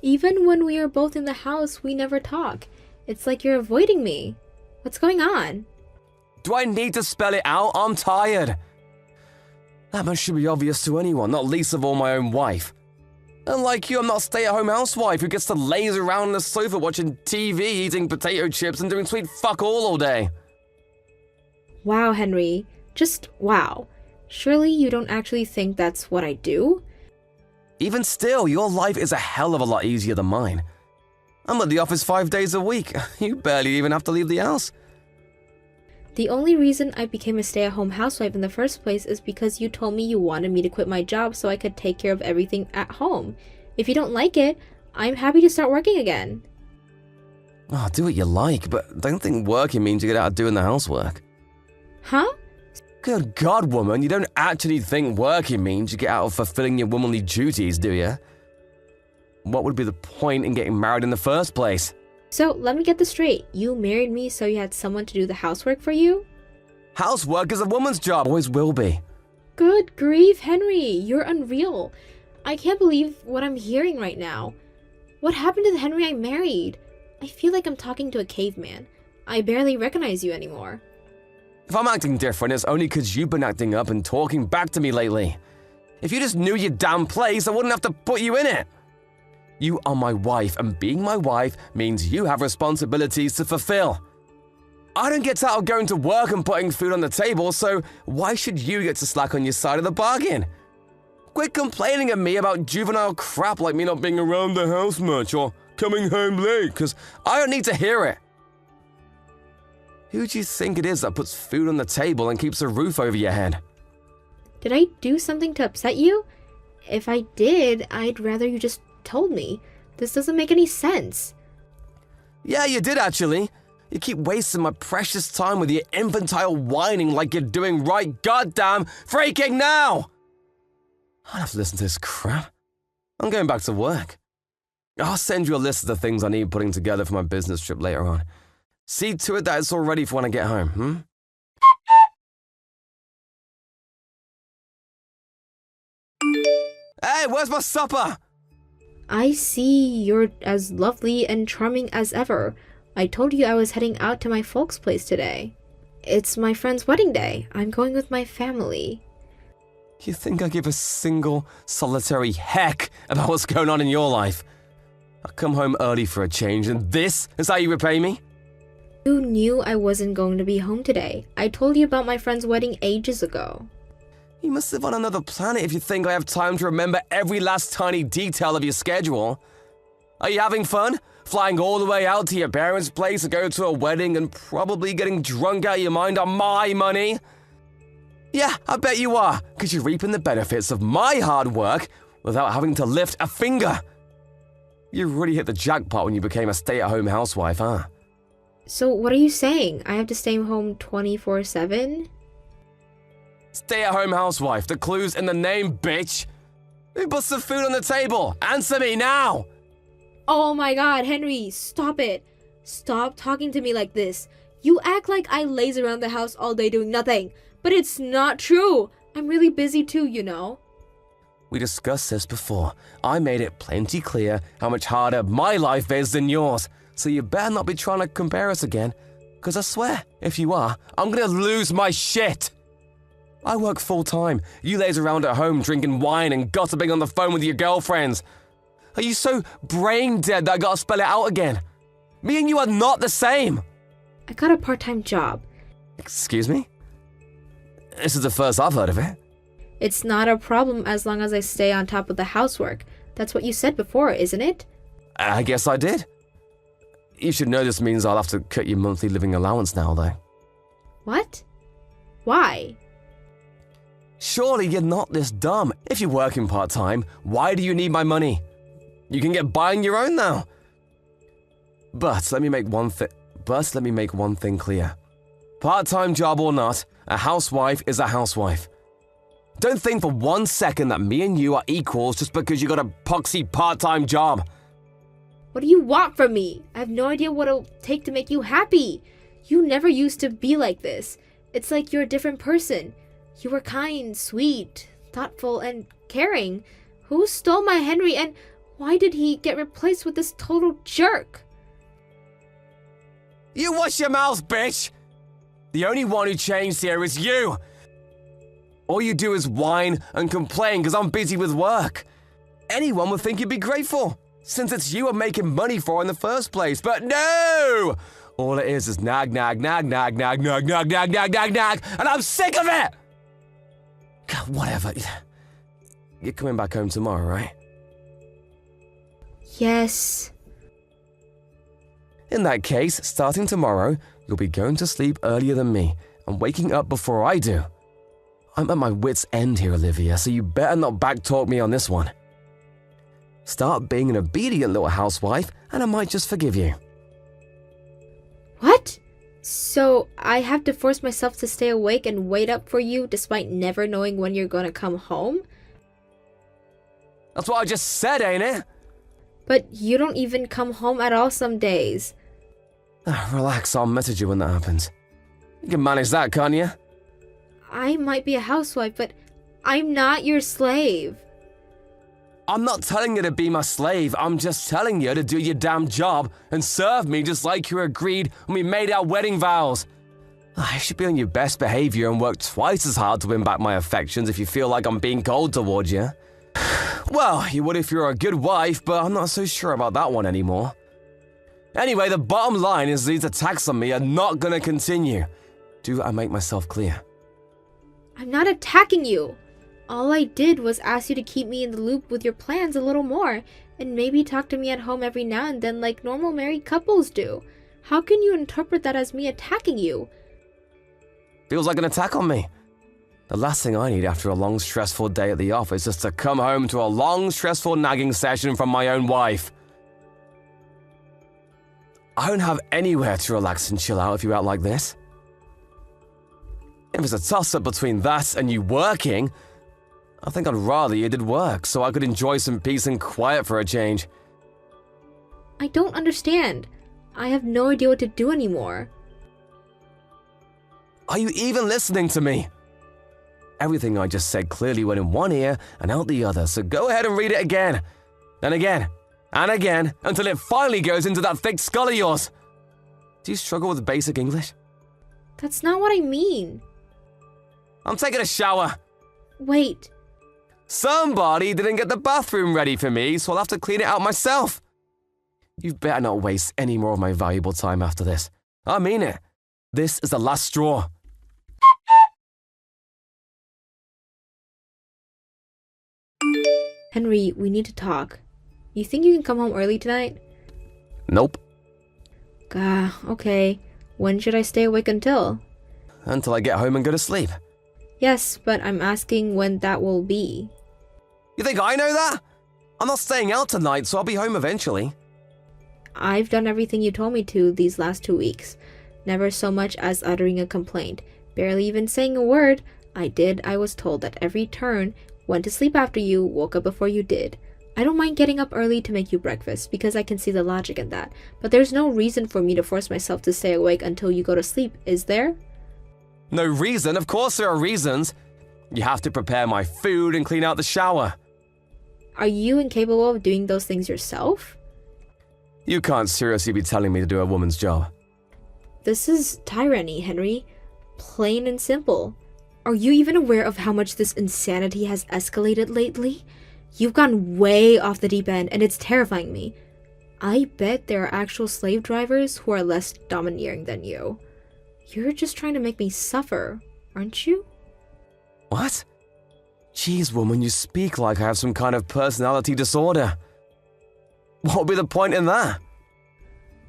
Even when we are both in the house, we never talk. It's like you're avoiding me. What's going on? Do I need to spell it out? I'm tired. That much should be obvious to anyone, not least of all my own wife. Unlike you, I'm not a stay-at-home housewife who gets to laze around on the sofa watching TV, eating potato chips, and doing sweet fuck all day. Wow, Henry. Just wow. Surely you don't actually think that's what I do? Even still, your life is a hell of a lot easier than mine. I'm at the office 5 days a week. You barely even have to leave the house. The only reason I became a stay-at-home housewife in the first place is because you told me you wanted me to quit my job so I could take care of everything at home. If you don't like it, I'm happy to start working again. Oh, do what you like, but don't think working means you get out of doing the housework. Huh? Good God, woman, you don't actually think working means you get out of fulfilling your womanly duties, do you? What would be the point in getting married in the first place? So, let me get this straight. You married me so you had someone to do the housework for you? Housework is a woman's job, always will be. Good grief, Henry, you're unreal. I can't believe what I'm hearing right now. What happened to the Henry I married? I feel like I'm talking to a caveman. I barely recognize you anymore. If I'm acting different, it's only because you've been acting up and talking back to me lately. If you just knew your damn place, I wouldn't have to put you in it. You are my wife, and being my wife means you have responsibilities to fulfill. I don't get out of going to work and putting food on the table, so why should you get to slack on your side of the bargain? Quit complaining at me about juvenile crap like me not being around the house much or coming home late, because I don't need to hear it. Who do you think it is that puts food on the table and keeps a roof over your head? Did I do something to upset you? If I did, I'd rather you just told me. This doesn't make any sense. Yeah, you did actually. You keep wasting my precious time with your infantile whining like you're doing right goddamn freaking now! I don't have to listen to this crap. I'm going back to work. I'll send you a list of the things I need putting together for my business trip later on. See to it that it's all ready for when I get home, Hey, where's my supper? I see you're as lovely and charming as ever. I told you I was heading out to my folks' place today. It's my friend's wedding day. I'm going with my family. You think I give a single, solitary heck about what's going on in your life? I come home early for a change, and this is how you repay me? You knew I wasn't going to be home today. I told you about my friend's wedding ages ago. You must live on another planet if you think I have time to remember every last tiny detail of your schedule. Are you having fun? Flying all the way out to your parents' place to go to a wedding and probably getting drunk out of your mind on my money? Yeah, I bet you are, because you're reaping the benefits of my hard work without having to lift a finger. You really hit the jackpot when you became a stay-at-home housewife, huh? So what are you saying? I have to stay home 24/7? Stay-at-home housewife, the clue's in the name, bitch. Who puts the food on the table? Answer me now! Oh my god, Henry, stop it. Stop talking to me like this. You act like I laze around the house all day doing nothing. But it's not true. I'm really busy too, you know. We discussed this before. I made it plenty clear how much harder my life is than yours. So you better not be trying to compare us again. Because I swear, if you are, I'm gonna lose my shit. I work full-time. You laze around at home drinking wine and gossiping on the phone with your girlfriends. Are you so brain dead that I gotta spell it out again? Me and you are not the same. I got a part-time job. Excuse me? This is the first I've heard of it. It's not a problem as long as I stay on top of the housework. That's what you said before, isn't it? I guess I did. You should know this means I'll have to cut your monthly living allowance now, though. What? Why? Surely you're not this dumb. If you're working part-time, why do you need my money? You can get by on your own now. But let me make one thing clear. Part-time job or not, a housewife is a housewife. Don't think for 1 second that me and you are equals just because you got a poxy part-time job. What do you want from me? I have no idea what it'll take to make you happy. You never used to be like this. It's like you're a different person. You were kind, sweet, thoughtful, and caring. Who stole my Henry, and why did he get replaced with this total jerk? You wash your mouth, bitch! The only one who changed here is you! All you do is whine and complain because I'm busy with work. Anyone would think you'd be grateful, since it's you I'm making money for in the first place, but no! All it is nag, nag, nag, nag, nag, nag, nag, nag, nag, nag, nag, and I'm sick of it! God, whatever. You're coming back home tomorrow, right? Yes. In that case, starting tomorrow, you'll be going to sleep earlier than me and waking up before I do. I'm at my wit's end here, Olivia, so you better not backtalk me on this one. Start being an obedient little housewife, and I might just forgive you. What? So I have to force myself to stay awake and wait up for you despite never knowing when you're gonna come home? That's what I just said, ain't it? But you don't even come home at all some days. Relax, I'll message you when that happens. You can manage that, can't you? I might be a housewife, but I'm not your slave. I'm not telling you to be my slave, I'm just telling you to do your damn job and serve me just like you agreed when we made our wedding vows. You should be on your best behavior and work twice as hard to win back my affections if you feel like I'm being cold towards you. Well, you would if you're a good wife, but I'm not so sure about that one anymore. Anyway, the bottom line is these attacks on me are not gonna continue. Do I make myself clear? I'm not attacking you. All I did was ask you to keep me in the loop with your plans a little more, and maybe talk to me at home every now and then like normal married couples do. How can you interpret that as me attacking you? Feels like an attack on me. The last thing I need after a long, stressful day at the office is to come home to a long, stressful nagging session from my own wife. I don't have anywhere to relax and chill out if you out like this. If it's a toss-up between that and you working, I think I'd rather you did work so I could enjoy some peace and quiet for a change. I don't understand. I have no idea what to do anymore. Are you even listening to me? Everything I just said clearly went in one ear and out the other, so go ahead and read it again. And again. And again, until it finally goes into that thick skull of yours. Do you struggle with basic English? That's not what I mean. I'm taking a shower. Wait. Somebody didn't get the bathroom ready for me, so I'll have to clean it out myself. You better not waste any more of my valuable time after this. I mean it. This is the last straw. Henry, we need to talk. You think you can come home early tonight? Nope. Okay. When should I stay awake until? Until I get home and go to sleep. Yes, but I'm asking when that will be. You think I know that? I'm not staying out tonight, so I'll be home eventually. I've done everything you told me to these last 2 weeks. Never so much as uttering a complaint. Barely even saying a word. I was told at every turn. Went to sleep after you, woke up before you did. I don't mind getting up early to make you breakfast because I can see the logic in that. But there's no reason for me to force myself to stay awake until you go to sleep, is there? No reason? Of course there are reasons. You have to prepare my food and clean out the shower. Are you incapable of doing those things yourself? You can't seriously be telling me to do a woman's job. This is tyranny, Henry. Plain and simple. Are you even aware of how much this insanity has escalated lately? You've gone way off the deep end, and it's terrifying me. I bet there are actual slave drivers who are less domineering than you. You're just trying to make me suffer, aren't you? What? Jeez, woman, you speak like I have some kind of personality disorder. What would be the point in that?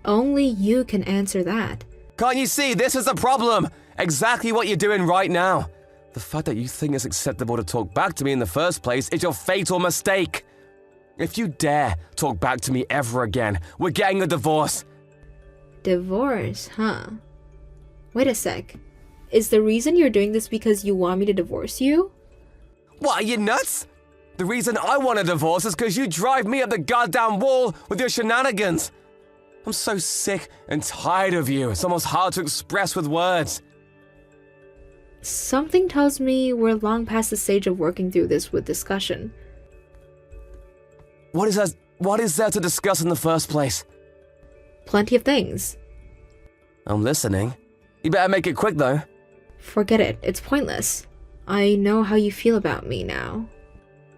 Only you can answer that. Can't you see this is the problem? Exactly what you're doing right now. The fact that you think it's acceptable to talk back to me in the first place is your fatal mistake. If you dare talk back to me ever again, we're getting a divorce. Divorce, huh? Wait a sec. Is the reason you're doing this because you want me to divorce you? What, are you nuts? The reason I want a divorce is because you drive me up the goddamn wall with your shenanigans. I'm so sick and tired of you. It's almost hard to express with words. Something tells me we're long past the stage of working through this with discussion. What is there to discuss in the first place? Plenty of things. I'm listening. You better make it quick, though. Forget it. It's pointless. I know how you feel about me now.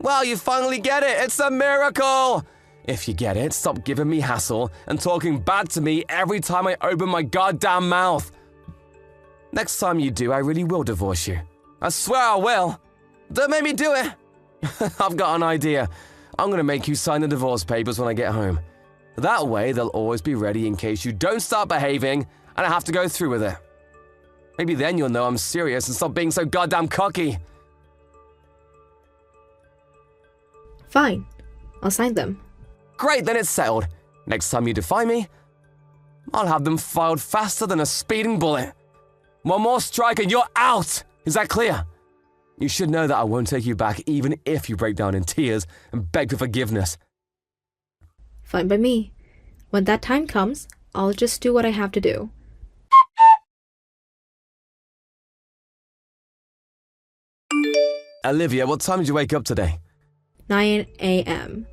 Well, you finally get it. It's a miracle. If you get it, stop giving me hassle and talking back to me every time I open my goddamn mouth. Next time you do, I really will divorce you. I swear I will. Don't make me do it. I've got an idea. I'm going to make you sign the divorce papers when I get home. That way, they'll always be ready in case you don't start behaving and I have to go through with it. Maybe then you'll know I'm serious and stop being so goddamn cocky. Fine. I'll sign them. Great, then it's settled. Next time you defy me, I'll have them filed faster than a speeding bullet. One more strike and you're out! Is that clear? You should know that I won't take you back even if you break down in tears and beg for forgiveness. Fine by me. When that time comes, I'll just do what I have to do. Olivia, what time did you wake up today? 9 a.m.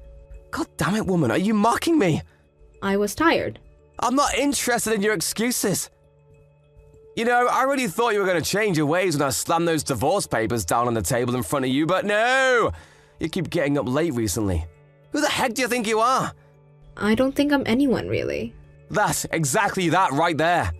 God damn it, woman, are you mocking me? I was tired. I'm not interested in your excuses. You know, I really thought you were going to change your ways when I slammed those divorce papers down on the table in front of you, but no! You keep getting up late recently. Who the heck do you think you are? I don't think I'm anyone, really. That's exactly that right there.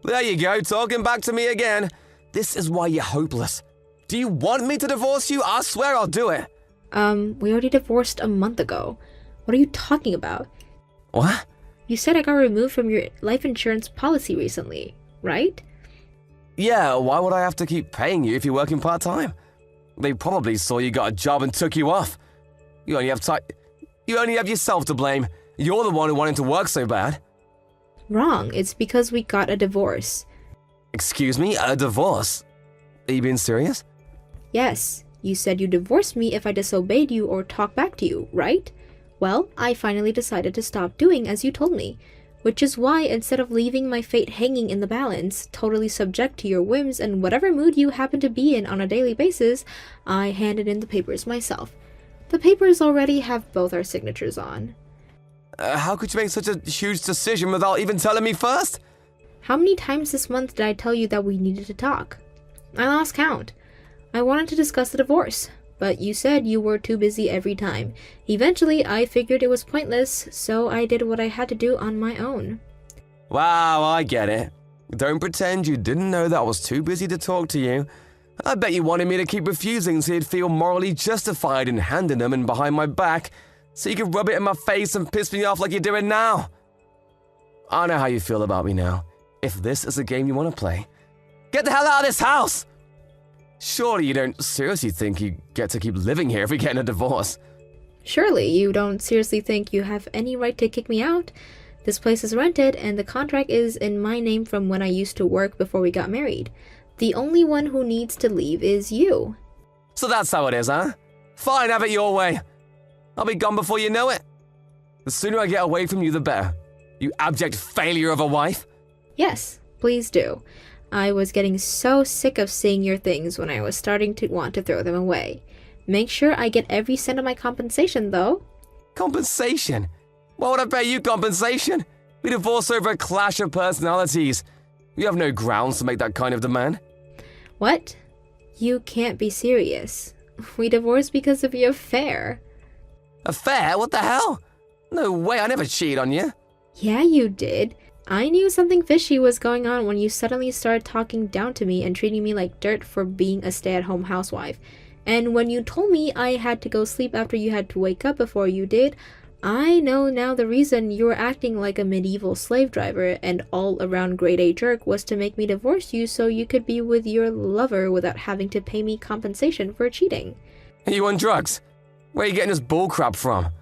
There you go, talking back to me again. This is why you're hopeless. Do you want me to divorce you? I swear I'll do it. We already divorced a month ago. What are you talking about? What? You said I got removed from your life insurance policy recently, right? Yeah, why would I have to keep paying you if you're working part-time? They probably saw you got a job and took you off. You only have yourself to blame. You're the one who wanted to work so bad. Wrong. It's because we got a divorce. Excuse me? A divorce? Are you being serious? Yes. You said you'd divorce me if I disobeyed you or talked back to you, right? Well, I finally decided to stop doing as you told me. Which is why, instead of leaving my fate hanging in the balance, totally subject to your whims and whatever mood you happen to be in on a daily basis, I handed in the papers myself. The papers already have both our signatures on. How could you make such a huge decision without even telling me first? How many times this month did I tell you that we needed to talk? I lost count. I wanted to discuss the divorce, but you said you were too busy every time. Eventually, I figured it was pointless, so I did what I had to do on my own. Wow, I get it. Don't pretend you didn't know that I was too busy to talk to you. I bet you wanted me to keep refusing so you'd feel morally justified in handing them in behind my back, so you could rub it in my face and piss me off like you're doing now. I know how you feel about me now. If this is a game you want to play, get the hell out of this house! Surely you don't seriously think you get to keep living here if we get in a divorce? Surely you don't seriously think you have any right to kick me out? This place is rented and the contract is in my name from when I used to work before we got married. The only one who needs to leave is you. So that's how it is, huh? Fine, have it your way. I'll be gone before you know it. The sooner I get away from you, the better. You abject failure of a wife. Yes, please do. I was getting so sick of seeing your things when I was starting to want to throw them away. Make sure I get every cent of my compensation, though. Compensation? Why would I pay you compensation? We divorced over a clash of personalities. You have no grounds to make that kind of demand. What? You can't be serious. We divorced because of your affair. Affair? What the hell? No way, I never cheated on you. Yeah, you did. I knew something fishy was going on when you suddenly started talking down to me and treating me like dirt for being a stay-at-home housewife. And when you told me I had to go sleep after you had to wake up before you did, I know now the reason you were acting like a medieval slave driver and all-around grade-A jerk was to make me divorce you so you could be with your lover without having to pay me compensation for cheating. Are you on drugs? Where are you getting this bullcrap from? Are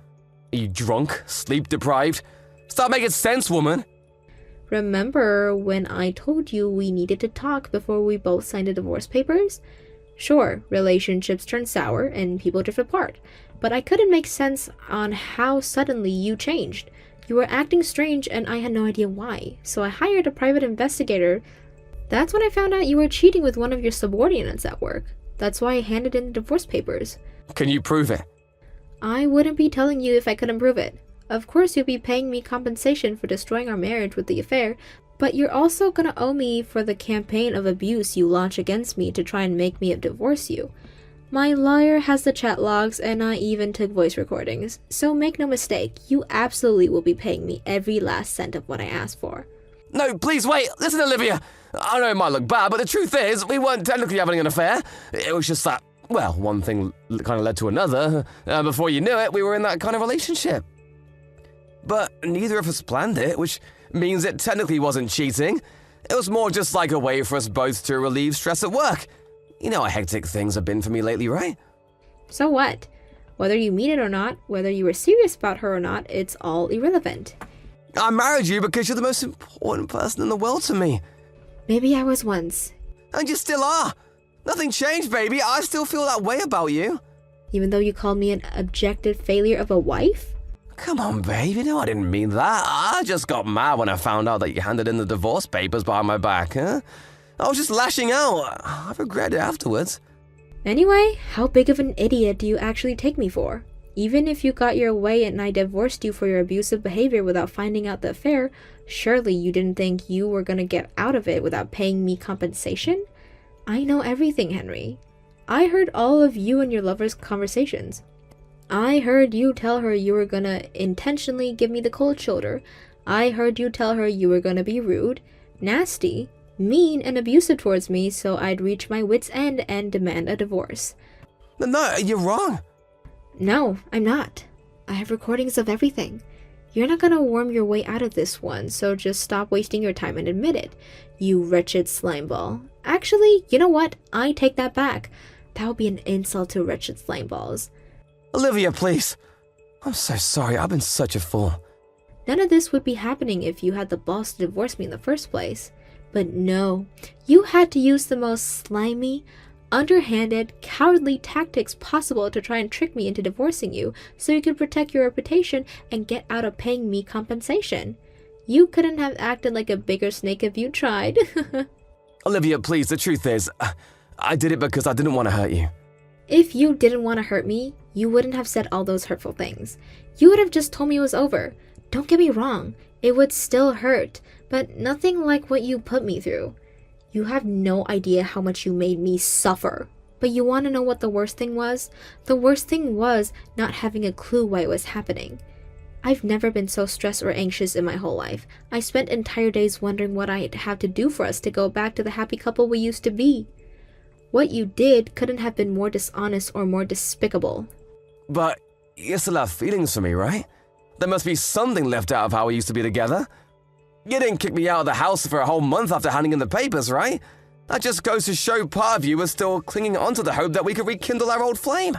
you drunk? Sleep-deprived? Start making sense, woman. Remember when I told you we needed to talk before we both signed the divorce papers? Sure, relationships turn sour and people drift apart, but I couldn't make sense on how suddenly you changed. You were acting strange and I had no idea why, so I hired a private investigator. That's when I found out you were cheating with one of your subordinates at work. That's why I handed in the divorce papers. Can you prove it? I wouldn't be telling you if I couldn't prove it. Of course you'll be paying me compensation for destroying our marriage with the affair, but you're also gonna owe me for the campaign of abuse you launched against me to try and make me divorce you. My lawyer has the chat logs and I even took voice recordings, so make no mistake, you absolutely will be paying me every last cent of what I asked for. No, please wait. Listen, Olivia. I know it might look bad, but the truth is, we weren't technically having an affair. It was just that, well, one thing kind of led to another. Before you knew it, we were in that kind of relationship. But neither of us planned it, which means it technically wasn't cheating. It was more just like a way for us both to relieve stress at work. You know how hectic things have been for me lately, right? So what? Whether you mean it or not, whether you were serious about her or not, it's all irrelevant. I married you because you're the most important person in the world to me. Maybe I was once. And you still are. Nothing changed, baby. I still feel that way about you. Even though you called me an objective failure of a wife? Come on, babe. You know I didn't mean that. I just got mad when I found out that you handed in the divorce papers behind my back, huh? I was just lashing out. I regret it afterwards. Anyway, how big of an idiot do you actually take me for? Even if you got your way and I divorced you for your abusive behavior without finding out the affair, surely you didn't think you were gonna get out of it without paying me compensation? I know everything, Henry. I heard all of you and your lover's conversations. I heard you tell her you were gonna intentionally give me the cold shoulder. I heard you tell her you were gonna be rude, nasty, mean, and abusive towards me so I'd reach my wit's end and demand a divorce. No, you're wrong. No, I'm not. I have recordings of everything. You're not gonna worm your way out of this one, so just stop wasting your time and admit it, you wretched slimeball. Actually, you know what? I take that back. That would be an insult to wretched slimeballs. Olivia, please. I'm so sorry. I've been such a fool. None of this would be happening if you had the balls to divorce me in the first place. But no, you had to use the most slimy, underhanded, cowardly tactics possible to try and trick me into divorcing you so you could protect your reputation and get out of paying me compensation. You couldn't have acted like a bigger snake if you tried. Olivia, please, the truth is, I did it because I didn't want to hurt you. If you didn't want to hurt me, you wouldn't have said all those hurtful things. You would have just told me it was over. Don't get me wrong, it would still hurt, but nothing like what you put me through. You have no idea how much you made me suffer. But you want to know what the worst thing was? The worst thing was not having a clue why it was happening. I've never been so stressed or anxious in my whole life. I spent entire days wondering what I'd have to do for us to go back to the happy couple we used to be. What you did couldn't have been more dishonest or more despicable. But you still have feelings for me, right? There must be something left out of how we used to be together. You didn't kick me out of the house for a whole month after handing in the papers, right? That just goes to show part of you was still clinging onto the hope that we could rekindle our old flame.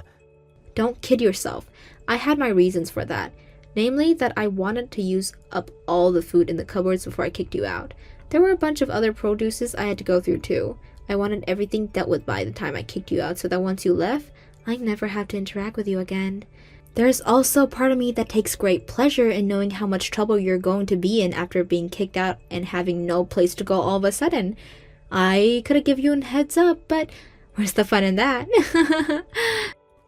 Don't kid yourself. I had my reasons for that. Namely, that I wanted to use up all the food in the cupboards before I kicked you out. There were a bunch of other produces I had to go through too. I wanted everything dealt with by the time I kicked you out so that once you left, I'd never have to interact with you again. There's also a part of me that takes great pleasure in knowing how much trouble you're going to be in after being kicked out and having no place to go all of a sudden. I could have given you a heads up, but where's the fun in that?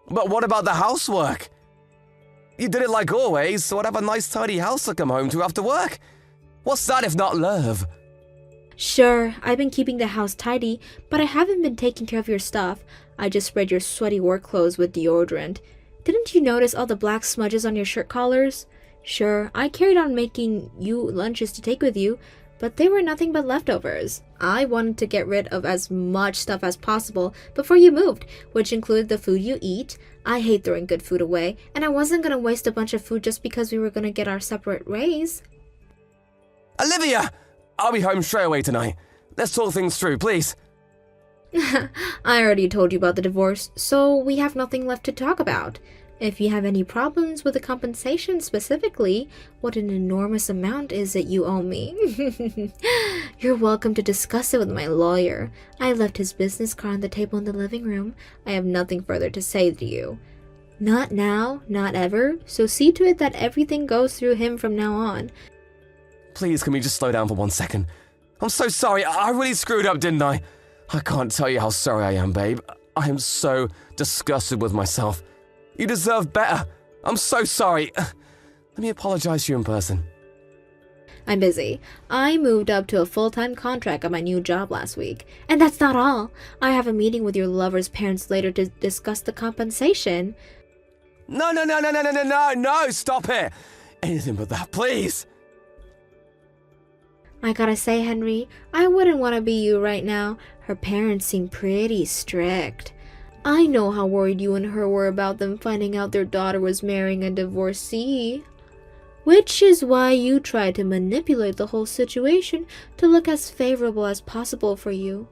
But what about the housework? You did it like always, so I'd have a nice tidy house to come home to after work. What's that if not love? Sure, I've been keeping the house tidy, but I haven't been taking care of your stuff. I just sprayed your sweaty work clothes with deodorant. Didn't you notice all the black smudges on your shirt collars? Sure, I carried on making you lunches to take with you, but they were nothing but leftovers. I wanted to get rid of as much stuff as possible before you moved, which included the food you eat. I hate throwing good food away, and I wasn't gonna waste a bunch of food just because we were gonna get our separate ways. Olivia! I'll be home straight away tonight. Let's talk things through, please. I already told you about the divorce, so we have nothing left to talk about. If you have any problems with the compensation specifically, what an enormous amount is it you owe me? You're welcome to discuss it with my lawyer. I left his business card on the table in the living room. I have nothing further to say to you. Not now, not ever, so see to it that everything goes through him from now on. Please, can we just slow down for 1 second? I'm so sorry. I really screwed up, didn't I? I can't tell you how sorry I am, babe. I am so disgusted with myself. You deserve better. I'm so sorry. Let me apologize to you in person. I'm busy. I moved up to a full-time contract at my new job last week. And that's not all. I have a meeting with your lover's parents later to discuss the compensation. No, stop it. Anything but that, please. I gotta say, Henry, I wouldn't want to be you right now. Her parents seem pretty strict. I know how worried you and her were about them finding out their daughter was marrying a divorcee. Which is why you tried to manipulate the whole situation to look as favorable as possible for you.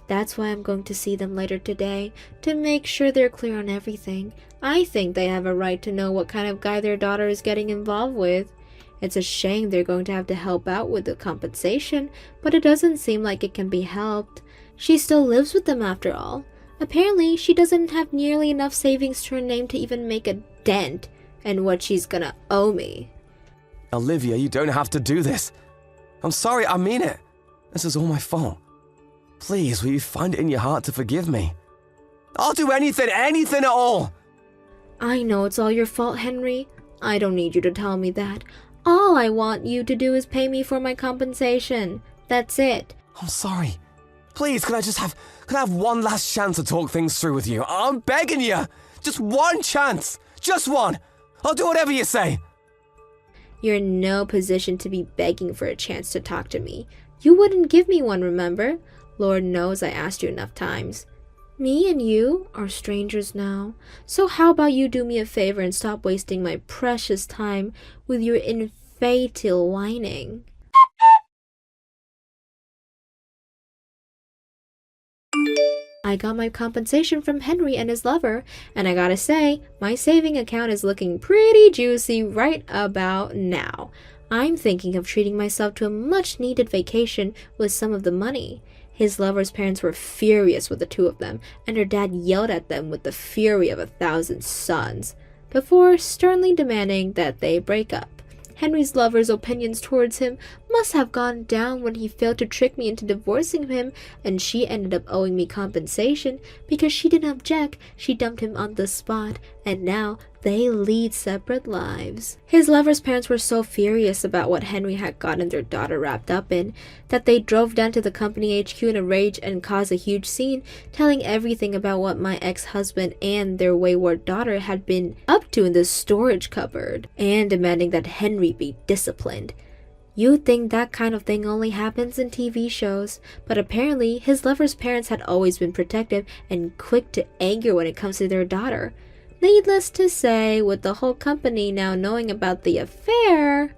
That's why I'm going to see them later today, to make sure they're clear on everything. I think they have a right to know what kind of guy their daughter is getting involved with. It's a shame they're going to have to help out with the compensation, but it doesn't seem like it can be helped. She still lives with them after all. Apparently, she doesn't have nearly enough savings to her name to even make a dent in what she's gonna owe me. Olivia, you don't have to do this. I'm sorry, I mean it. This is all my fault. Please, will you find it in your heart to forgive me? I'll do anything at all. I know it's all your fault, Henry. I don't need you to tell me that. All I want you to do is pay me for my compensation. That's it. I'm sorry. Please, can I have one last chance to talk things through with you? I'm begging you. Just one chance. Just one. I'll do whatever you say. You're in no position to be begging for a chance to talk to me. You wouldn't give me one, remember? Lord knows I asked you enough times. Me and you are strangers now. So how about you do me a favor and stop wasting my precious time with your infantile whining? I got my compensation from Henry and his lover, and I gotta say, my saving account is looking pretty juicy right about now. I'm thinking of treating myself to a much-needed vacation with some of the money. His lover's parents were furious with the two of them, and her dad yelled at them with the fury of 1,000 sons, before sternly demanding that they break up. Henry's lover's opinions towards him must have gone down when he failed to trick me into divorcing him, and she ended up owing me compensation because she didn't object. She dumped him on the spot, and now they lead separate lives. His lover's parents were so furious about what Henry had gotten their daughter wrapped up in that they drove down to the company HQ in a rage and caused a huge scene, telling everything about what my ex-husband and their wayward daughter had been up to in the storage cupboard, and demanding that Henry be disciplined. You'd think that kind of thing only happens in TV shows, but apparently his lover's parents had always been protective and quick to anger when it comes to their daughter. Needless to say, with the whole company now knowing about the affair,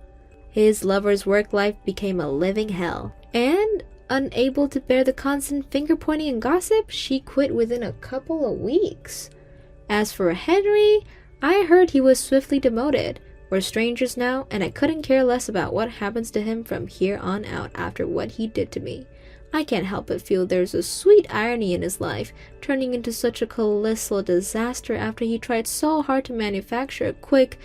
his lover's work life became a living hell. And unable to bear the constant finger pointing and gossip, she quit within a couple of weeks. As for Henry, I heard he was swiftly demoted. We're strangers now, and I couldn't care less about what happens to him from here on out after what he did to me. I can't help but feel there's a sweet irony in his life, turning into such a colossal disaster after he tried so hard to manufacture a quick,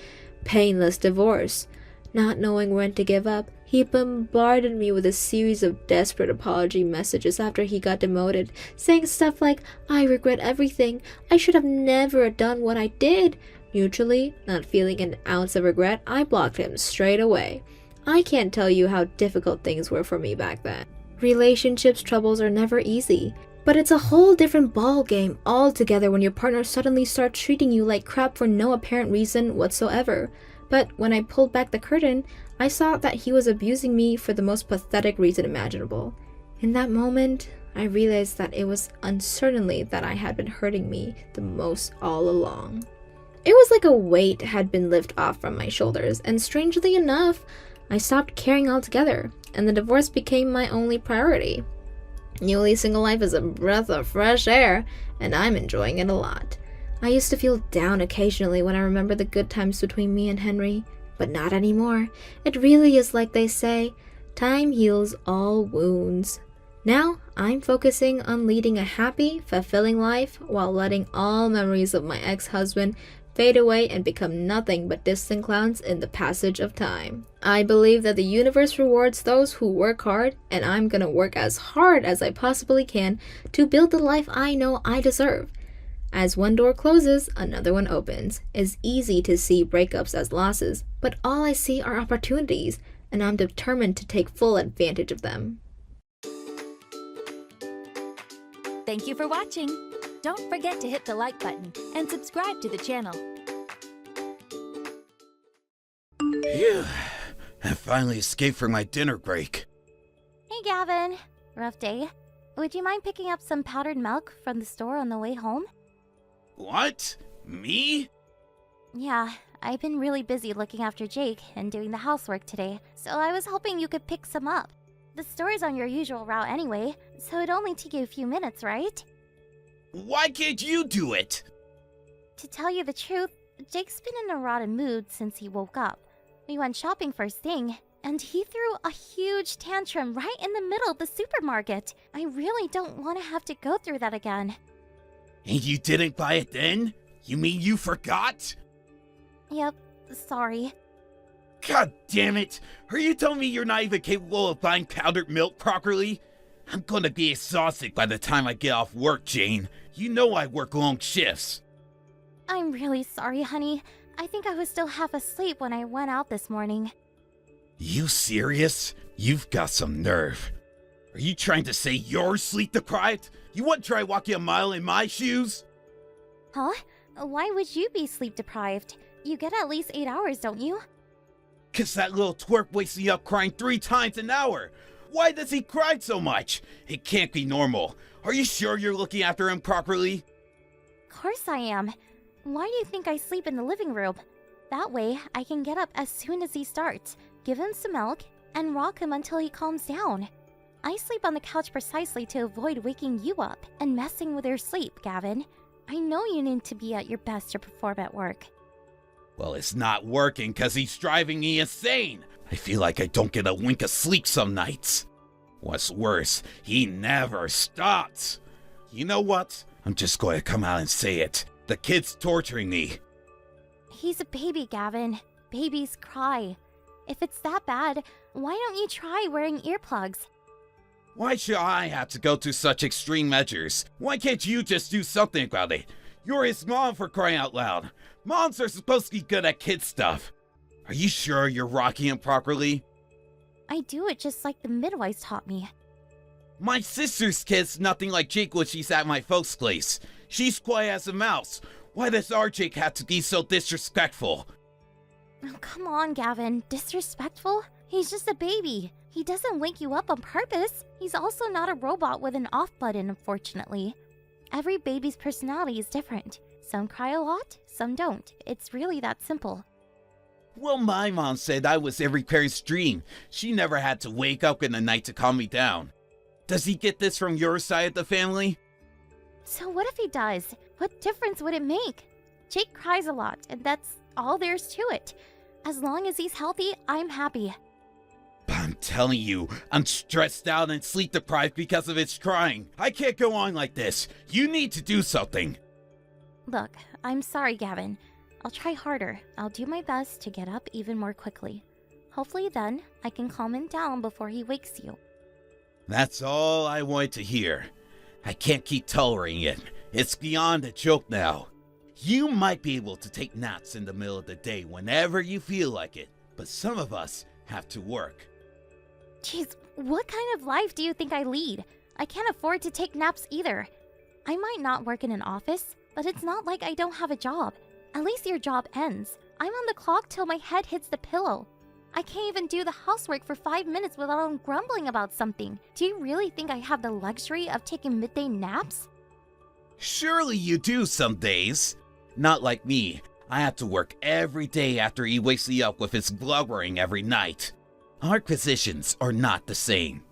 painless divorce. Not knowing when to give up, he bombarded me with a series of desperate apology messages after he got demoted, saying stuff like, "I regret everything, I should have never done what I did." Mutually, not feeling an ounce of regret, I blocked him straight away. I can't tell you how difficult things were for me back then. Relationships troubles are never easy, but it's a whole different ball game altogether when your partner suddenly starts treating you like crap for no apparent reason whatsoever. But when I pulled back the curtain, I saw that he was abusing me for the most pathetic reason imaginable. In that moment, I realized that it was uncertainly that I had been hurting me the most all along. It was like a weight had been lifted off from my shoulders, and strangely enough, I stopped caring altogether, and the divorce became my only priority. Newly single life is a breath of fresh air, and I'm enjoying it a lot. I used to feel down occasionally when I remember the good times between me and Henry, but not anymore. It really is like they say, time heals all wounds. Now, I'm focusing on leading a happy, fulfilling life while letting all memories of my ex-husband fade away and become nothing but distant clouds in the passage of time. I believe that the universe rewards those who work hard, and I'm gonna work as hard as I possibly can to build the life I know I deserve. As one door closes, another one opens. It's easy to see breakups as losses, but all I see are opportunities, and I'm determined to take full advantage of them. Thank you for watching. Don't forget to hit the like button and subscribe to the channel. Phew. I finally escaped from my dinner break. Hey Gavin, rough day. Would you mind picking up some powdered milk from the store on the way home? What? Me? Yeah, I've been really busy looking after Jake and doing the housework today, so I was hoping you could pick some up. The store's on your usual route anyway, so it'd only take you a few minutes, right? Why can't you do it? To tell you the truth, Jake's been in a rotten mood since he woke up. We went shopping first thing, and he threw a huge tantrum right in the middle of the supermarket. I really don't want to have to go through that again. And you didn't buy it then? You mean you forgot? Yep, sorry. God damn it! Are you telling me you're not even capable of buying powdered milk properly? I'm gonna be exhausted by the time I get off work, Jane. You know I work long shifts. I'm really sorry, honey. I think I was still half asleep when I went out this morning. You serious? You've got some nerve. Are you trying to say you're sleep deprived? You want to try walking a mile in my shoes? Huh? Why would you be sleep deprived? You get at least 8 hours, don't you? 'Cause that little twerp wakes me up crying 3 times an hour. Why does he cry so much? It can't be normal. Are you sure you're looking after him properly? Of course I am. Why do you think I sleep in the living room? That way, I can get up as soon as he starts, give him some milk, and rock him until he calms down. I sleep on the couch precisely to avoid waking you up and messing with your sleep, Gavin. I know you need to be at your best to perform at work. Well, it's not working because he's driving me insane. I feel like I don't get a wink of sleep some nights. What's worse, he never stops. You know what? I'm just going to come out and say it. The kid's torturing me. He's a baby, Gavin. Babies cry. If it's that bad, why don't you try wearing earplugs? Why should I have to go to such extreme measures? Why can't you just do something about it? You're his mom, for crying out loud. Moms are supposed to be good at kid stuff. Are you sure you're rocking him properly? I do it just like the midwives taught me. My sister's kid's nothing like Jake when she's at my folks' place. She's quiet as a mouse. Why does our Jake have to be so disrespectful? Oh, come on, Gavin. Disrespectful? He's just a baby. He doesn't wake you up on purpose. He's also not a robot with an off button, unfortunately. Every baby's personality is different. Some cry a lot, some don't. It's really that simple. Well, my mom said I was every parent's dream. She never had to wake up in the night to calm me down. Does he get this from your side of the family? So what if he does? What difference would it make? Jake cries a lot, and that's all there's to it. As long as he's healthy, I'm happy. But I'm telling you, I'm stressed out and sleep deprived because of his crying. I can't go on like this. You need to do something. Look, I'm sorry, Gavin. I'll try harder. I'll do my best to get up even more quickly. Hopefully then, I can calm him down before he wakes you. That's all I wanted to hear. I can't keep tolerating it. It's beyond a joke now. You might be able to take naps in the middle of the day whenever you feel like it, but some of us have to work. Jeez, what kind of life do you think I lead? I can't afford to take naps either. I might not work in an office, but it's not like I don't have a job. At least your job ends. I'm on the clock till my head hits the pillow. I can't even do the housework for 5 minutes without him grumbling about something. Do you really think I have the luxury of taking midday naps? Surely you do some days. Not like me. I have to work every day after he wakes me up with his blubbering every night. Our positions are not the same.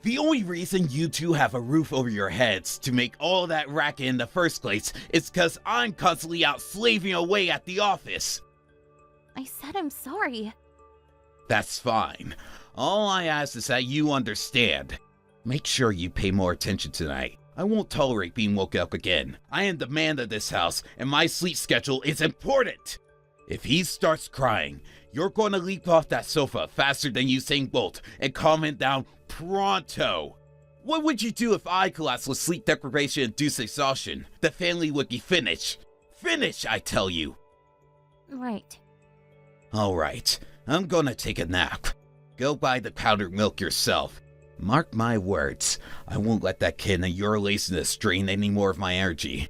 The only reason you two have a roof over your heads to make all that racket in the first place is because I'm constantly out slaving away at the office. I said I'm sorry. That's fine. All I ask is that you understand. Make sure you pay more attention tonight. I won't tolerate being woke up again. I am the man of this house, and my sleep schedule is important. If he starts crying, you're going to leap off that sofa faster than Usain Bolt and calm him down pronto. What would you do if I collapsed with sleep deprivation-induced exhaustion? The family would be finished. Finished, I tell you. Right. All right, I'm gonna take a nap. Go buy the powdered milk yourself. Mark my words, I won't let that kid and your laziness drain any more of my energy.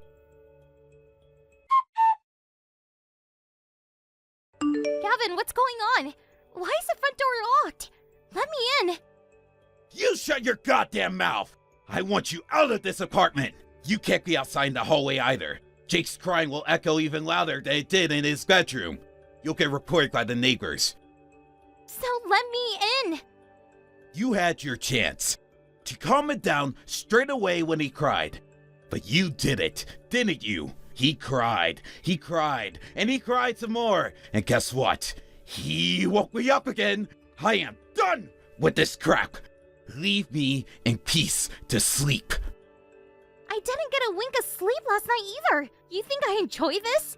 Gavin, what's going on? Why is the front door locked? Let me in. You shut your goddamn mouth! I want you out of this apartment! You can't be outside in the hallway either. Jake's crying will echo even louder than it did in his bedroom. You'll get reported by the neighbors. So let me in. You had your chance to calm it down straight away when he cried. But you did it, didn't you? He cried, and he cried some more. And guess what? He woke me up again. I am done with this crap. Leave me in peace to sleep. I didn't get a wink of sleep last night either. You think I enjoy this?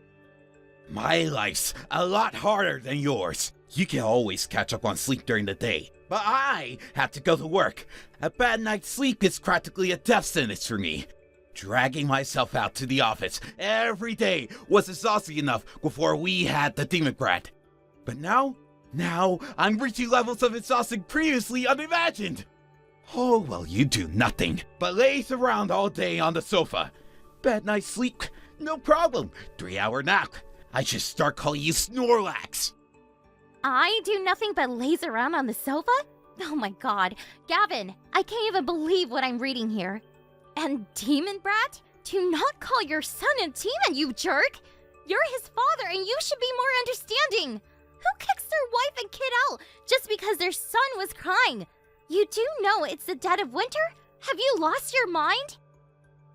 My life's a lot harder than yours. You can always catch up on sleep during the day, but I have to go to work. A bad night's sleep is practically a death sentence for me. Dragging myself out to the office every day was exhausting enough before we had the demon brat. But now I'm reaching levels of exhaustion previously unimagined. Oh, well, you do nothing but laze around all day on the sofa. Bad night's sleep? No problem. 3-hour nap. I should start calling you Snorlax. I do nothing but laze around on the sofa? Oh my god. Gavin, I can't even believe what I'm reading here. And Demon Brat? Do not call your son a demon, you jerk! You're his father and you should be more understanding! Who kicks their wife and kid out just because their son was crying? You do know it's the dead of winter? Have you lost your mind?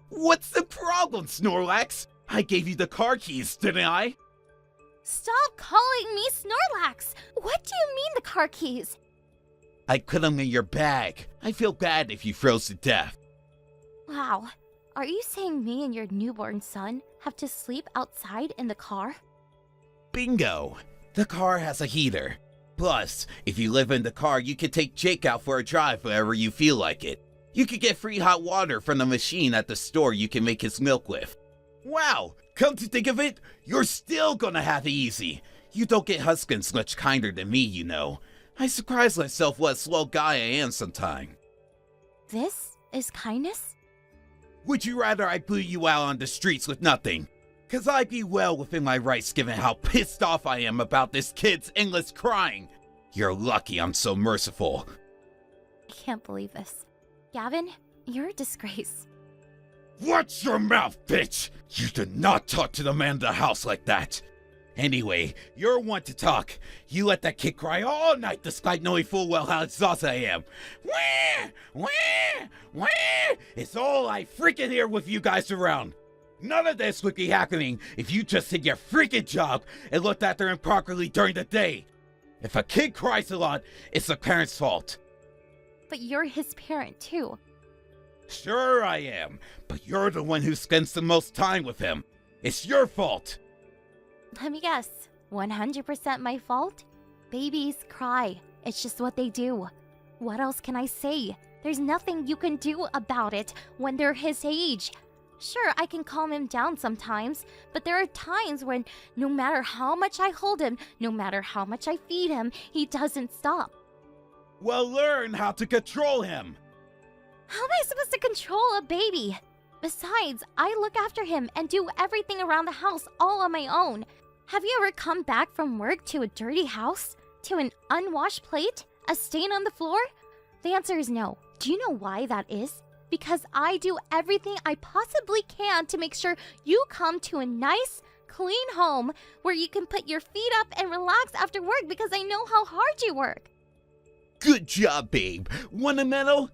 What's the problem, Snorlax? I gave you the car keys, didn't I? Stop calling me Snorlax! What do you mean the car keys? I put them in your bag. I feel bad if you froze to death. Wow. Are you saying me and your newborn son have to sleep outside in the car? Bingo! The car has a heater. Plus, if you live in the car, you can take Jake out for a drive whenever you feel like it. You could get free hot water from the machine at the store you can make his milk with. Wow! Come to think of it, you're still gonna have it easy. You don't get husbands much kinder than me, you know. I surprise myself what a slow guy I am sometime. This is kindness? Would you rather I blew you out on the streets with nothing? 'Cause I'd be well within my rights given how pissed off I am about this kid's endless crying. You're lucky I'm so merciful. I can't believe this. Gavin, you're a disgrace. Watch your mouth, bitch! You do not talk to the man of the house like that. Anyway, you're one to talk. You let that kid cry all night despite knowing full well how exhausted I am. Wah! Wah! Wah! It's all I freaking hear with you guys around. None of this would be happening if you just did your freaking job and looked after him properly during the day. If a kid cries a lot, it's the parent's fault. But you're his parent, too. Sure I am, but you're the one who spends the most time with him. It's your fault. Let me guess. 100% my fault? Babies cry. It's just what they do. What else can I say? There's nothing you can do about it when they're his age. Sure, I can calm him down sometimes, but there are times when no matter how much I hold him, no matter how much I feed him, he doesn't stop. Well, learn how to control him. How am I supposed to control a baby? Besides, I look after him and do everything around the house all on my own. Have you ever come back from work to a dirty house? To an unwashed plate? A stain on the floor? The answer is no. Do you know why that is? Because I do everything I possibly can to make sure you come to a nice, clean home where you can put your feet up and relax after work because I know how hard you work. Good job, babe. Want a medal?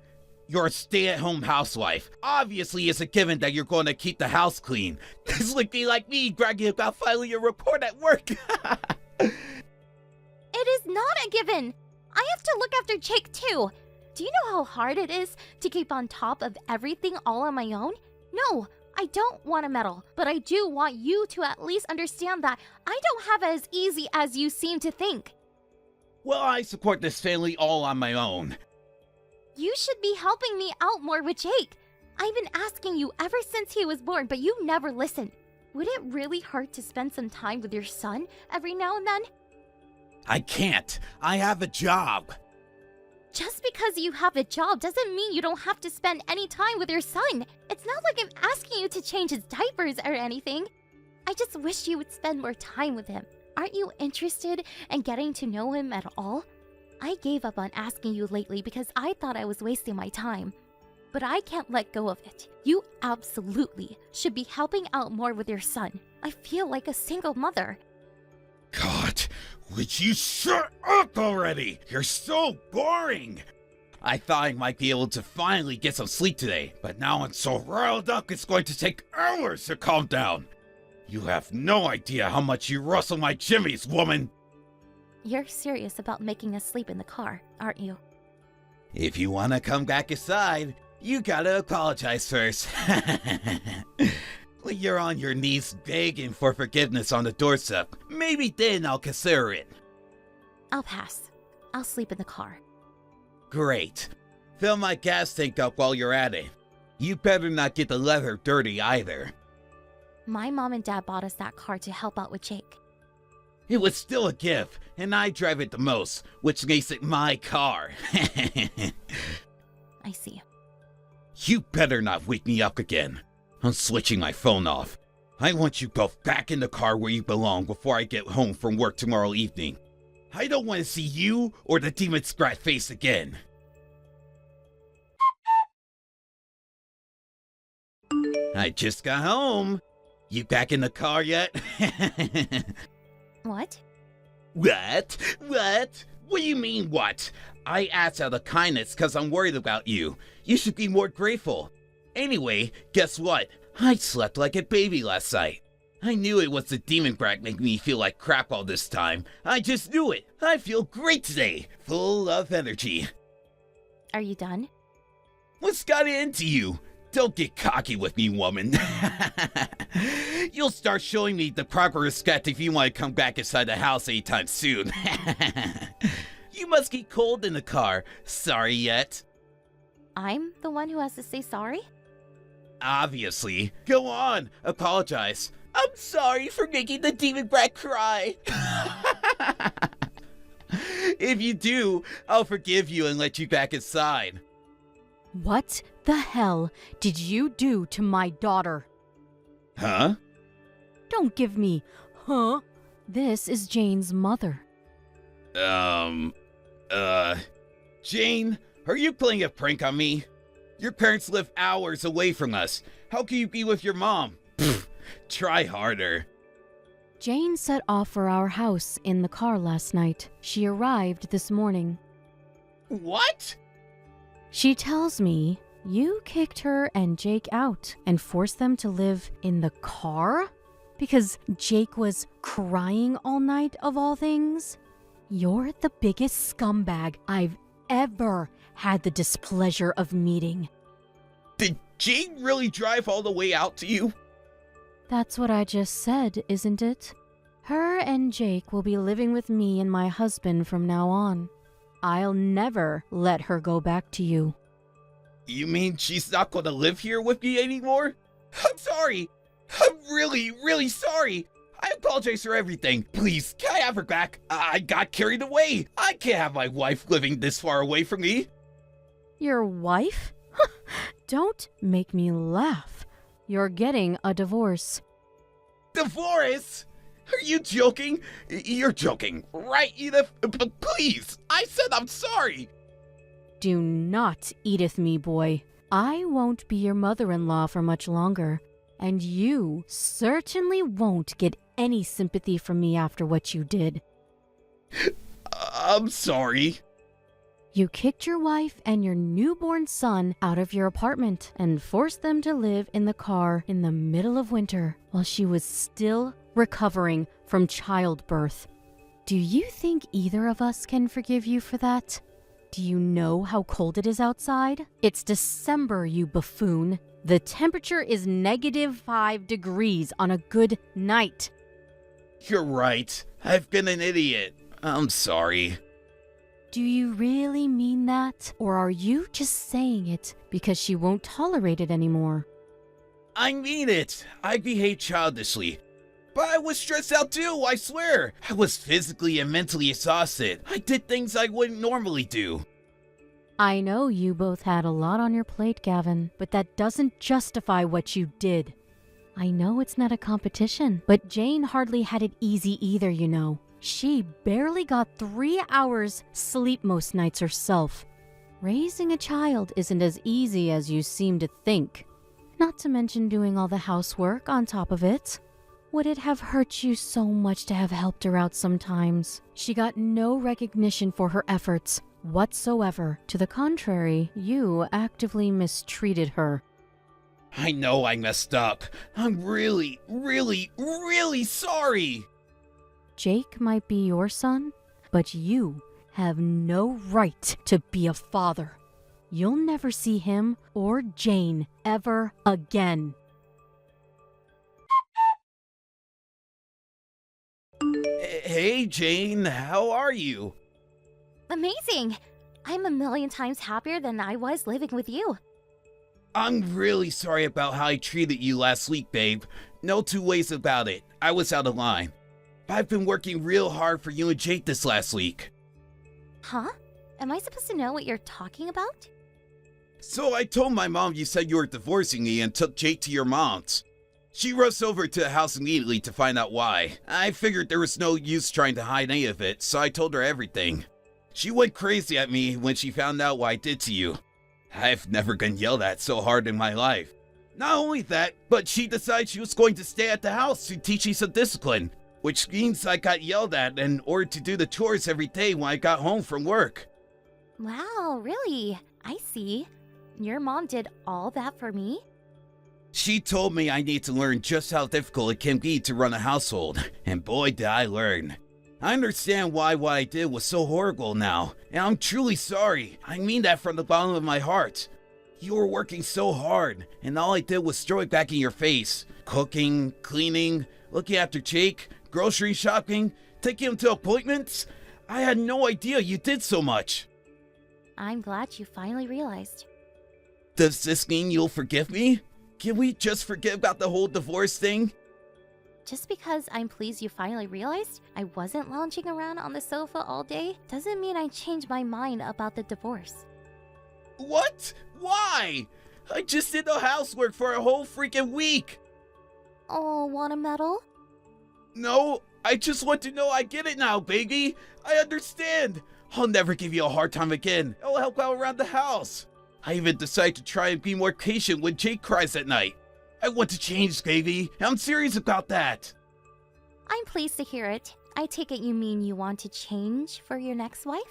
You're a stay-at-home housewife. Obviously, it's a given that you're going to keep the house clean. It's looking like me bragging about filing a report at work. It is not a given. I have to look after Jake too. Do you know how hard it is to keep on top of everything all on my own? No, I don't want a medal, but I do want you to at least understand that I don't have it as easy as you seem to think. Well, I support this family all on my own. You should be helping me out more with Jake. I've been asking you ever since he was born, but you never listen. Would it really hurt to spend some time with your son every now and then? I can't. I have a job. Just because you have a job doesn't mean you don't have to spend any time with your son. It's not like I'm asking you to change his diapers or anything. I just wish you would spend more time with him. Aren't you interested in getting to know him at all? I gave up on asking you lately because I thought I was wasting my time. But I can't let go of it. You absolutely should be helping out more with your son. I feel like a single mother. God, would you shut up already? You're so boring. I thought I might be able to finally get some sleep today, but now I'm so riled up it's going to take hours to calm down. You have no idea how much you rustle my jimmies, woman. You're serious about making us sleep in the car, aren't you? If you want to come back inside, you gotta apologize first. When you're on your knees begging for forgiveness on the doorstep, maybe then I'll consider it. I'll pass. I'll sleep in the car. Great. Fill my gas tank up while you're at it. You better not get the leather dirty either. My mom and dad bought us that car to help out with Jake. It was still a gift, and I drive it the most, which makes it my car. I see. You better not wake me up again. I'm switching my phone off. I want you both back in the car where you belong before I get home from work tomorrow evening. I don't want to see you or the demon scrat face again. I just got home. You back in the car yet? What? What? What? What do you mean, what? I asked out of kindness because I'm worried about you. You should be more grateful. Anyway, guess what? I slept like a baby last night. I knew it was the demon brat making me feel like crap all this time. I just knew it. I feel great today. Full of energy. Are you done? What's got into you? Don't get cocky with me, woman. You'll start showing me the proper respect if you want to come back inside the house anytime soon. You must get cold in the car. Sorry yet? I'm the one who has to say sorry? Obviously. Go on, apologize. I'm sorry for making the demon brat cry. If you do, I'll forgive you and let you back inside. What the hell did you do to my daughter? Huh? Don't give me, huh? This is Jane's mother. Jane, are you playing a prank on me? Your parents live hours away from us. How can you be with your mom? Pfft, try harder. Jane set off for our house in the car last night. She arrived this morning. What? She tells me you kicked her and Jake out and forced them to live in the car? Because Jake was crying all night, of all things? You're the biggest scumbag I've ever had the displeasure of meeting. Did Jane really drive all the way out to you? That's what I just said, isn't it? Her and Jake will be living with me and my husband from now on. I'll never let her go back to you. You mean she's not going to live here with me anymore? I'm sorry. I'm really, really sorry. I apologize for everything. Please, can I have her back? I got carried away. I can't have my wife living this far away from me. Your wife? Don't make me laugh. You're getting a divorce. Divorce? Are you joking? You're joking, right, Edith? Please, I said I'm sorry. Do not Edith me, boy. I won't be your mother-in-law for much longer, and you certainly won't get any sympathy from me after what you did. I'm sorry. You kicked your wife and your newborn son out of your apartment and forced them to live in the car in the middle of winter while she was still recovering from childbirth. Do you think either of us can forgive you for that? Do you know how cold it is outside? It's December, you buffoon. The temperature is -5 degrees on a good night. You're right. I've been an idiot. I'm sorry. Do you really mean that? Or are you just saying it because she won't tolerate it anymore? I mean it. I behaved childishly. But I was stressed out too, I swear. I was physically and mentally exhausted. I did things I wouldn't normally do. I know you both had a lot on your plate, Gavin, but that doesn't justify what you did. I know it's not a competition, but Jane hardly had it easy either, you know. She barely got 3 hours sleep most nights herself. Raising a child isn't as easy as you seem to think. Not to mention doing all the housework on top of it. Would it have hurt you so much to have helped her out sometimes? She got no recognition for her efforts whatsoever. To the contrary, you actively mistreated her. I know I messed up. I'm really, really, really sorry. Jake might be your son, but you have no right to be a father. You'll never see him or Jane ever again. Hey, Jane, how are you? Amazing! I'm a million times happier than I was living with you. I'm really sorry about how I treated you last week, babe. No two ways about it. I was out of line. I've been working real hard for you and Jake this last week. Huh? Am I supposed to know what you're talking about? So I told my mom you said you were divorcing me and took Jake to your mom's. She rushed over to the house immediately to find out why. I figured there was no use trying to hide any of it, so I told her everything. She went crazy at me when she found out what I did to you. I've never been yelled at so hard in my life. Not only that, but she decided she was going to stay at the house to teach me some discipline, which means I got yelled at and ordered to do the chores every day when I got home from work. Wow, really? I see. Your mom did all that for me? She told me I need to learn just how difficult it can be to run a household, and boy did I learn. I understand why what I did was so horrible now, and I'm truly sorry. I mean that from the bottom of my heart. You were working so hard, and all I did was throw it back in your face. Cooking, cleaning, looking after Jake, grocery shopping, taking him to appointments. I had no idea you did so much. I'm glad you finally realized. Does this mean you'll forgive me? Can we just forget about the whole divorce thing? Just because I'm pleased you finally realized I wasn't lounging around on the sofa all day doesn't mean I changed my mind about the divorce. What? Why? I just did the housework for a whole freaking week. Oh, want a medal? No, I just want to know I get it now, baby. I understand. I'll never give you a hard time again. I'll help out around the house. I even decided to try and be more patient when Jake cries at night. I want to change, baby. I'm serious about that. I'm pleased to hear it. I take it you mean you want to change for your next wife?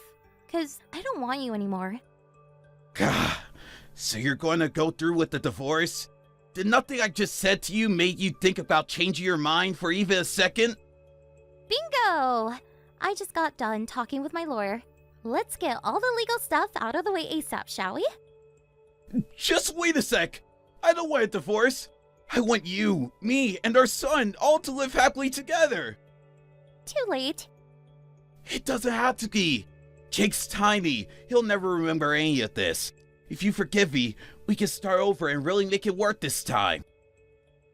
'Cause I don't want you anymore. Gah, so you're going to go through with the divorce? Did nothing I just said to you make you think about changing your mind for even a second? Bingo! I just got done talking with my lawyer. Let's get all the legal stuff out of the way ASAP, shall we? Just wait a sec. I don't want a divorce. I want you, me, and our son all to live happily together. Too late. It doesn't have to be. Jake's tiny. He'll never remember any of this. If you forgive me, we can start over and really make it work this time.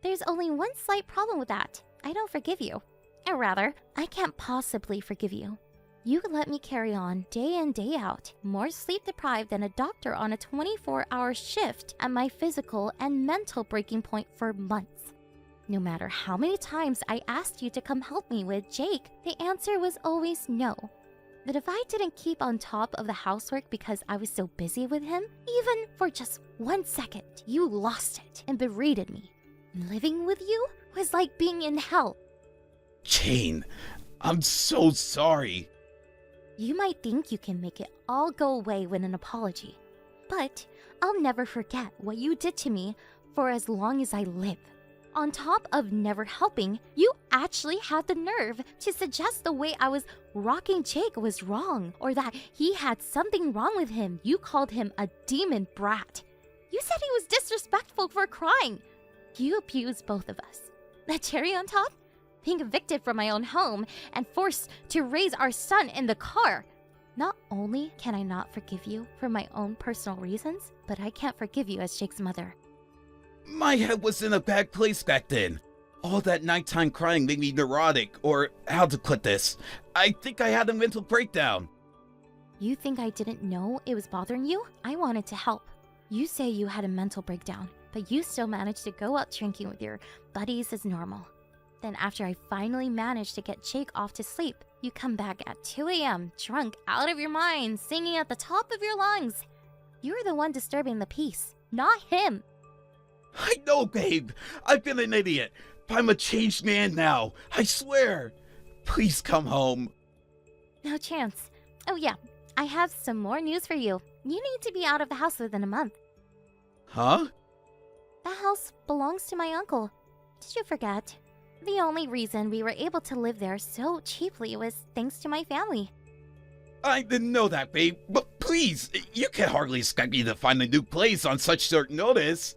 There's only one slight problem with that. I don't forgive you. Or rather, I can't possibly forgive you. You let me carry on day in, day out, more sleep deprived than a doctor on a 24-hour shift at my physical and mental breaking point for months. No matter how many times I asked you to come help me with Jake, the answer was always no. But if I didn't keep on top of the housework because I was so busy with him, even for just 1 second, you lost it and berated me. Living with you was like being in hell. Jane, I'm so sorry. You might think you can make it all go away with an apology, but I'll never forget what you did to me for as long as I live. On top of never helping, you actually had the nerve to suggest the way I was rocking Jake was wrong, or that he had something wrong with him. You called him a demon brat. You said he was disrespectful for crying. You abused both of us. The cherry on top? Being evicted from my own home and forced to raise our son in the car. Not only can I not forgive you for my own personal reasons, but I can't forgive you as Jake's mother. My head was in a bad place back then. All that nighttime crying made me neurotic, or how to put this. I think I had a mental breakdown. You think I didn't know it was bothering you? I wanted to help. You say you had a mental breakdown, but you still managed to go out drinking with your buddies as normal. Then after I finally managed to get Jake off to sleep, you come back at 2 a.m. drunk out of your mind, singing at the top of your lungs. You're the one disturbing the peace, not him. I know, babe. I've been an idiot. But I'm a changed man now. I swear. Please come home. No chance. Oh yeah, I have some more news for you. You need to be out of the house within a month. Huh? The house belongs to my uncle. Did you forget? The only reason we were able to live there so cheaply was thanks to my family. I didn't know that, babe. But please, you can hardly expect me to find a new place on such short notice.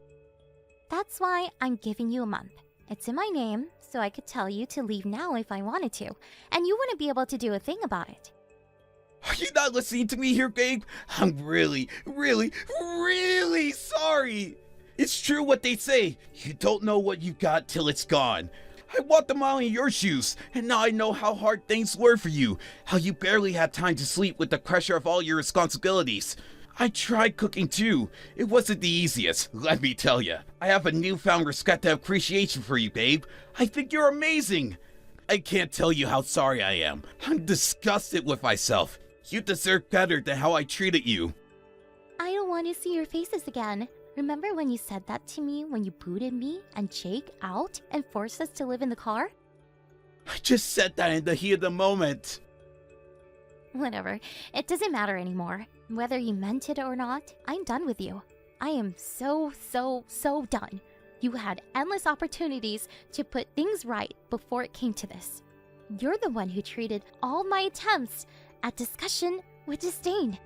That's why I'm giving you a month. It's in my name, so I could tell you to leave now if I wanted to, and you wouldn't be able to do a thing about it. Are you not listening to me here, babe? I'm really, really, really sorry. It's true what they say. You don't know what you got till it's gone. I walked a mile in your shoes, and now I know how hard things were for you, how you barely had time to sleep with the pressure of all your responsibilities. I tried cooking too. It wasn't the easiest, let me tell you. I have a newfound respect and appreciation for you, babe. I think you're amazing. I can't tell you how sorry I am. I'm disgusted with myself. You deserve better than how I treated you. I don't want to see your faces again. Remember when you said that to me when you booted me and Jake out and forced us to live in the car? I just said that in the heat of the moment. Whatever. It doesn't matter anymore. Whether you meant it or not, I'm done with you. I am so done. You had endless opportunities to put things right before it came to this. You're the one who treated all my attempts at discussion with disdain.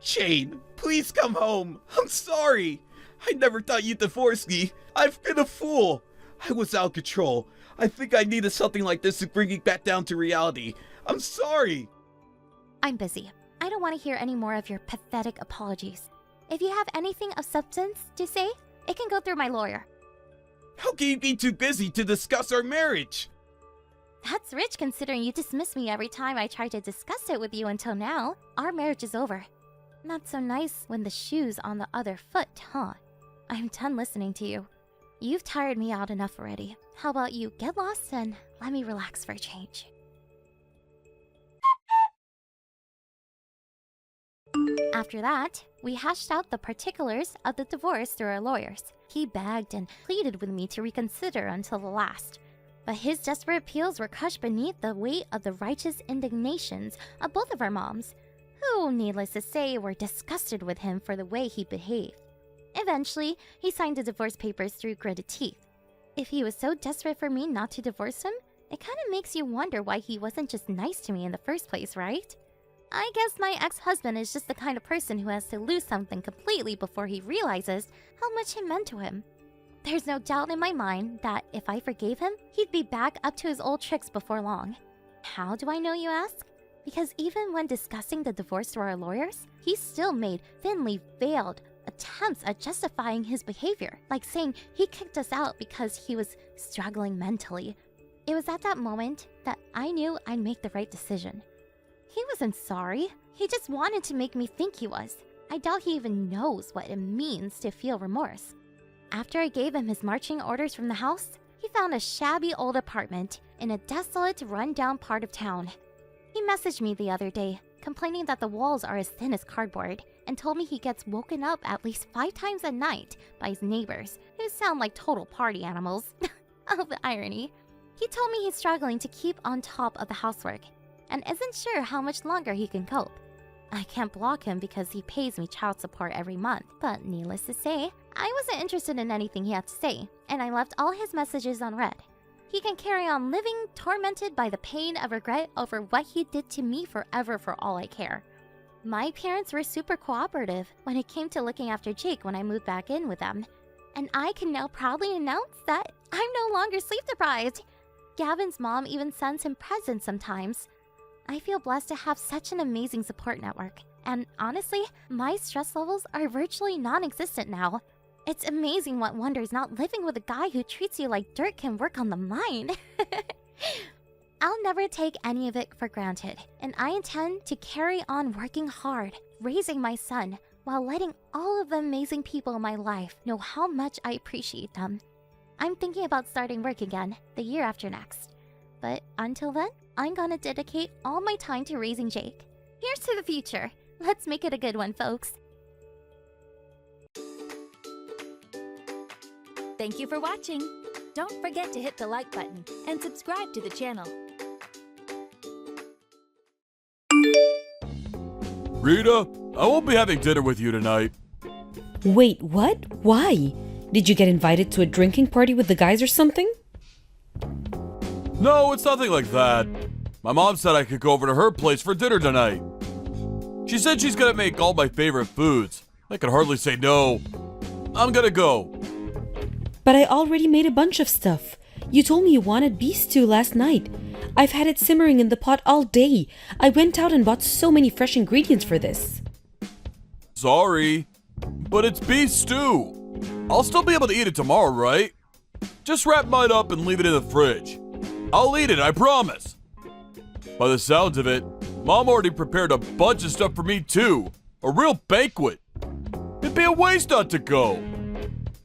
Jane, please come home. I'm sorry. I never thought you'd divorce me. I've been a fool. I was out of control. I think I needed something like this to bring me back down to reality. I'm sorry. I'm busy. I don't want to hear any more of your pathetic apologies. If you have anything of substance to say, it can go through my lawyer. How can you be too busy to discuss our marriage? That's rich considering you dismiss me every time I try to discuss it with you until now. Our marriage is over. Not so nice when the shoe's on the other foot, huh? I'm done listening to you. You've tired me out enough already. How about you get lost and let me relax for a change? After that, we hashed out the particulars of the divorce through our lawyers. He begged and pleaded with me to reconsider until the last. But his desperate appeals were crushed beneath the weight of the righteous indignations of both of our moms, who, needless to say, were disgusted with him for the way he behaved. Eventually, he signed the divorce papers through gritted teeth. If he was so desperate for me not to divorce him, it kind of makes you wonder why he wasn't just nice to me in the first place, right? I guess my ex-husband is just the kind of person who has to lose something completely before he realizes how much it meant to him. There's no doubt in my mind that if I forgave him, he'd be back up to his old tricks before long. How do I know, you ask? Because even when discussing the divorce to our lawyers, he still made thinly veiled attempts at justifying his behavior, like saying he kicked us out because he was struggling mentally. It was at that moment that I knew I'd make the right decision. He wasn't sorry. He just wanted to make me think he was. I doubt he even knows what it means to feel remorse. After I gave him his marching orders from the house, he found a shabby old apartment in a desolate, run-down part of town. He messaged me the other day, complaining that the walls are as thin as cardboard, and told me he gets woken up at least 5 times a night by his neighbors, who sound like total party animals. Oh, the irony. He told me he's struggling to keep on top of the housework, and isn't sure how much longer he can cope. I can't block him because he pays me child support every month, but needless to say, I wasn't interested in anything he had to say, and I left all his messages unread. He can carry on living tormented by the pain of regret over what he did to me forever for all I care. My parents were super cooperative when it came to looking after Jake when I moved back in with them, and I can now proudly announce that I'm no longer sleep deprived. Gavin's mom even sends him presents sometimes. I feel blessed to have such an amazing support network, and honestly, my stress levels are virtually non-existent now. It's amazing what wonders not living with a guy who treats you like dirt can work on the mind. I'll never take any of it for granted, and I intend to carry on working hard, raising my son, while letting all of the amazing people in my life know how much I appreciate them. I'm thinking about starting work again the year after next. But until then, I'm gonna dedicate all my time to raising Jake. Here's to the future. Let's make it a good one, folks. Thank you for watching. Don't forget to hit the like button and subscribe to the channel. Rita, I won't be having dinner with you tonight. Wait, what? Why? Did you get invited to a drinking party with the guys or something? No, it's nothing like that. My mom said I could go over to her place for dinner tonight. She said she's gonna make all my favorite foods. I could hardly say no. I'm gonna go. But I already made a bunch of stuff. You told me you wanted beef stew last night. I've had it simmering in the pot all day. I went out and bought so many fresh ingredients for this. Sorry, but it's beef stew. I'll still be able to eat it tomorrow, right? Just wrap mine up and leave it in the fridge. I'll eat it, I promise. By the sounds of it, Mom already prepared a bunch of stuff for me too. A real banquet. It'd be a waste not to go.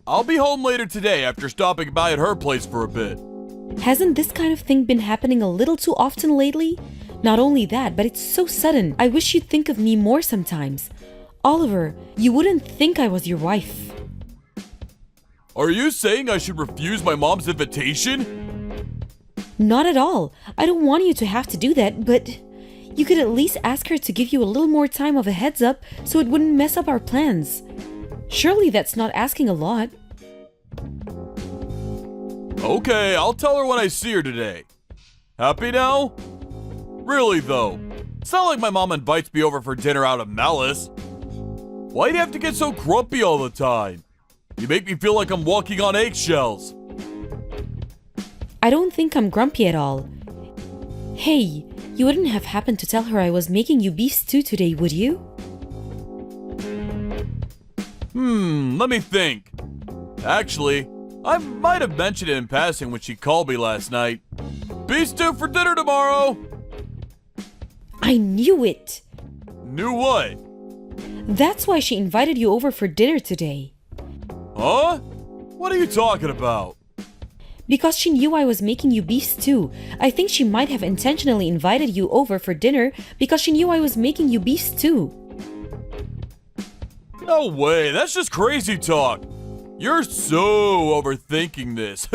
I'll be home later today after stopping by at her place for a bit. Hasn't this kind of thing been happening a little too often lately? Not only that, but it's so sudden. I wish you'd think of me more sometimes. Oliver, you wouldn't think I was your wife. Are you saying I should refuse my mom's invitation? Not at all. I don't want you to have to do that, but you could at least ask her to give you a little more time of a heads up so it wouldn't mess up our plans. Surely that's not asking a lot. Okay, I'll tell her when I see her today. Happy now? Really though, it's not like my mom invites me over for dinner out of malice. Why'd you have to get so grumpy all the time? You make me feel like I'm walking on eggshells. I don't think I'm grumpy at all. Hey, you wouldn't have happened to tell her I was making you beef stew today, would you? Let me think. Actually, I might have mentioned it in passing when she called me last night. Beef stew for dinner tomorrow! I knew it! Knew what? That's why she invited you over for dinner today. Huh? What are you talking about? Because she knew I was making you beef stew. I think she might have intentionally invited you over for dinner because she knew I was making you beef stew. No way, that's just crazy talk. You're so overthinking this.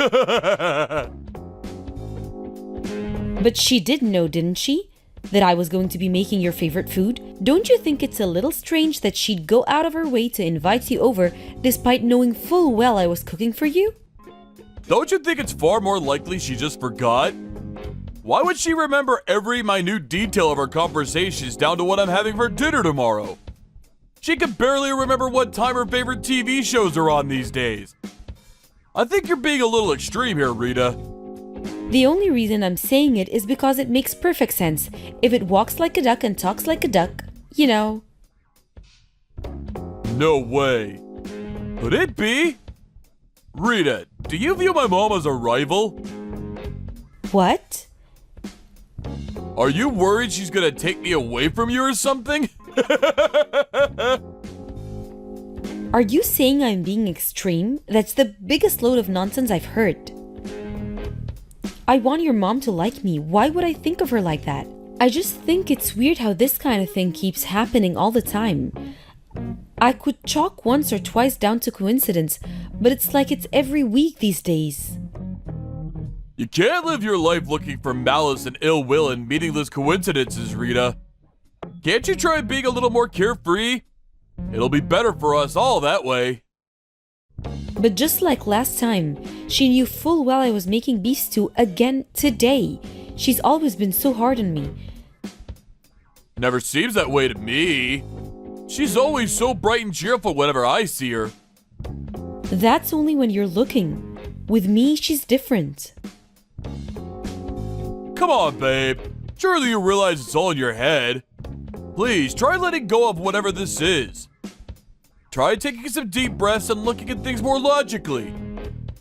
But she did know, didn't she? That I was going to be making your favorite food? Don't you think it's a little strange that she'd go out of her way to invite you over despite knowing full well I was cooking for you? Don't you think it's far more likely she just forgot? Why would she remember every minute detail of our conversations down to what I'm having for dinner tomorrow? She can barely remember what time her favorite TV shows are on these days. I think you're being a little extreme here, Rita. The only reason I'm saying it is because it makes perfect sense. If it walks like a duck and talks like a duck, you know. No way. Could it be? Rita, do you view my mom as a rival? What? Are you worried she's gonna take me away from you or something? Are you saying I'm being extreme? That's the biggest load of nonsense I've heard. I want your mom to like me. Why would I think of her like that? I just think it's weird how this kind of thing keeps happening all the time. I could chalk once or twice down to coincidence, but it's like it's every week these days. You can't live your life looking for malice and ill will and meaningless coincidences, Rita. Can't you try being a little more carefree? It'll be better for us all that way. But just like last time, she knew full well I was making beef stew again today. She's always been so hard on me. Never seems that way to me. She's always so bright and cheerful whenever I see her. That's only when you're looking. With me, she's different. Come on, babe. Surely you realize it's all in your head. Please, try letting go of whatever this is. Try taking some deep breaths and looking at things more logically.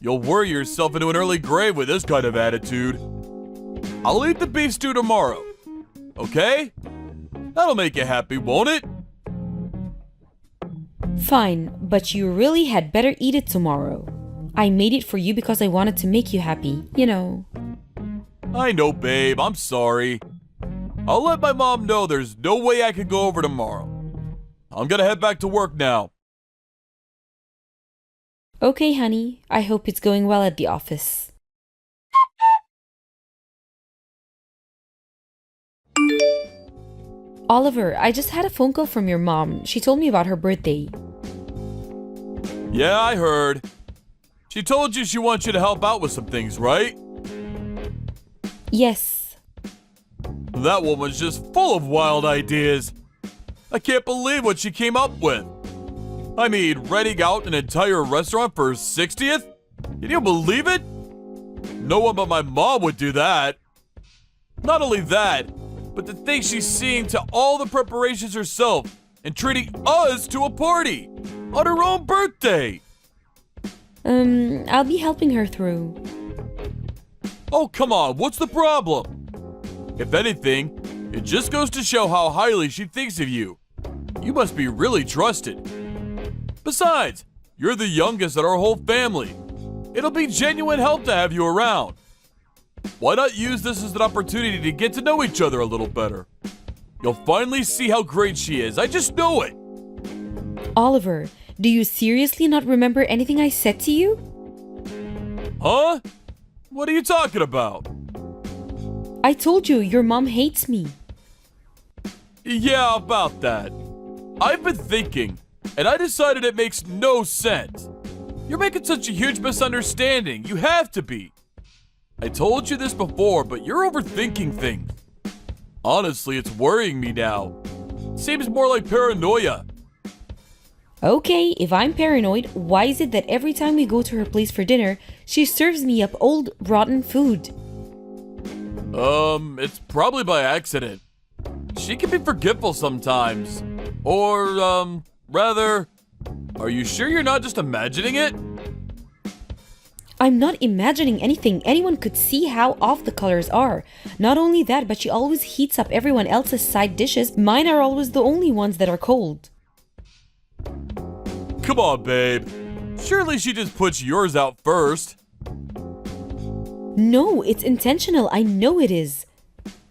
You'll worry yourself into an early grave with this kind of attitude. I'll eat the beef stew tomorrow. Okay? That'll make you happy, won't it? Fine, but you really had better eat it tomorrow. I made it for you because I wanted to make you happy, you know. I know, babe. I'm sorry. I'll let my mom know there's no way I can go over tomorrow. I'm gonna head back to work now. Okay, honey. I hope it's going well at the office. Oliver, I just had a phone call from your mom. She told me about her birthday. Yeah, I heard. She told you she wants you to help out with some things, right? Yes. That woman's just full of wild ideas. I can't believe what she came up with. I mean, renting out an entire restaurant for her 60th? Can you believe it? No one but my mom would do that. Not only that, but to think she's seeing to all the preparations herself and treating us to a party on her own birthday. I'll be helping her through. Oh, come on, what's the problem? If anything, it just goes to show how highly she thinks of you. You must be really trusted. Besides, you're the youngest in our whole family. It'll be genuine help to have you around. Why not use this as an opportunity to get to know each other a little better? You'll finally see how great she is. I just know it. Oliver, do you seriously not remember anything I said to you? Huh? What are you talking about? I told you your mom hates me. Yeah, about that. I've been thinking, and I decided it makes no sense. You're making such a huge misunderstanding. You have to be. I told you this before, but you're overthinking things. Honestly, it's worrying me now. Seems more like paranoia. Okay, if I'm paranoid, why is it that every time we go to her place for dinner, she serves me up old, rotten food? It's probably by accident. She can be forgetful sometimes. Or, rather, are you sure you're not just imagining it? I'm not imagining anything. Anyone could see how off the colors are. Not only that, but she always heats up everyone else's side dishes. Mine are always the only ones that are cold. Come on, babe. Surely she just puts yours out first. No, it's intentional. I know it is.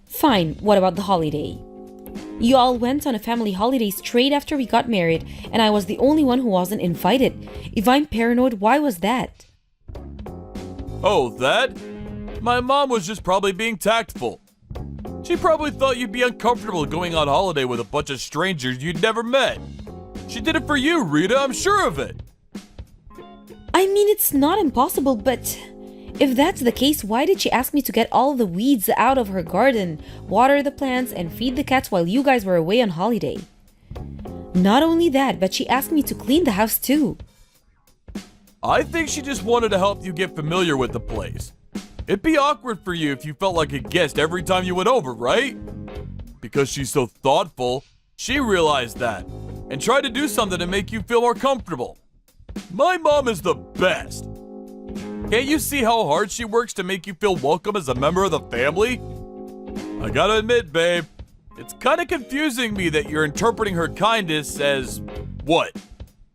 Fine, what about the holiday? You all went on a family holiday straight after we got married, and I was the only one who wasn't invited. If I'm paranoid, why was that? Oh, that? My mom was just probably being tactful. She probably thought you'd be uncomfortable going on holiday with a bunch of strangers you'd never met. She did it for you, Rita, I'm sure of it. I mean, it's not impossible, but if that's the case, why did she ask me to get all the weeds out of her garden, water the plants, and feed the cats while you guys were away on holiday? Not only that, but she asked me to clean the house too. I think she just wanted to help you get familiar with the place. It'd be awkward for you if you felt like a guest every time you went over, right? Because she's so thoughtful, she realized that and tried to do something to make you feel more comfortable. My mom is the best. Can't you see how hard she works to make you feel welcome as a member of the family? I gotta admit, babe, it's kinda confusing me that you're interpreting her kindness as, what,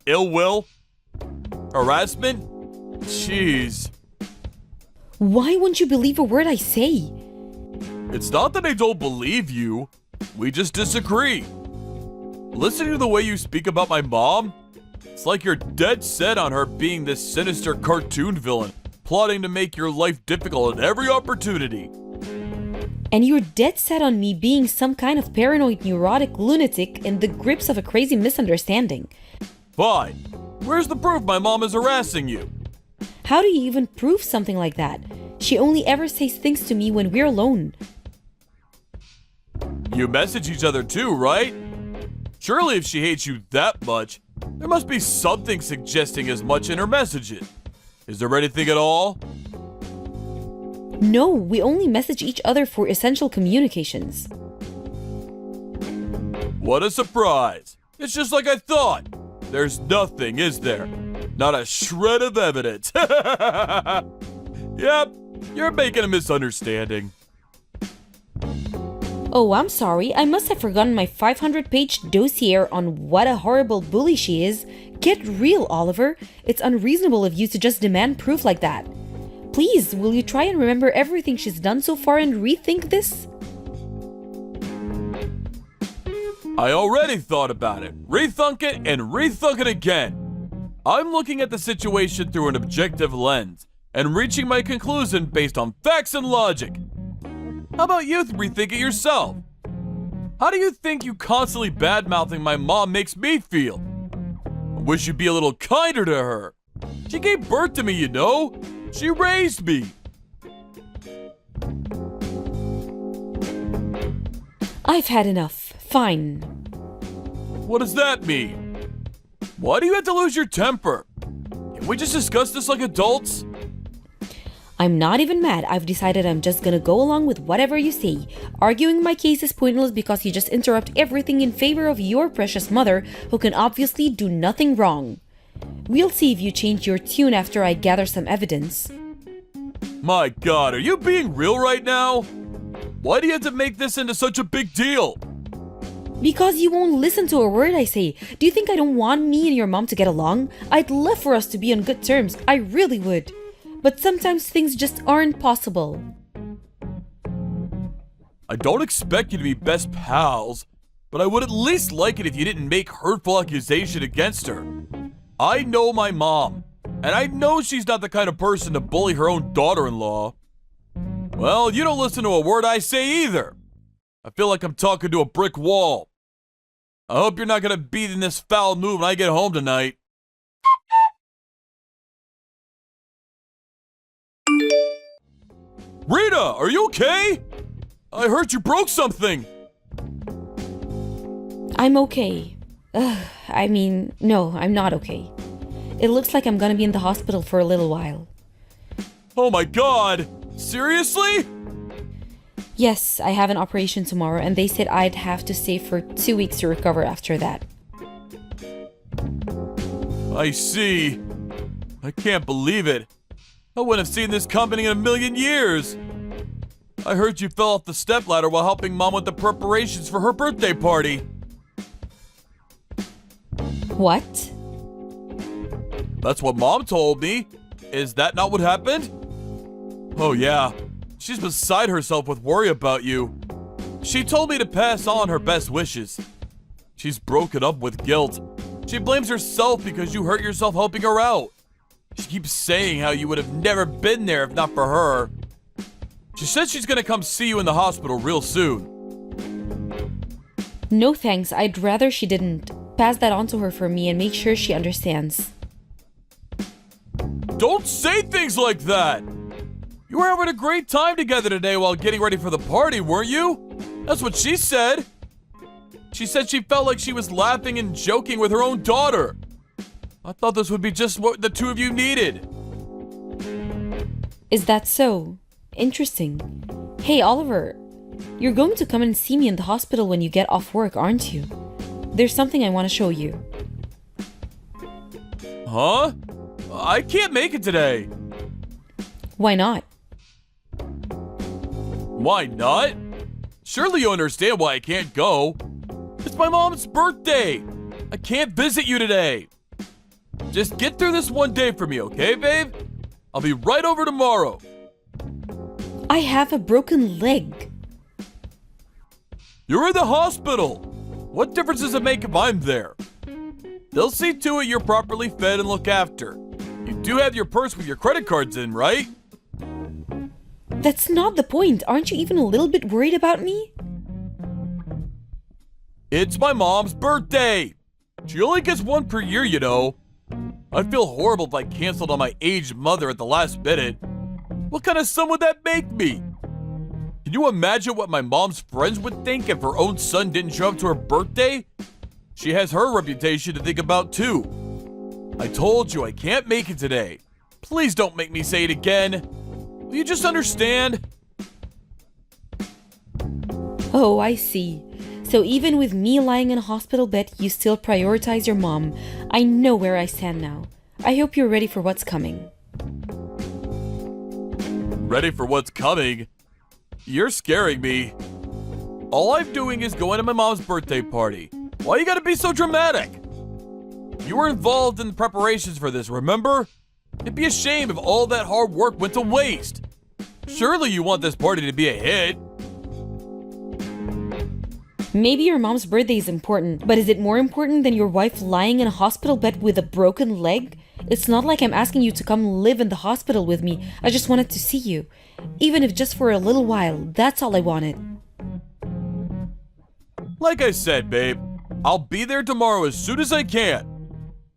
ill will? Harassment? Jeez. Why won't you believe a word I say? It's not that I don't believe you. We just disagree. Listening to the way you speak about my mom, it's like you're dead set on her being this sinister cartoon villain, plotting to make your life difficult at every opportunity. And you're dead set on me being some kind of paranoid neurotic lunatic in the grips of a crazy misunderstanding. Fine. Where's the proof my mom is harassing you? How do you even prove something like that? She only ever says things to me when we're alone. You message each other too, right? Surely if she hates you that much, there must be something suggesting as much in her messages. Is there anything at all? No, we only message each other for essential communications. What a surprise. It's just like I thought. There's nothing, is there? Not a shred of evidence. Yep, you're making a misunderstanding. Oh, I'm sorry. I must have forgotten my 500-page dossier on what a horrible bully she is. Get real, Oliver. It's unreasonable of you to just demand proof like that. Please, will you try and remember everything she's done so far and rethink this? I already thought about it. Rethunk it and rethunk it again. I'm looking at the situation through an objective lens and reaching my conclusion based on facts and logic. How about you rethink it yourself? How do you think you constantly bad-mouthing my mom makes me feel? I wish you'd be a little kinder to her. She gave birth to me, you know? She raised me. I've had enough. Fine. What does that mean? Why do you have to lose your temper? Can we just discuss this like adults? I'm not even mad. I've decided I'm just gonna go along with whatever you say. Arguing my case is pointless because you just interrupt everything in favor of your precious mother, who can obviously do nothing wrong. We'll see if you change your tune after I gather some evidence. My God, are you being real right now? Why do you have to make this into such a big deal? Because you won't listen to a word I say. Do you think I don't want me and your mom to get along? I'd love for us to be on good terms. I really would. But sometimes things just aren't possible. I don't expect you to be best pals, but I would at least like it if you didn't make hurtful accusation against her. I know my mom, and I know she's not the kind of person to bully her own daughter-in-law. Well, you don't listen to a word I say either. I feel like I'm talking to a brick wall. I hope you're not going to be in this foul mood when I get home tonight. Rita, are you okay? I heard you broke something. I'm okay. No, I'm not okay. It looks like I'm gonna be in the hospital for a little while. Oh my God! Seriously? Yes, I have an operation tomorrow and they said I'd have to stay for 2 weeks to recover after that. I see. I can't believe it. I wouldn't have seen this coming in a million years. I heard you fell off the stepladder while helping Mom with the preparations for her birthday party. What? That's what Mom told me. Is that not what happened? Oh yeah. She's beside herself with worry about you. She told me to pass on her best wishes. She's broken up with guilt. She blames herself because you hurt yourself helping her out. She keeps saying how you would have never been there if not for her. She said she's gonna come see you in the hospital real soon. No thanks, I'd rather she didn't. Pass that on to her for me and make sure she understands. Don't say things like that! You were having a great time together today while getting ready for the party, weren't you? That's what she said. She said she felt like she was laughing and joking with her own daughter. I thought this would be just what the two of you needed. Is that so? Interesting. Hey, Oliver, you're going to come and see me in the hospital when you get off work, aren't you? There's something I want to show you. Huh? I can't make it today. Why not? Why not? Surely you understand why I can't go. It's my mom's birthday. I can't visit you today. Just get through this one day for me, okay, babe? I'll be right over tomorrow. I have a broken leg. You're in the hospital. What difference does it make if I'm there? They'll see to it you're properly fed and looked after. You do have your purse with your credit cards in, right? That's not the point. Aren't you even a little bit worried about me? It's my mom's birthday. She only gets one per year, you know. I'd feel horrible if I canceled on my aged mother at the last minute. What kind of son would that make me? Can you imagine what my mom's friends would think if her own son didn't show up to her birthday? She has her reputation to think about too. I told you I can't make it today. Please don't make me say it again. Will you just understand? Oh, I see. So even with me lying in a hospital bed, you still prioritize your mom. I know where I stand now. I hope you're ready for what's coming. Ready for what's coming? You're scaring me. All I'm doing is going to my mom's birthday party. Why you gotta be so dramatic? You were involved in the preparations for this, remember? It'd be a shame if all that hard work went to waste. Surely you want this party to be a hit. Maybe your mom's birthday is important, but is it more important than your wife lying in a hospital bed with a broken leg? It's not like I'm asking you to come live in the hospital with me. I just wanted to see you. Even if just for a little while, that's all I wanted. Like I said, babe, I'll be there tomorrow as soon as I can.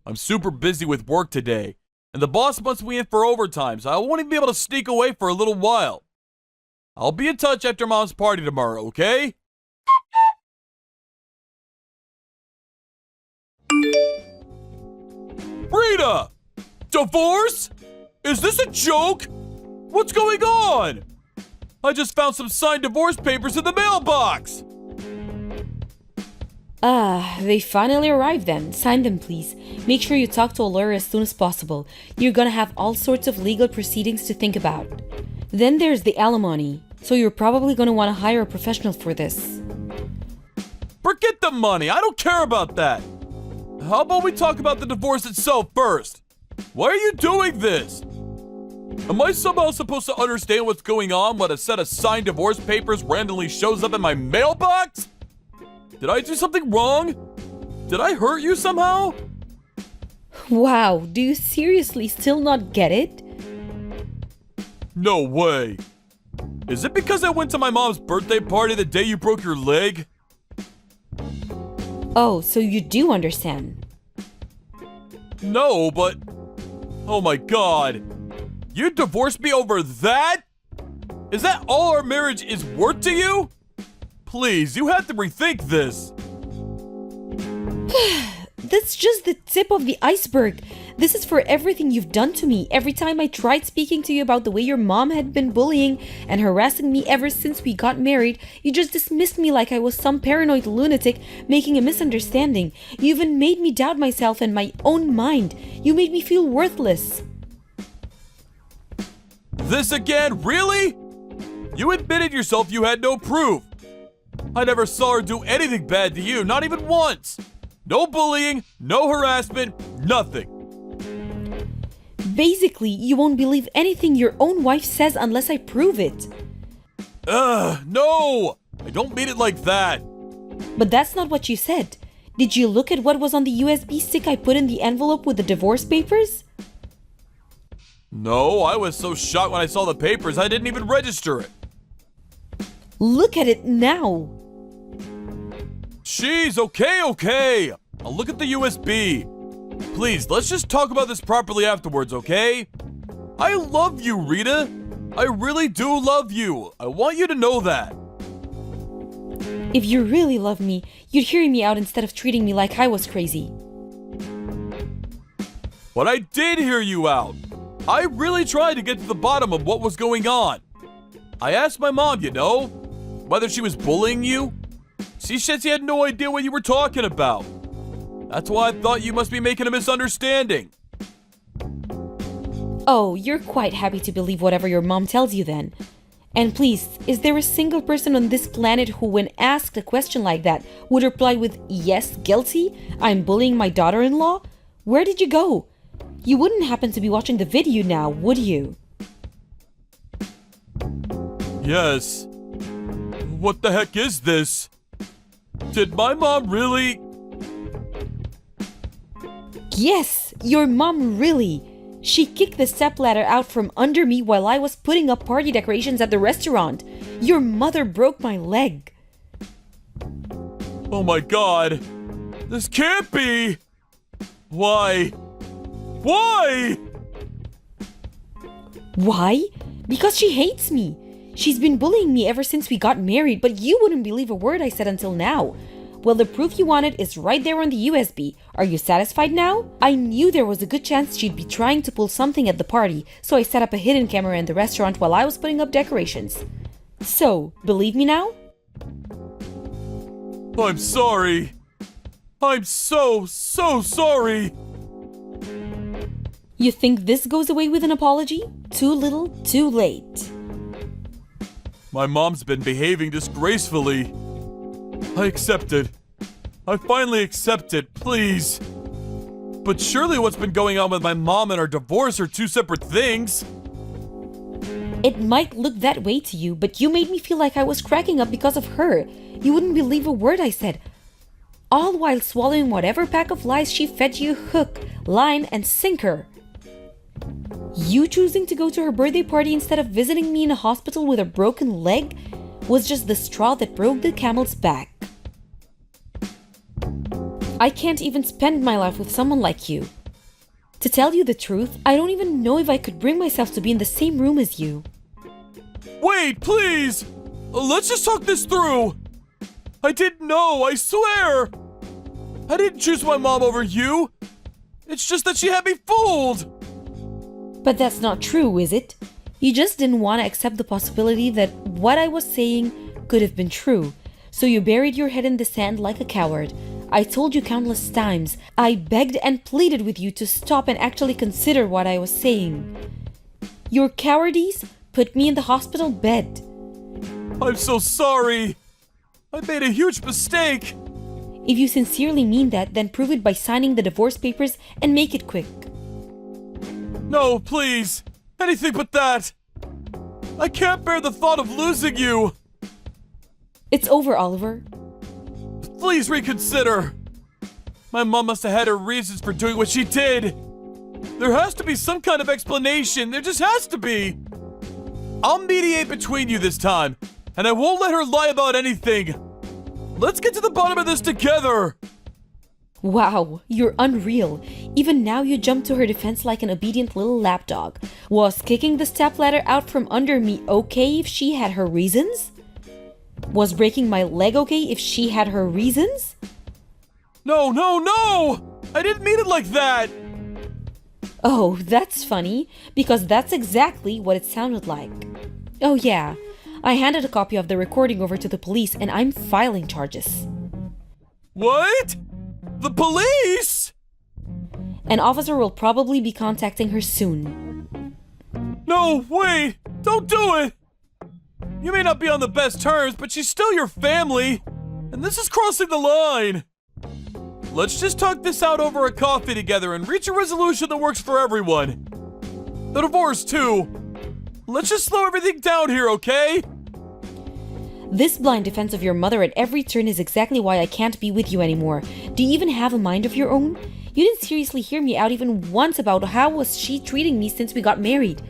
I'm super busy with work today, and the boss wants me in for overtime, so I won't even be able to sneak away for a little while. I'll be in touch after mom's party tomorrow, okay? Rita! Divorce? Is this a joke? What's going on? I just found some signed divorce papers in the mailbox. They finally arrived then. Sign them, please. Make sure you talk to a lawyer as soon as possible. You're gonna have all sorts of legal proceedings to think about. Then there's the alimony, so you're probably gonna want to hire a professional for this. Forget the money. I don't care about that. How about we talk about the divorce itself first? Why are you doing this? Am I somehow supposed to understand what's going on when a set of signed divorce papers randomly shows up in my mailbox? Did I do something wrong? Did I hurt you somehow? Wow, do you seriously still not get it? No way. Is it because I went to my mom's birthday party the day you broke your leg? Oh, so you do understand. No, but... Oh my god. You divorced me over that? Is that all our marriage is worth to you? Please, you have to rethink this. That's just the tip of the iceberg. This is for everything you've done to me. Every time I tried speaking to you about the way your mom had been bullying and harassing me ever since we got married, you just dismissed me like I was some paranoid lunatic making a misunderstanding. You even made me doubt myself and my own mind. You made me feel worthless. This again? Really? You admitted yourself you had no proof. I never saw her do anything bad to you, not even once. No bullying, no harassment, nothing. Basically, you won't believe anything your own wife says unless I prove it. No! I don't mean it like that. But that's not what you said. Did you look at what was on the USB stick I put in the envelope with the divorce papers? No, I was so shocked when I saw the papers I didn't even register it. Look at it now. Jeez, okay. I'll look at the USB. Please, let's just talk about this properly afterwards, okay? I love you, Rita. I really do love you. I want you to know that. If you really love me, you'd hear me out instead of treating me like I was crazy. But I did hear you out. I really tried to get to the bottom of what was going on. I asked my mom, whether she was bullying you. She said she had no idea what you were talking about. That's why I thought you must be making a misunderstanding. Oh, you're quite happy to believe whatever your mom tells you then. And please, is there a single person on this planet who, when asked a question like that, would reply with, "Yes, guilty? I'm bullying my daughter-in-law"? Where did you go? You wouldn't happen to be watching the video now, would you? Yes. What the heck is this? Did my mom really? Yes, your mom really. She kicked the stepladder out from under me while I was putting up party decorations at the restaurant. Your mother broke my leg. Oh my god. This can't be. Why? Why? Why? Because she hates me. She's been bullying me ever since we got married, but you wouldn't believe a word I said until now. Well, the proof you wanted is right there on the USB. Are you satisfied now? I knew there was a good chance she'd be trying to pull something at the party, so I set up a hidden camera in the restaurant while I was putting up decorations. So, believe me now? I'm sorry. I'm so sorry. You think this goes away with an apology? Too little, too late. My mom's been behaving disgracefully. I accept it. I finally accept it, please. But surely what's been going on with my mom and our divorce are two separate things. It might look that way to you, but you made me feel like I was cracking up because of her. You wouldn't believe a word I said. All while swallowing whatever pack of lies she fed you hook, line, and sinker. You choosing to go to her birthday party instead of visiting me in a hospital with a broken leg was just the straw that broke the camel's back. I can't even spend my life with someone like you. To tell you the truth, I don't even know if I could bring myself to be in the same room as you. Wait, please! Let's just talk this through! I didn't know, I swear! I didn't choose my mom over you! It's just that she had me fooled! But that's not true, is it? You just didn't want to accept the possibility that what I was saying could have been true, so you buried your head in the sand like a coward. I told you countless times. I begged and pleaded with you to stop and actually consider what I was saying. Your cowardice put me in the hospital bed. I'm so sorry. I made a huge mistake. If you sincerely mean that, then prove it by signing the divorce papers and make it quick. No, please. Anything but that. I can't bear the thought of losing you. It's over, Oliver. Please reconsider. My mom must have had her reasons for doing what she did. There has to be some kind of explanation. There just has to be. I'll mediate between you this time, and I won't let her lie about anything. Let's get to the bottom of this together. Wow, you're unreal. Even now you jump to her defense like an obedient little lapdog. Was kicking the stepladder out from under me okay if she had her reasons? Was breaking my leg okay if she had her reasons? No! I didn't mean it like that! Oh, that's funny, because that's exactly what it sounded like. Oh yeah, I handed a copy of the recording over to the police and I'm filing charges. What? The police? An officer will probably be contacting her soon. No, wait! Don't do it! You may not be on the best terms, but she's still your family, and this is crossing the line. Let's just talk this out over a coffee together and reach a resolution that works for everyone. The divorce, too. Let's just slow everything down here, okay? This blind defense of your mother at every turn is exactly why I can't be with you anymore. Do you even have a mind of your own? You didn't seriously hear me out even once about how was she treating me since we got married.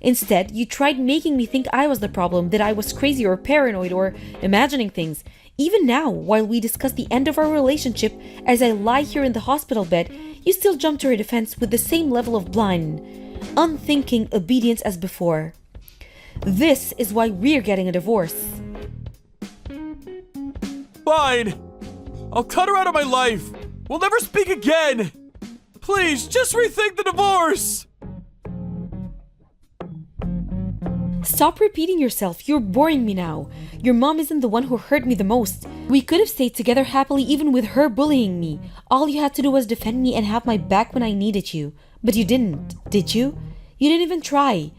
Instead, you tried making me think I was the problem, that I was crazy or paranoid or imagining things. Even now, while we discuss the end of our relationship, as I lie here in the hospital bed, you still jump to her defense with the same level of blind, unthinking obedience as before. This is why we're getting a divorce. Fine. I'll cut her out of my life. We'll never speak again. Please, just rethink the divorce. Stop repeating yourself. You're boring me now. Your mom isn't the one who hurt me the most. We could have stayed together happily even with her bullying me. All you had to do was defend me and have my back when I needed you. But you didn't, did you? You didn't even try.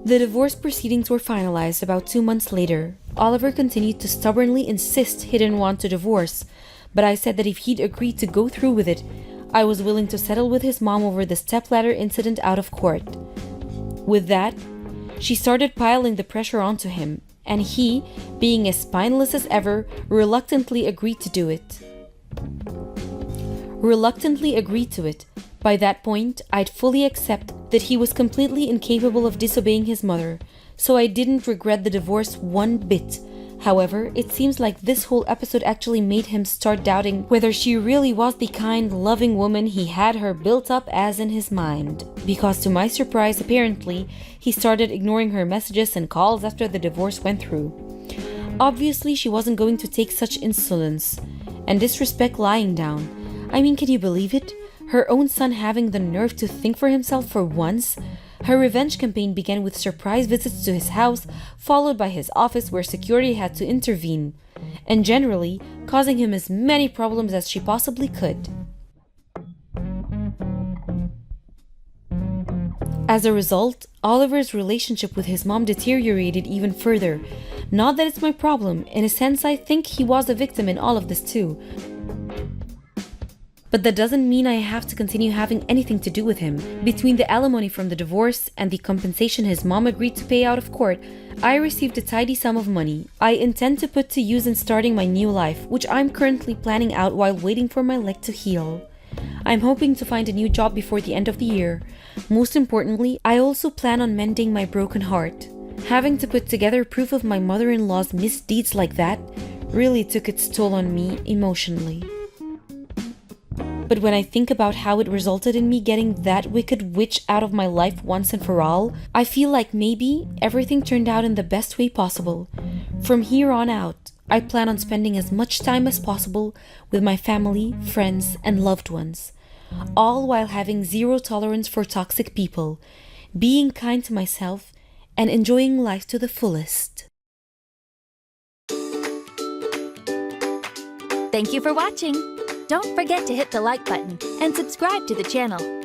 The divorce proceedings were finalized about 2 months later. Oliver continued to stubbornly insist he didn't want to divorce, but I said that if he'd agreed to go through with it, I was willing to settle with his mom over the stepladder incident out of court. With that, she started piling the pressure onto him, and he, being as spineless as ever, reluctantly agreed to it. By that point, I'd fully accept that he was completely incapable of disobeying his mother, so I didn't regret the divorce one bit. However, it seems like this whole episode actually made him start doubting whether she really was the kind, loving woman he had her built up as in his mind. Because to my surprise, apparently, he started ignoring her messages and calls after the divorce went through. Obviously, she wasn't going to take such insolence and disrespect lying down. I mean, can you believe it? Her own son having the nerve to think for himself for once? Her revenge campaign began with surprise visits to his house, followed by his office where security had to intervene, and generally causing him as many problems as she possibly could. As a result, Oliver's relationship with his mom deteriorated even further. Not that it's my problem, in a sense I think he was a victim in all of this too. But that doesn't mean I have to continue having anything to do with him. Between the alimony from the divorce and the compensation his mom agreed to pay out of court, I received a tidy sum of money I intend to put to use in starting my new life, which I'm currently planning out while waiting for my leg to heal. I'm hoping to find a new job before the end of the year. Most importantly, I also plan on mending my broken heart. Having to put together proof of my mother-in-law's misdeeds like that really took its toll on me emotionally. But when I think about how it resulted in me getting that wicked witch out of my life once and for all, I feel like maybe everything turned out in the best way possible. From here on out, I plan on spending as much time as possible with my family, friends, and loved ones, all while having zero tolerance for toxic people, being kind to myself, and enjoying life to the fullest. Thank you for watching. Don't forget to hit the like button and subscribe to the channel.